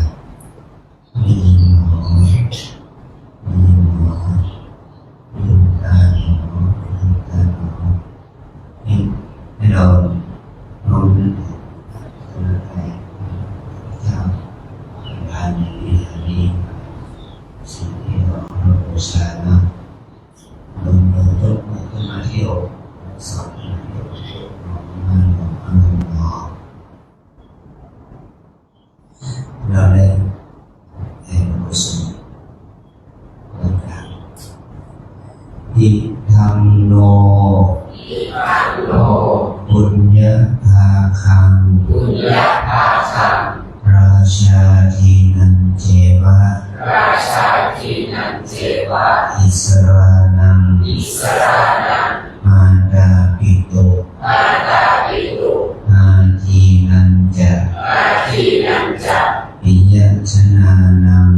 มีหมอลืมตาให้เราน้อมนึกถึงพระเจ้าผ่านนี้สิ่งที่เราบูชานะลงมือต้นมือขึ้นมาเที่ยวสอนมาเที่ยวเราได้แห่งกุศลต่างๆอิทังโนบุญญาภาคังราชาทีนันเจวะอิสรานังมาดาปิโตอาทีนันจะปิยชนานัง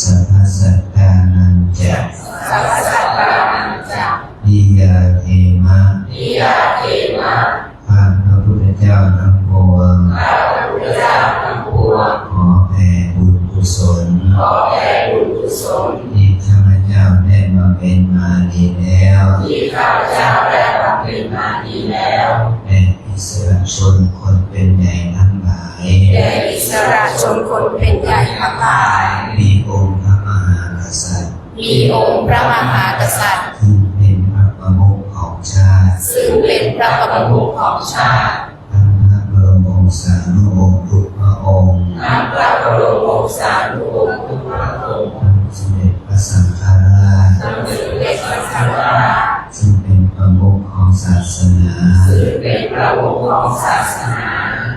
สัพพสัตตานังจะนิยาเทมะข้าพระพุทธเจ้าทั้งปวงขอแผ่บุญกุศลที่ข้าพเจ้าได้มาเป็นมาดีแล้วและอิสระชนคนเป็นใหญ่ทั้งหลายมีองค์พระมหากษัตริย์ซึ่งเป็นพระประมุขของชาติทั้งพระบรมโอษานุวงศ์ทุกพระองค์ทั้งสมเด็จพระสังฆราชซึ่งเป็นประมุขของศาสนา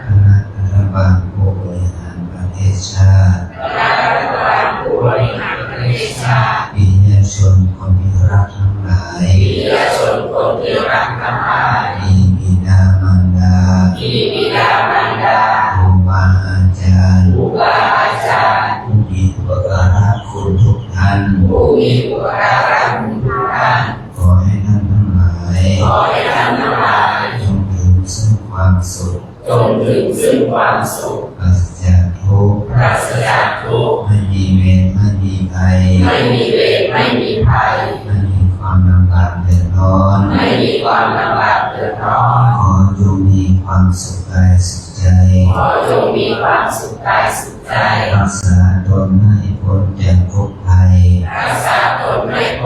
คณะรัฐบาลผู้บริหารประเทศชาติปิยชนคนที่รักทั้งหลายมีบิดามารดาครูบาอาจารย์ผู้มีอุปการะคุณทุกท่านขอให้ท่านทั้งหลายจงถึงซึ่งความสุขปราศจากทุกข์ไม่มีเวรไม่มีภัยไม่มีความลำบากเดือดร้อนขอจงมีความสุขกายสุขใจรักษาตนให้พ้นจากทุกข์ภัย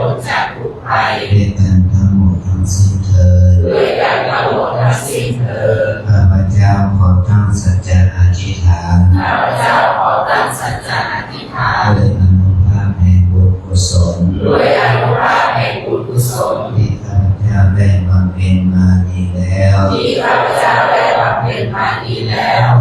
พ้นจากทุกภัย ด้วยกันทั้งหมดทั้งสิ้นเถิด ด้วยกันทั้งหมดทั้งสิ้นเถิด ข้าพเจ้าขอตั้งสัจจะอธิษฐาน ข้าพเจ้าขอตั้งสัจจะอธิษฐาน ด้วยอนุภาพแห่งบุญกุศล ด้วยอนุภาพแห่งบุญกุศล ที่ข้าพเจ้าได้บำเพ็ญมาดีแล้ว ที่ข้าพเจ้าได้บำเพ็ญมาดีแล้ว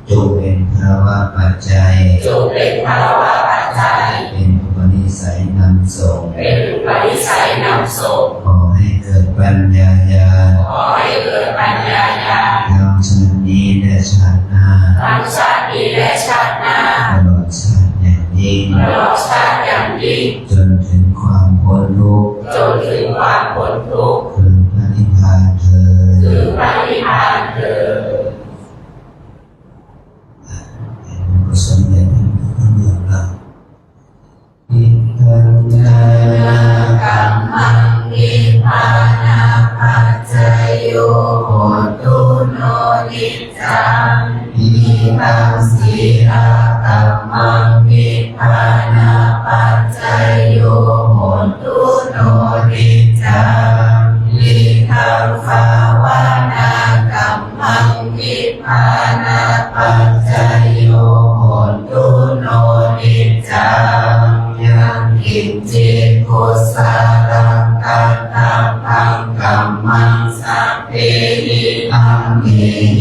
จงเป็นภาวะปัจจัย จงเป็นภาวะปัจจัย เป็นอุปนิสัยนำส่ง เป็นอุปนิสัยนำส่ง ขอให้เกิดปัญญาญาณ ขอให้เกิดปัญญาญาณ ทั้งชาตินี้และชาติหน้า ทั้งชาตินี้และชาติหน้า ตลอดชาติอย่างยิ่ง ตลอดชาติอย่างยิ่ง จนถึงความพ้นทุกข์ จนถึงความพ้นทุกข์ คือพระนิพพานเถิด ถึงพระนิพพานเถิด กุศลใหญ่ทั้งเมืองเราอิทังนา กัมมังนิพพานาปัจจโยโหตุโนนิจจัง อิทัง สีรากัมมังนิพพานาปัจจโยโหตุโนนิจจังลิทังภาวนากัมมังนิพพานาปัจจโยโหตุโนนิจจังยังกิจจิตกุศลังกันตังพังกัมมังสัพเพหิอัมเห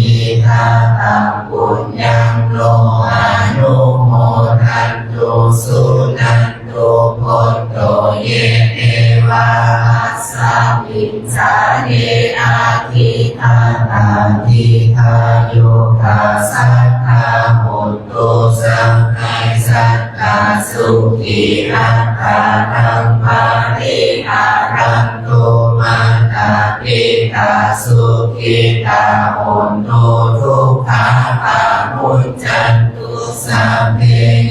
หิทาตังปุญญังโลอนุโมทันตุสุนันตุโพโตเยเอวาสามิจจาเนอาทิทาตาทิทาโยกาสัทธาโหตุสังฆังสัทธาสุขีอัตตานังปาริหารันตุมาตาปิตาสุขิตาโหนตุทุกขาปามุจจันตุสัพเพ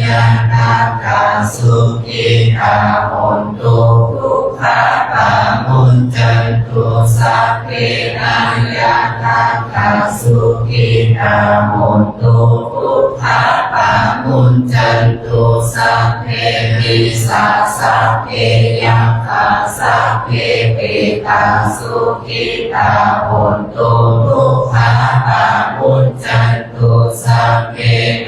ยานาคาสุขิตาโหนตุทุกขาปามุจจันตุสัพเพนาญานาคาสุขิตาโหนตุทุกขาปามุจจันตุสัพเพปิสาสัพเพยัคฆาสัพเพเปตาสุขิตาโหนตุทุกขาปามุจจันตุสัพเพ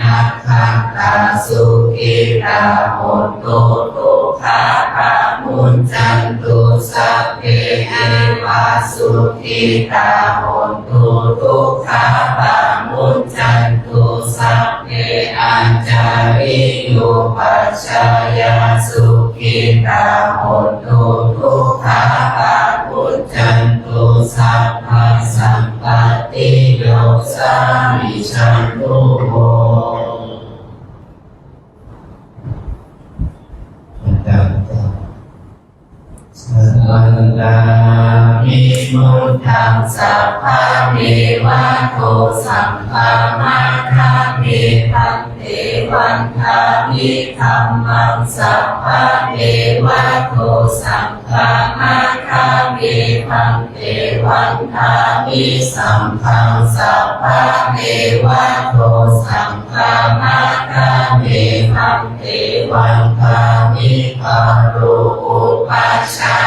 นัคขังตาสุขิตาโหนตุทุกขาปามุจจันตุสัพเพเอวาสุขิตาโหนตุทุกขาปามุจจันตุสัพเพอัญจาริโยปัชฌายาสุขิตาโหนตุทุกขาปามุจจันตุสัพพสัมปติโยสามิชันตุโห พระเจ้าสัพพันตา มิมุตังสัพพะเมวะโตสัมมามาคาเมพันเตวันทามิธัมมังสัพพะเมวะโตสัมมามาคาเมพันเตวันทามิสัมพังสัพพะเมวะโตสัมมามาคาเมพันเตวันทามิคารุอุปัชฌา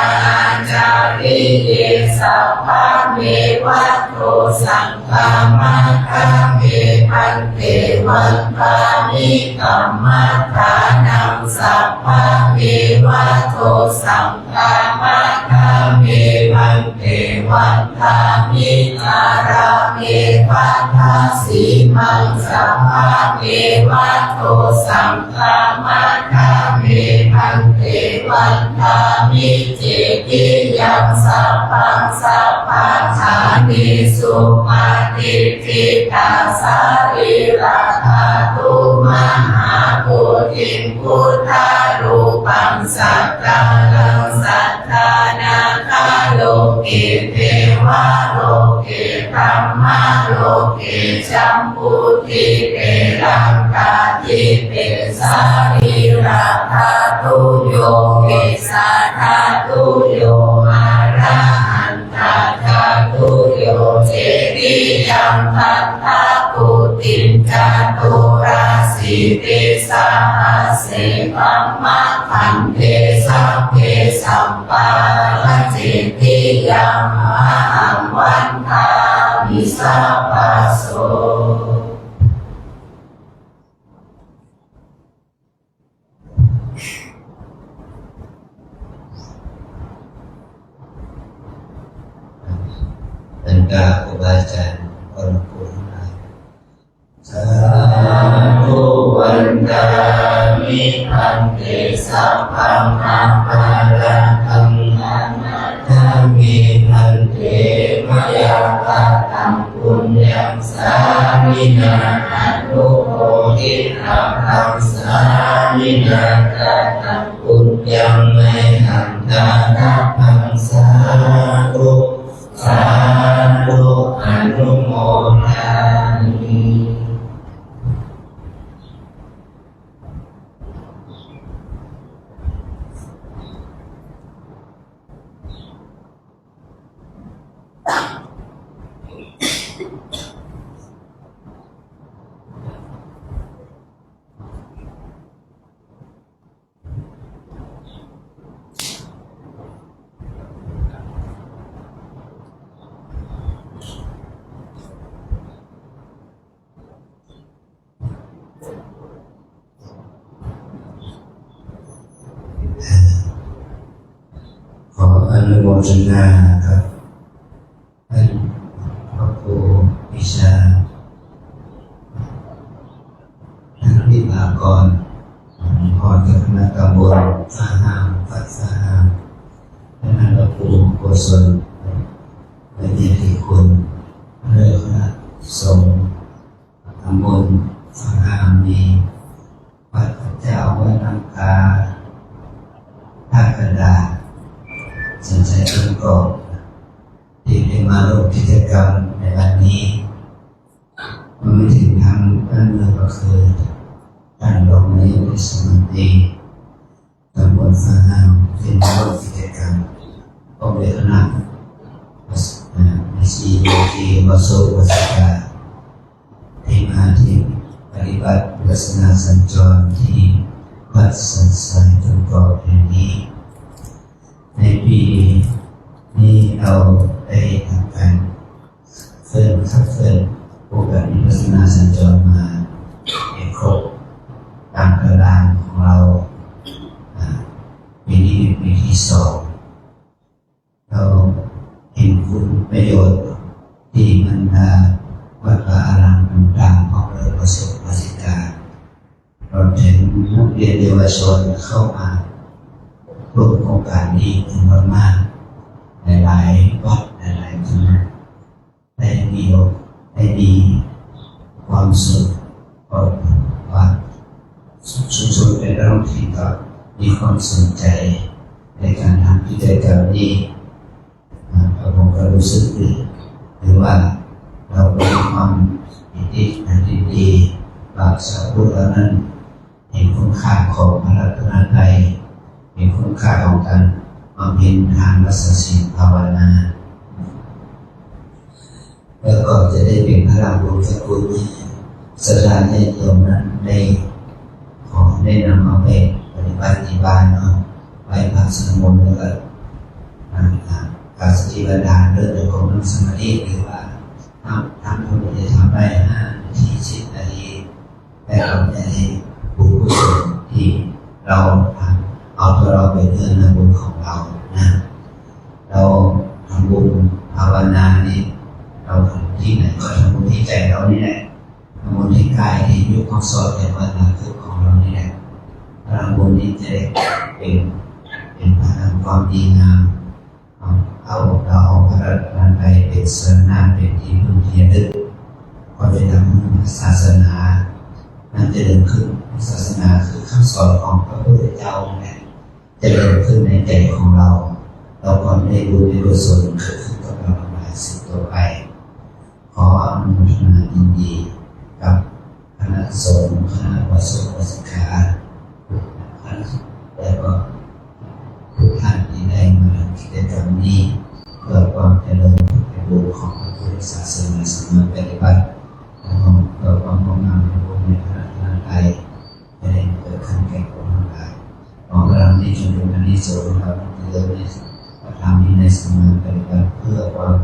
จาริเยสัพพะเมวะโตสังฆามาคาเมพันเตวันทามิกัมมัฏฐานังสัพพะเมวะโตสังฆามาคาเมพันเตวันทามิอาราเมปัฏฐาสีมังสัพพะเมวะโตสังฆามาคาเมพันเตวันทามิเจติยังสัพพังสัพพะฐานิสุมาติทิตาสาริราธาตุมหาปุถิพุทธารูปังสักการังสัทธานาคาโลเกเทวะโลเกธรรมะโลเกจัมพุติเตรังกาทิเตสาริราธาตุโยเกสาธาตุโยอาระหันตาธาตุโยเจติยังพัทธาปุติจาตุราสีติสาหเสปัมมะขันเทสัพเพ สัมปาระจิตติยังมหังวันทามิสัพพโสเป็นกาครูบาอาจารย์อรกุลนะสาธุวันตามิพันเตสัพพังอัปปาระธังนามาธามิพันเตมยาปะตังปุญญังสามินาอนุโมทิตังสามินาตังปุญญังเมหังทานะพังสาธุสาธุอนุโมทามิขออนุโมทนาครับท่านพระครูวิชาท่านวิภากรพรกับคณะตำบลฟ้าห้ามวัดฟ้าห้ามท่านพระครูโกศลและเดียที่คุณเลือกคณะสงฆ์ตำบลฟ้าห้ามมีวัดพระเจ้าวัดน้ำกาท่ากระดาษสนใจเรื่องกอบที่ได้มาร่วมกิจกรรมในวันนี้มันไม่ถึงทางด้านเมืองก็คือท่านรองนายกเทศมนตรีตำบลฟ้าห้ามที่มาร่วมกิจกรรมก็เป็นคณะในชีวิตที่มาสู่วัดกาที่มาที่ปฏิบัติศาสนาสัญจรที่วัดสันทรายตรงกอบแห่งนี้ในปีนี้เราได้ทำการเฟิร์มโอกาสวิปัสสนาสัญจรมาครบตามตารางของเราปีนี้เป็นปีที่2เราเห็นคุณประโยชน์ที่มันวัดวาอารามต่างๆของเราประสบประสิทธิการเราถึงนักเรียนเยาวชนเข้ามาร่วมโครงการนี้เป็นมากๆหลายๆวัดหลายๆคณะได้มีความสุขก็ว่าชุมชนเป็นท้องถิ่นก็มีความสนใจในการทำกิจกรรมนี้ผมก็รู้สึกดีหรือว่าเราเป็นความดีบางสาวพุทธนั้นเห็นคุณค่าของพระรัตนตรัยเห็นคุณค่าของการบำเพ็ญทานรักษาศีลภาวนาแล้วก็จะได้เป็นพลังบุญสกุลสถานที่โยมนั้นได้ขอได้นำเอาไปปฏิบัติที่บ้านเนาะไปพักสมุนแล้วก็การสติปัฏฐานเรื่องของนั่งสมาธิหรือว่าทำเท่าที่จะทำได้5 นาที10 นาทีแต่เราจะได้บุญกุศลที่เราทำเอาตัวเราไปเรื่องบุญของเรานะเราทำบุญภาวนานี่เราทำที่ไหนก็ทำบุญที่ใจเรานี่แหละทำบุญที่กายที่ยุคของสดแต่ว่านาคือของเรานี่แหละพลังบุญนี้จะได้เป็นพลังความดีงามเอาพระรัตนตรัยเป็นสรณะเป็นที่พึ่งที่ระลึกก็จะทำให้ศาสนานั้นจะเดินขึ้นศาสนาคือคำสอนของพระพุทธเจ้าเนี่ยจะเดินขึ้นในใจของเราก็ได้รู้ในกุศลเกิดขึ้นกับเราหลายสิ่งต่อไปขออนุโมทนายินดีกับคณะสงฆ์คณะวัดสุวัดสิกขาแล้วก็ทุกท่านที่ได้มากิจกรรมนี้เพื่อความเจริญรุ่งเรืองของพระพุทธศาสนาสามารถปฏิบัติและเพื่อความงดงามในบุญในพระธรรมไทยจะได้เกิดขึ้นแก่คนทั้งหลายขอพระเราในจงเป็นอานิสงส์ของเรา ริญในธรรมนี้ในสมาปฏิบัติเพื่อความ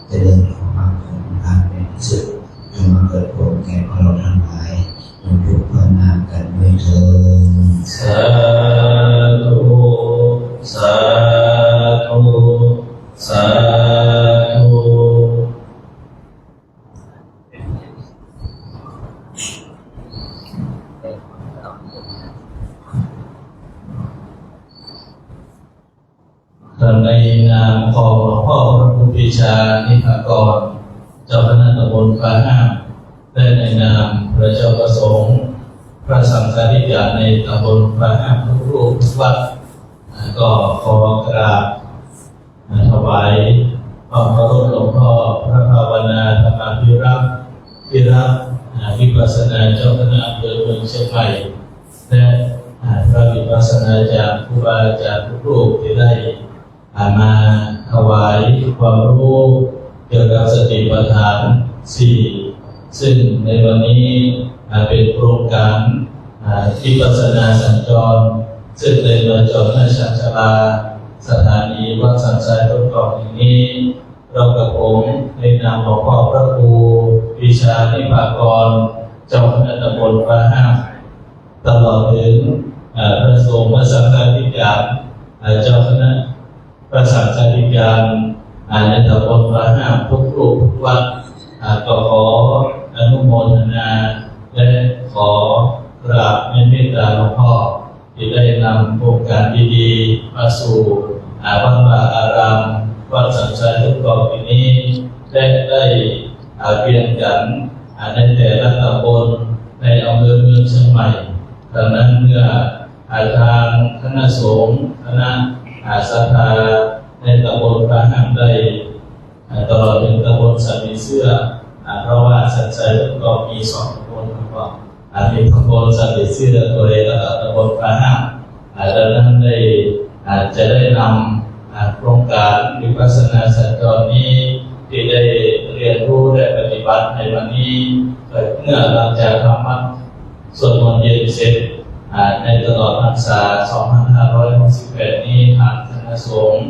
เจริญของมรรคของทางเป็นที่สุดจงมาเกิดผลแก่พวกเราทั้งหลายจงทุกข์พนากันด้วยเถิดสาธุสาธุสาธุในนามของหลวงพ่อพระครูปรีชานิพากรเจ้าคณะตำบลฟ้าห้ามและในนามพระเจ้าประสงค์พระสังฆาธิการในตำบลฟ้าห้ามทุกรูปทุกวัดก็ขอกราบถวายความเคารพหลวงพ่อพระภาวนาธรรมาภิรักษ์วิปัสสนาเจ้าคณะอำเภอเมืองเชียงใหม่และพระวิปัสสนาจารย์ครูบาอาจารย์ทุกรูปที่ได้มาถวายความรู้เกี่ยวกับสติปัฏฐาน4ซึ่งในวันนี้เป็นโครงการวิปัสสนาสัญจรซึ่งเป็นมาจอดหน้าชานชาลาสถานีวัดสันทรายต้นกอกแห่งนี้เรากับผมในนามหลวงพ่อพระครูปรีชานิพากรเจ้าคณะตำบลฟ้าห้ามตลอดถึงพระสงฆ์พระสังฆาธิการเจ้าคณะพระสังฆาธิการในตำบลฟ้าห้ามทุกรูปทุกวัดก็ขออนุโมทนาและขอกราบเมตตาหลวงพ่อที่ได้นำโครงการดีๆมาสู่วัดวาอารามวัดสันทรายต้นกอกที่นี้ได้เวียนกันในแต่ละตำบลในอำเภอเมืองเชียงใหม่ดังนั้นเมื่อทางคณะสงฆ์คณะศรัทธาในตำบลฟ้าห้ามได้ตลอดถึงตำบลสันติเสื้อเพราะว่าสันทรายต้นกอกมี2ตำบลก็มีตำบลสันติเสื้อตัวเล็กและตำบลฟ้าห้ามดังนั้นจะได้นำโครงการวิปัสสนาสัญจรนี้ที่ได้เรียนรู้และปฏิบัติในวันนี้เมื่อหลังจากธรรมะสวดมนต์เย็นเสร็จในตลอดพรรษา 2568 นี้ทางคณะสงฆ์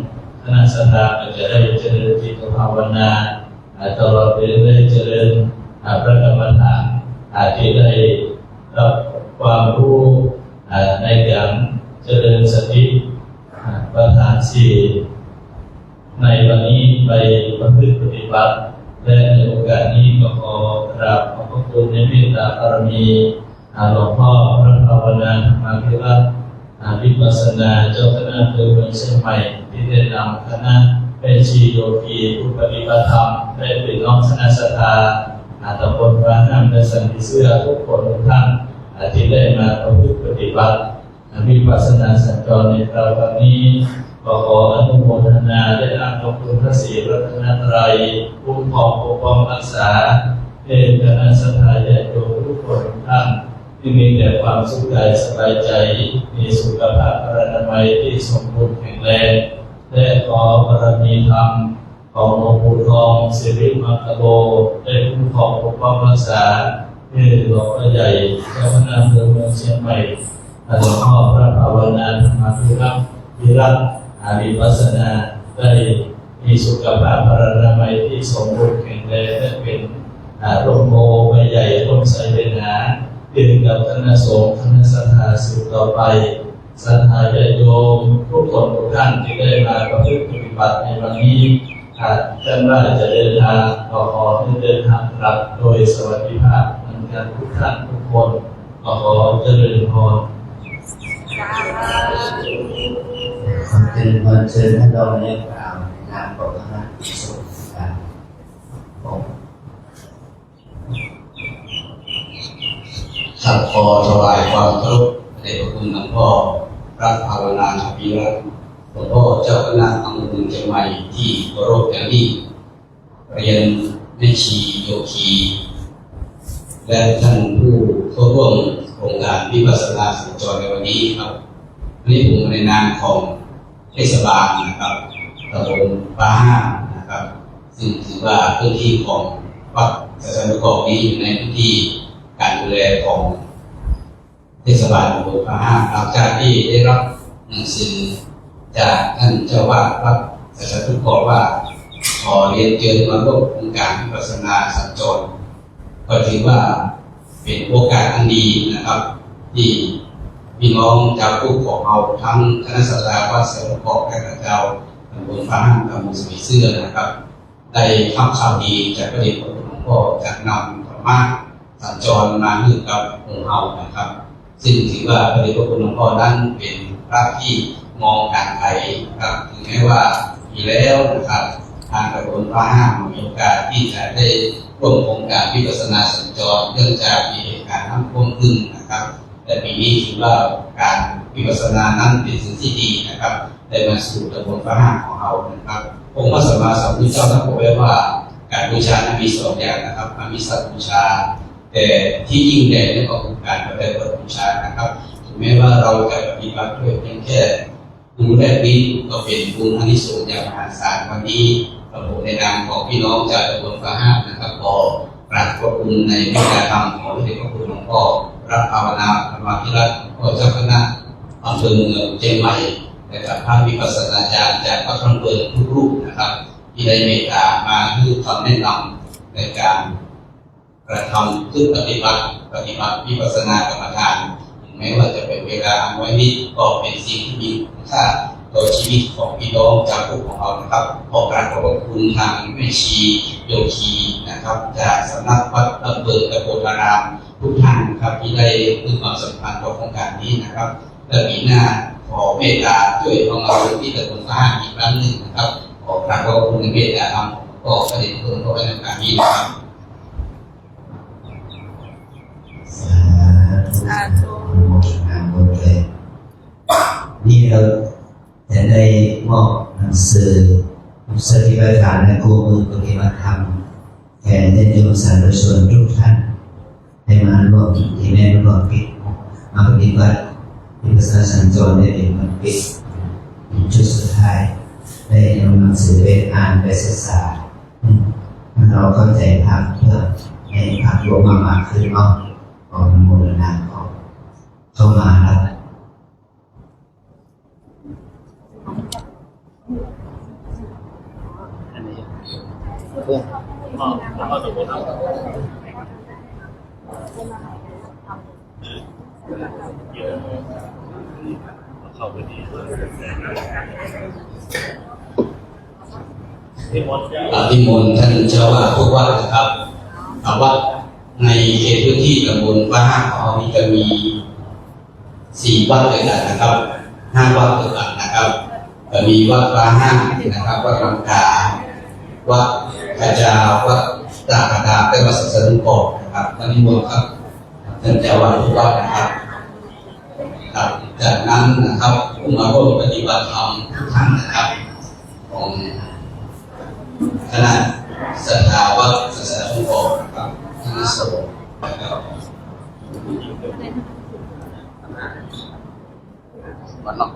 คณะศรัทธาจะได้เจริญจิตภาวนาตลอดถึงได้เจริญพระกรรมฐานที่ได้รับความรู้ในการเจริญสติปัฏฐาน4ในวันนี้ไปประพฤติปฏิบัติและในโอกาสนี้ก็ขอกราบขอบพระคุณในเมตตาบารมีหลวงพ่อพระภาวนาธรรมาภิรักษ์วิปัสสนาเจ้าคณะอำเภอเมืองเชียงใหม่ที่ได้นำคณะเป็นชีโยคีผู้ปฏิบัติธรรมได้เป็นน้องคณะศรัทธาตำบลฟ้าห้ามและสันติเสื้อทุกคนทุกท่านที่ได้มาประพฤติปฏิบัติวิปัสสนาสัญจรในคราวนี้ขออนุโมทนาได้อ้างขอบคุณพระศรีรัตนตรัยคุ้มครองปกป้องรักษาคณะศรัทธาญาติโยมทุกคนทุกท่านที่มีแต่ความสุขใจสบายใจมีสุขภาพพระนามัยที่สมบูรณ์แข็งแรงและขอบารมีธรรมของหลวงปู่ทองสิริมังคโลได้คุ้มครองปกป้องรักษาหลวงพ่อใหญ่เจ้าคณะอำเภอเมืองเชียงใหม่หลวงพ่อพระภาวนาธรรมาภิรักษ์วิปัสสนาได้มีสุขภาพพระนามัยที่สมบูรณ์แข็งแรงและเป็นร่มโพใบใหญ่ร่มไทรเป็นหนาตื่นกับคณะสงฆ์คณะศรัทธาสืบต่อไปศรัทธาญาติโยมทุกคนทุกท่านที่ได้มาประพฤติปฏิบัติในวันนี้ท่านว่าจะเดินทางขอให้เดินทางกลับโดยสวัสดิภาพเหมือนกันทุกท่านทุกคนขอเจริญพรความเจริญพรเชิญท่านรองนายกกล่าวในนามของคณะสงฆ์ครับสักขอถวายความเคารพแด่พระคุณหลวงพ่อพระภาวนาธรรมิรักษ์หลวงพ่อเจ้าคณะอำเภอเมืองเชียงใหม่ที่เคารพอย่างยิ่งเรียนแม่ชีโยคีและท่านผู้เข้าร่วมโครงการวิปัสสนาสัญจรในวันนี้ครับวันนี้ผมในนามของเทศบาลนะครับตำบลฟ้าห้ามนะครับซึ่งถือว่าพื้นที่ของวัดสันติกอกนี้อยู่ในพื้นที่การดูแลของเทศบาลตำบลฟ้าห้ามหลังจากที่ได้รับหนังสือ จากท่านเจ้าวาดวัดสัจจุบอกว่าขอเรียนเชิญมาร่วมโครงการวิปัสสนาสัญจรก็ถือว่าเป็นโอกาสอันดีนะครับที่พี่น้องชาวพุทธของเราทั้งคณะสัตยาวัดเสด็จของพระเจ้าตำบลฟ้าห้างตำบลสวีเสื้อนะครับได้ทำข่าวดีจากพระเดชพระคุณหลวงพ่อจากนำธรรมะสัญจรมาให้กับองค์เรานะครับซึ่งถือว่าพระเดชพระคุณหลวงพ่อนั้นเป็นพระที่มองการไกลครับถึงแม้ว่ามีแล้วนะครับทางตำบลฟ้าห้างมีโอกาสที่จะได้ร่วมโครงการวิปัสสนาสัญจรเนื่องจากมีเหตุการณ์น้ำท่วมขึ้นนะครับแต่ปีนี้ถือว่าการวิปัสสนานั้นเป็นสิ่งที่ดีนะครับได้มาสู่ตำบลฟ้าห้างของเรานะครับองค์พระสัมมาสัมพุทธเจ้าท่านบอกไว้ว่าการบูชานั้นมีสองอย่างนะครับมีสัตว์บูชาแต่ที่ยิ่งใหญ่นั่นก็คือการปฏิบัติบูชานะครับถึงแม้ว่าเราจะปฏิบัติด้วยเพียงแค่ดูแลนี้ก็เป็นบุญอานิสงส์อย่างมหาศาลวันนี้ระบบในนามของพี่น้องจากตำบลฟ้าห้างนะครับขอกราบขอบคุณในวิชาธรรมของพระเดชพระคุณหลวงพ่อพระภาวนาธรรมธิราชพ่อเจ้าคณะอำเภอเมืองเชียงใหม่และกับพระวิปัสสนาจารย์จากพระคำเปิดทุกรูปนะครับที่ได้เมตตามาให้คำแนะนำในการกระทำเพื่อปฏิบัติวิปัสสนากรรมฐานถึงแม้ว่าจะเป็นเวลาน้อยนิดก็เป็นสิ่งที่มีคุณค่าต่อชีวิตของพี่น้องชาวพุทธของเรานะครับขอกราบขอบคุณทางแม่ชีโยคีนะครับจากสำนักวัดอำเภอตะโกนารามทุกท่านนะครับที่ได้ให้ความสำคัญต่อโครงการนี้นะครับและปีหน้าขอเมตตาช่วยของเราที่ตะโกนฟ้าอีกครั้งหนึ่งนะครับขอกราบขอบคุณในเมตตาธรรมก็ประเด็นเพิ่มเข้าไปในการนี้นะครับสาธุโมทนาบุญเลยนี่เราจะได้มอบหนังสือสติปัฏฐานและคู่มือปฏิบัติธรรมแก่ญาติโยมสาธุชนทุกท่านให้มาร่วมที่แม่ร่วมปิดมาปฏิบัติวิปัสสนาสัญจรได้เป็นวันปิดชุดสุดท้ายได้นำหนังสือไปอ่านไปศึกษาเราเข้าใจภาพเพื่อให้ภาพรวมมากขึ้นเนาะของโมเลนาของเข้ามาแล้วนิมนต์ท่านเจ้าวาดทุกวัดนะครับวัดในเขตพื้นที่ตำบลฟ้าห้างของเรานี้จะมี4 วัดด้วยกันนะครับ5 วัดด้วยกันนะครับจะมีวัดฟ้าห้างนะครับวัดลำกาวัดกระจาวัดตากระดาและวัดสัสนุโกนะครับนิมนต์ครับท่านเจ้าวาดทุกวัดนะครับจากนั้นนะครับผู้มาร่วมปฏิบัติธรรมทุกท่านนะครับของคณะสัทธาวัดสัสนุโกนะครับท่านสมนะครับวันนอก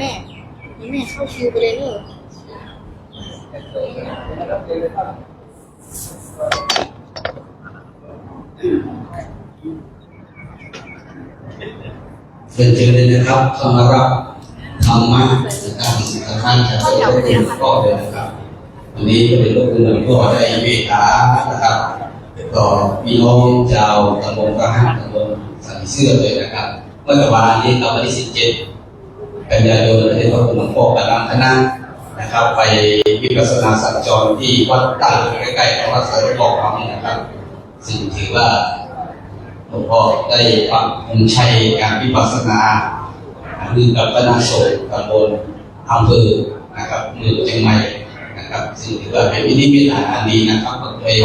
แม่เข้าคิวไปเลยเนอะเป็นเจริญนะครับเข้ามารับธรรมะนะครับสิ่งสำคัญจากพระเดชพระคุณหลวงพ่อเลยนะครับวันนี้พระเดชพระคุณหลวงพ่อได้เมตตานะครับต่อพี่น้องชาวตำบลฟ้าห้างตำบลสันเสื้อเลยนะครับเมื่อวานนี้วันที่17 กันยายนพระเดชพระคุณหลวงพ่อกำลังคณะนะครับไปวิปัสสนาสัญจรที่วัดตั้งใกล้ๆกับวัดเสด็จบอกเราเนี่ยนะครับซึ่งถือว่าหลวงพ่อได้ปักธงชัยการวิปัสสนาคือกับคณะสงฆ์ตำบลอำเภอนะครับเมืองเชียงใหม่นะครับซึ่งถือว่าเป็นวิธีพิธีอันดีนะครับก็เคย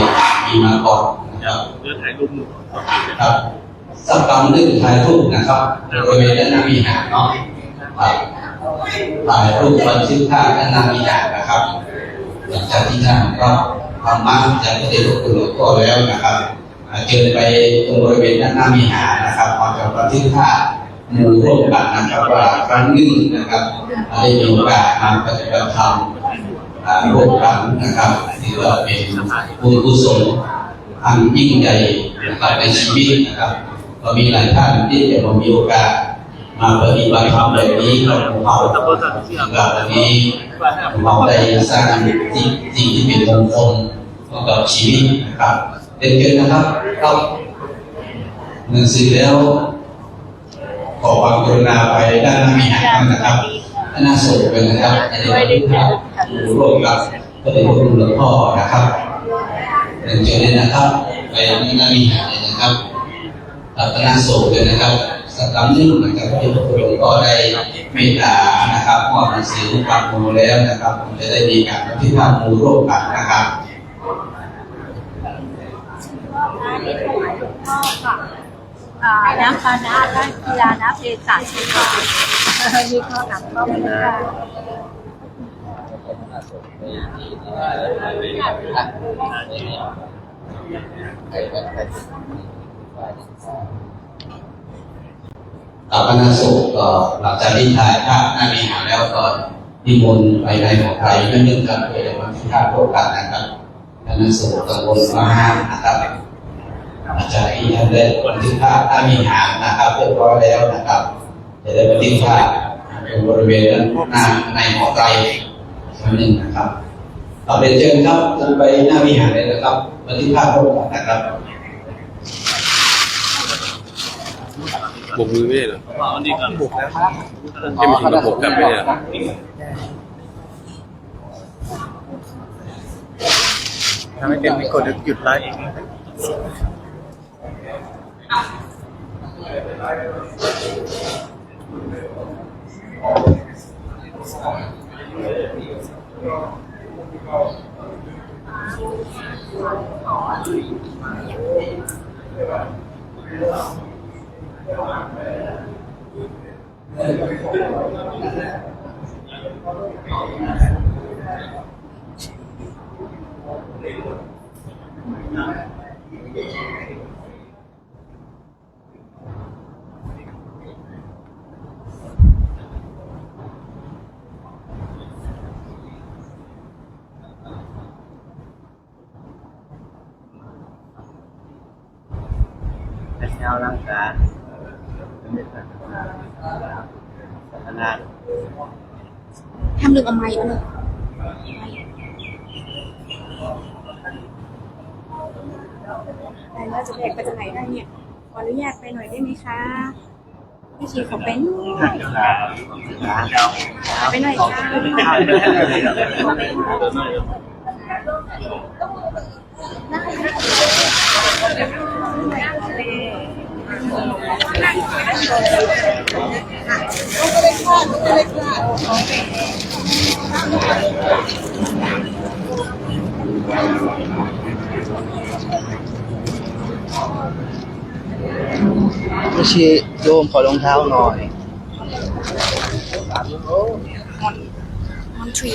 มีมาก่อนนะครับเรื่องถ่ายรูปครับสัปดาห์นึงถ่ายรูปนะครับบริเวณด้านหน้าวิหารเนาะถ่ายรูปบันทึกภาพด้านหน้าวิหารนะครับหลังจากที่ท่านก็ทำมาจากพระเดชพระคุณหลวงพ่อแล้วนะครับเชิญไปตรงบริเวณด้านหน้าวิหารนะครับพร้อมกับบันทึกภาพหมู่ร่วมกันนะครับว่าครั้งหนึ่งนะครับได้มีโอกาสมาปฏิบัติธรรมร่วมกันนะครับถือว่าเป็นบุญกุศล อันยิ่งใหญ่นะครับในชีวิตนะครับก็มีหลายท่านที่จะมีโอกาสมาปฏิบัติธรรมแบบนี้เรานะครับวันนี้เราได้สร้างสิ่งที่เป็นมงคลกับชีวิตนะครับเรียนเชิญนะครับเข้าหนังสือแล้วขอความกรุณาไปด้านหน้าวิหารนะครับด้านหน้าโสดเป็นนะครับในวันที่ร่วมกับพระเดชพระคุณหลวงพ่อนะครับเรียนเชิญเลยนะครับไปด้านหน้าวิหารเลยนะครับด้านหน้าโสดเลยนะครับสักครั้งหนึ่งนะครับพระเดชพระคุณหลวงพ่อได้เมตตานะครับมอบหนังสือปักมูแล้วนะครับจะได้มีการปฏิบัติมูร่วมกันนะครับน้ำปานะด้านกีฬาน้ำเภสัชค่ะมีข้อหนักข้อมูลค่ะคณะสงฆ์ก็หลังจากที่ถ่ายภาพหน้าวิหารแล้วก็นิมนต์ไปในของไทยเนื่องกันเพื่อวันที่5โลกานะครับคณะสงฆ์ตำบลมหานะครับอาจารย์ที่ท่านได้บันทึกภาพหน้าวิหารนะครับเรียบร้อยแล้วนะครับจะได้บันทึกภาพเป็นบริเวณหน้าในหอไตรชั้นหนึ่งนะครับต่อไปเชิญครับจะไปหน้าวิหารเลยนะครับบันทึกภาพร่วมกันนะครับบกมือไม่ได้เหรอบุกแล้วให้มันถึงระบบกลับไม่ได้ทำให้เต็มไม่กดหยุดไลฟ์เช้าร่างกายไม่ได้พัฒนาทำเรื่องเอาไม้เอาเลยแล้วจะแบกไปจากไหนได้เนี่ยขออนุญาตไปหน่อยได้ไหมคะพี่ชีขอเป็นไปหน่อยไม่ชีโยมขอรองเท้าหน่อยมอนทรี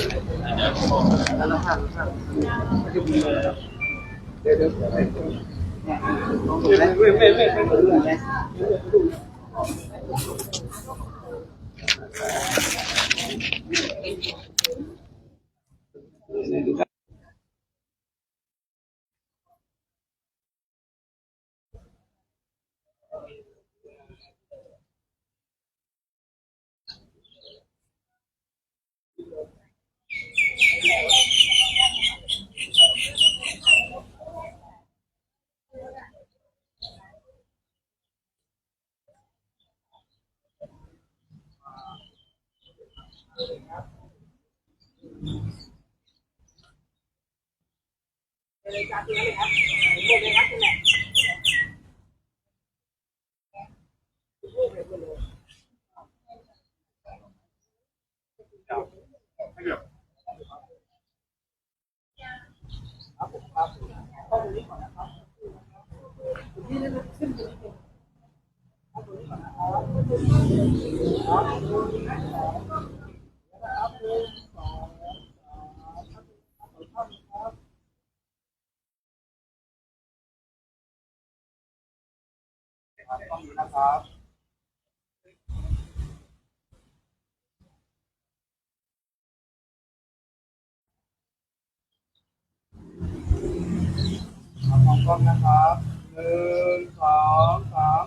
กล้องนะครับหนึ่งสองสาม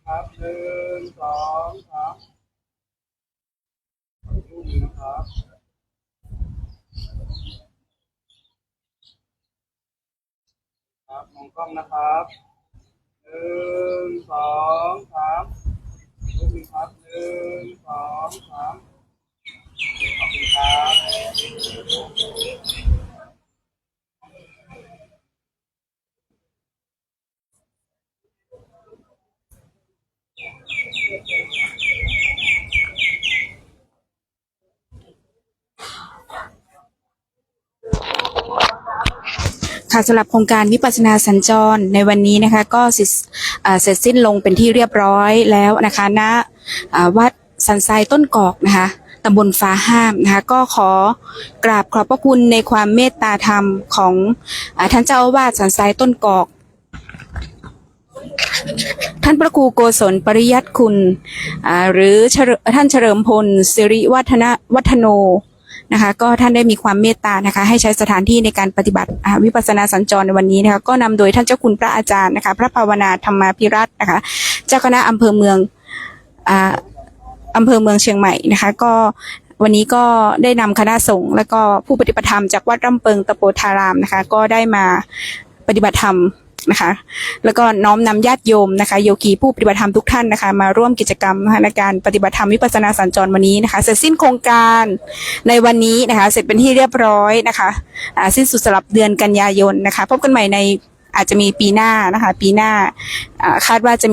ครับหนึ่งสองสามรูปนี้นะครับครับมองกล้องนะครับหนึ่งสองสามรูปนี้ครับหนึ่งสองสามขอบคุณครับ ค่ะสำหรับโครงการวิปัสสนาสัญจรในวันนี้นะคะก็เสร็จสิ้นลงเป็นที่เรียบร้อยแล้วนะคะณวัดสันทรายต้นกอกนะคะตำบลฟ้าห้ามนะคะก็ขอกราบขอบพระคุณในความเมตตาธรรมของท่านเจ้าอาวาสสันทรายต้นกอกท่านพระครูโกศลปริยัติคุณหรือท่านเฉลิมพลสิริวัฒโนนะคะก็ท่านได้มีความเมตตานะคะให้ใช้สถานที่ในการปฏิบัติวิปัสสนาสัญจรในวันนี้นะคะก็นำโดยท่านเจ้าคุณพระอาจารย์นะคะพระภาวนาธรรมาภิรัตน์นะคะเจ้าคณะอำเภอเมืองเชียงใหม่นะคะก็วันนี้ก็ได้นำคณะสงฆ์และก็ผู้ปฏิบัติธรรมจากวัดร่ำเปิงตะโปธารามนะคะก็ได้มาปฏิบัติธรรมนะคะแล้วก็น้อมนำญาติโยมนะคะโยคีผู้ปฏิบัติธรรมทุกท่านนะคะมาร่วมกิจกรรมในการปฏิบัติธรรมวิปัสสนาสัญจรวันนี้นะคะเสร็จสิ้นโครงการในวันนี้นะคะเสร็จเป็นที่เรียบร้อยนะคะสิ้นสุดสำหรับเดือนกันยายนนะคะพบกันใหม่ในอาจจะมีปีหน้านะคะปีหน้าคาดว่าจะมี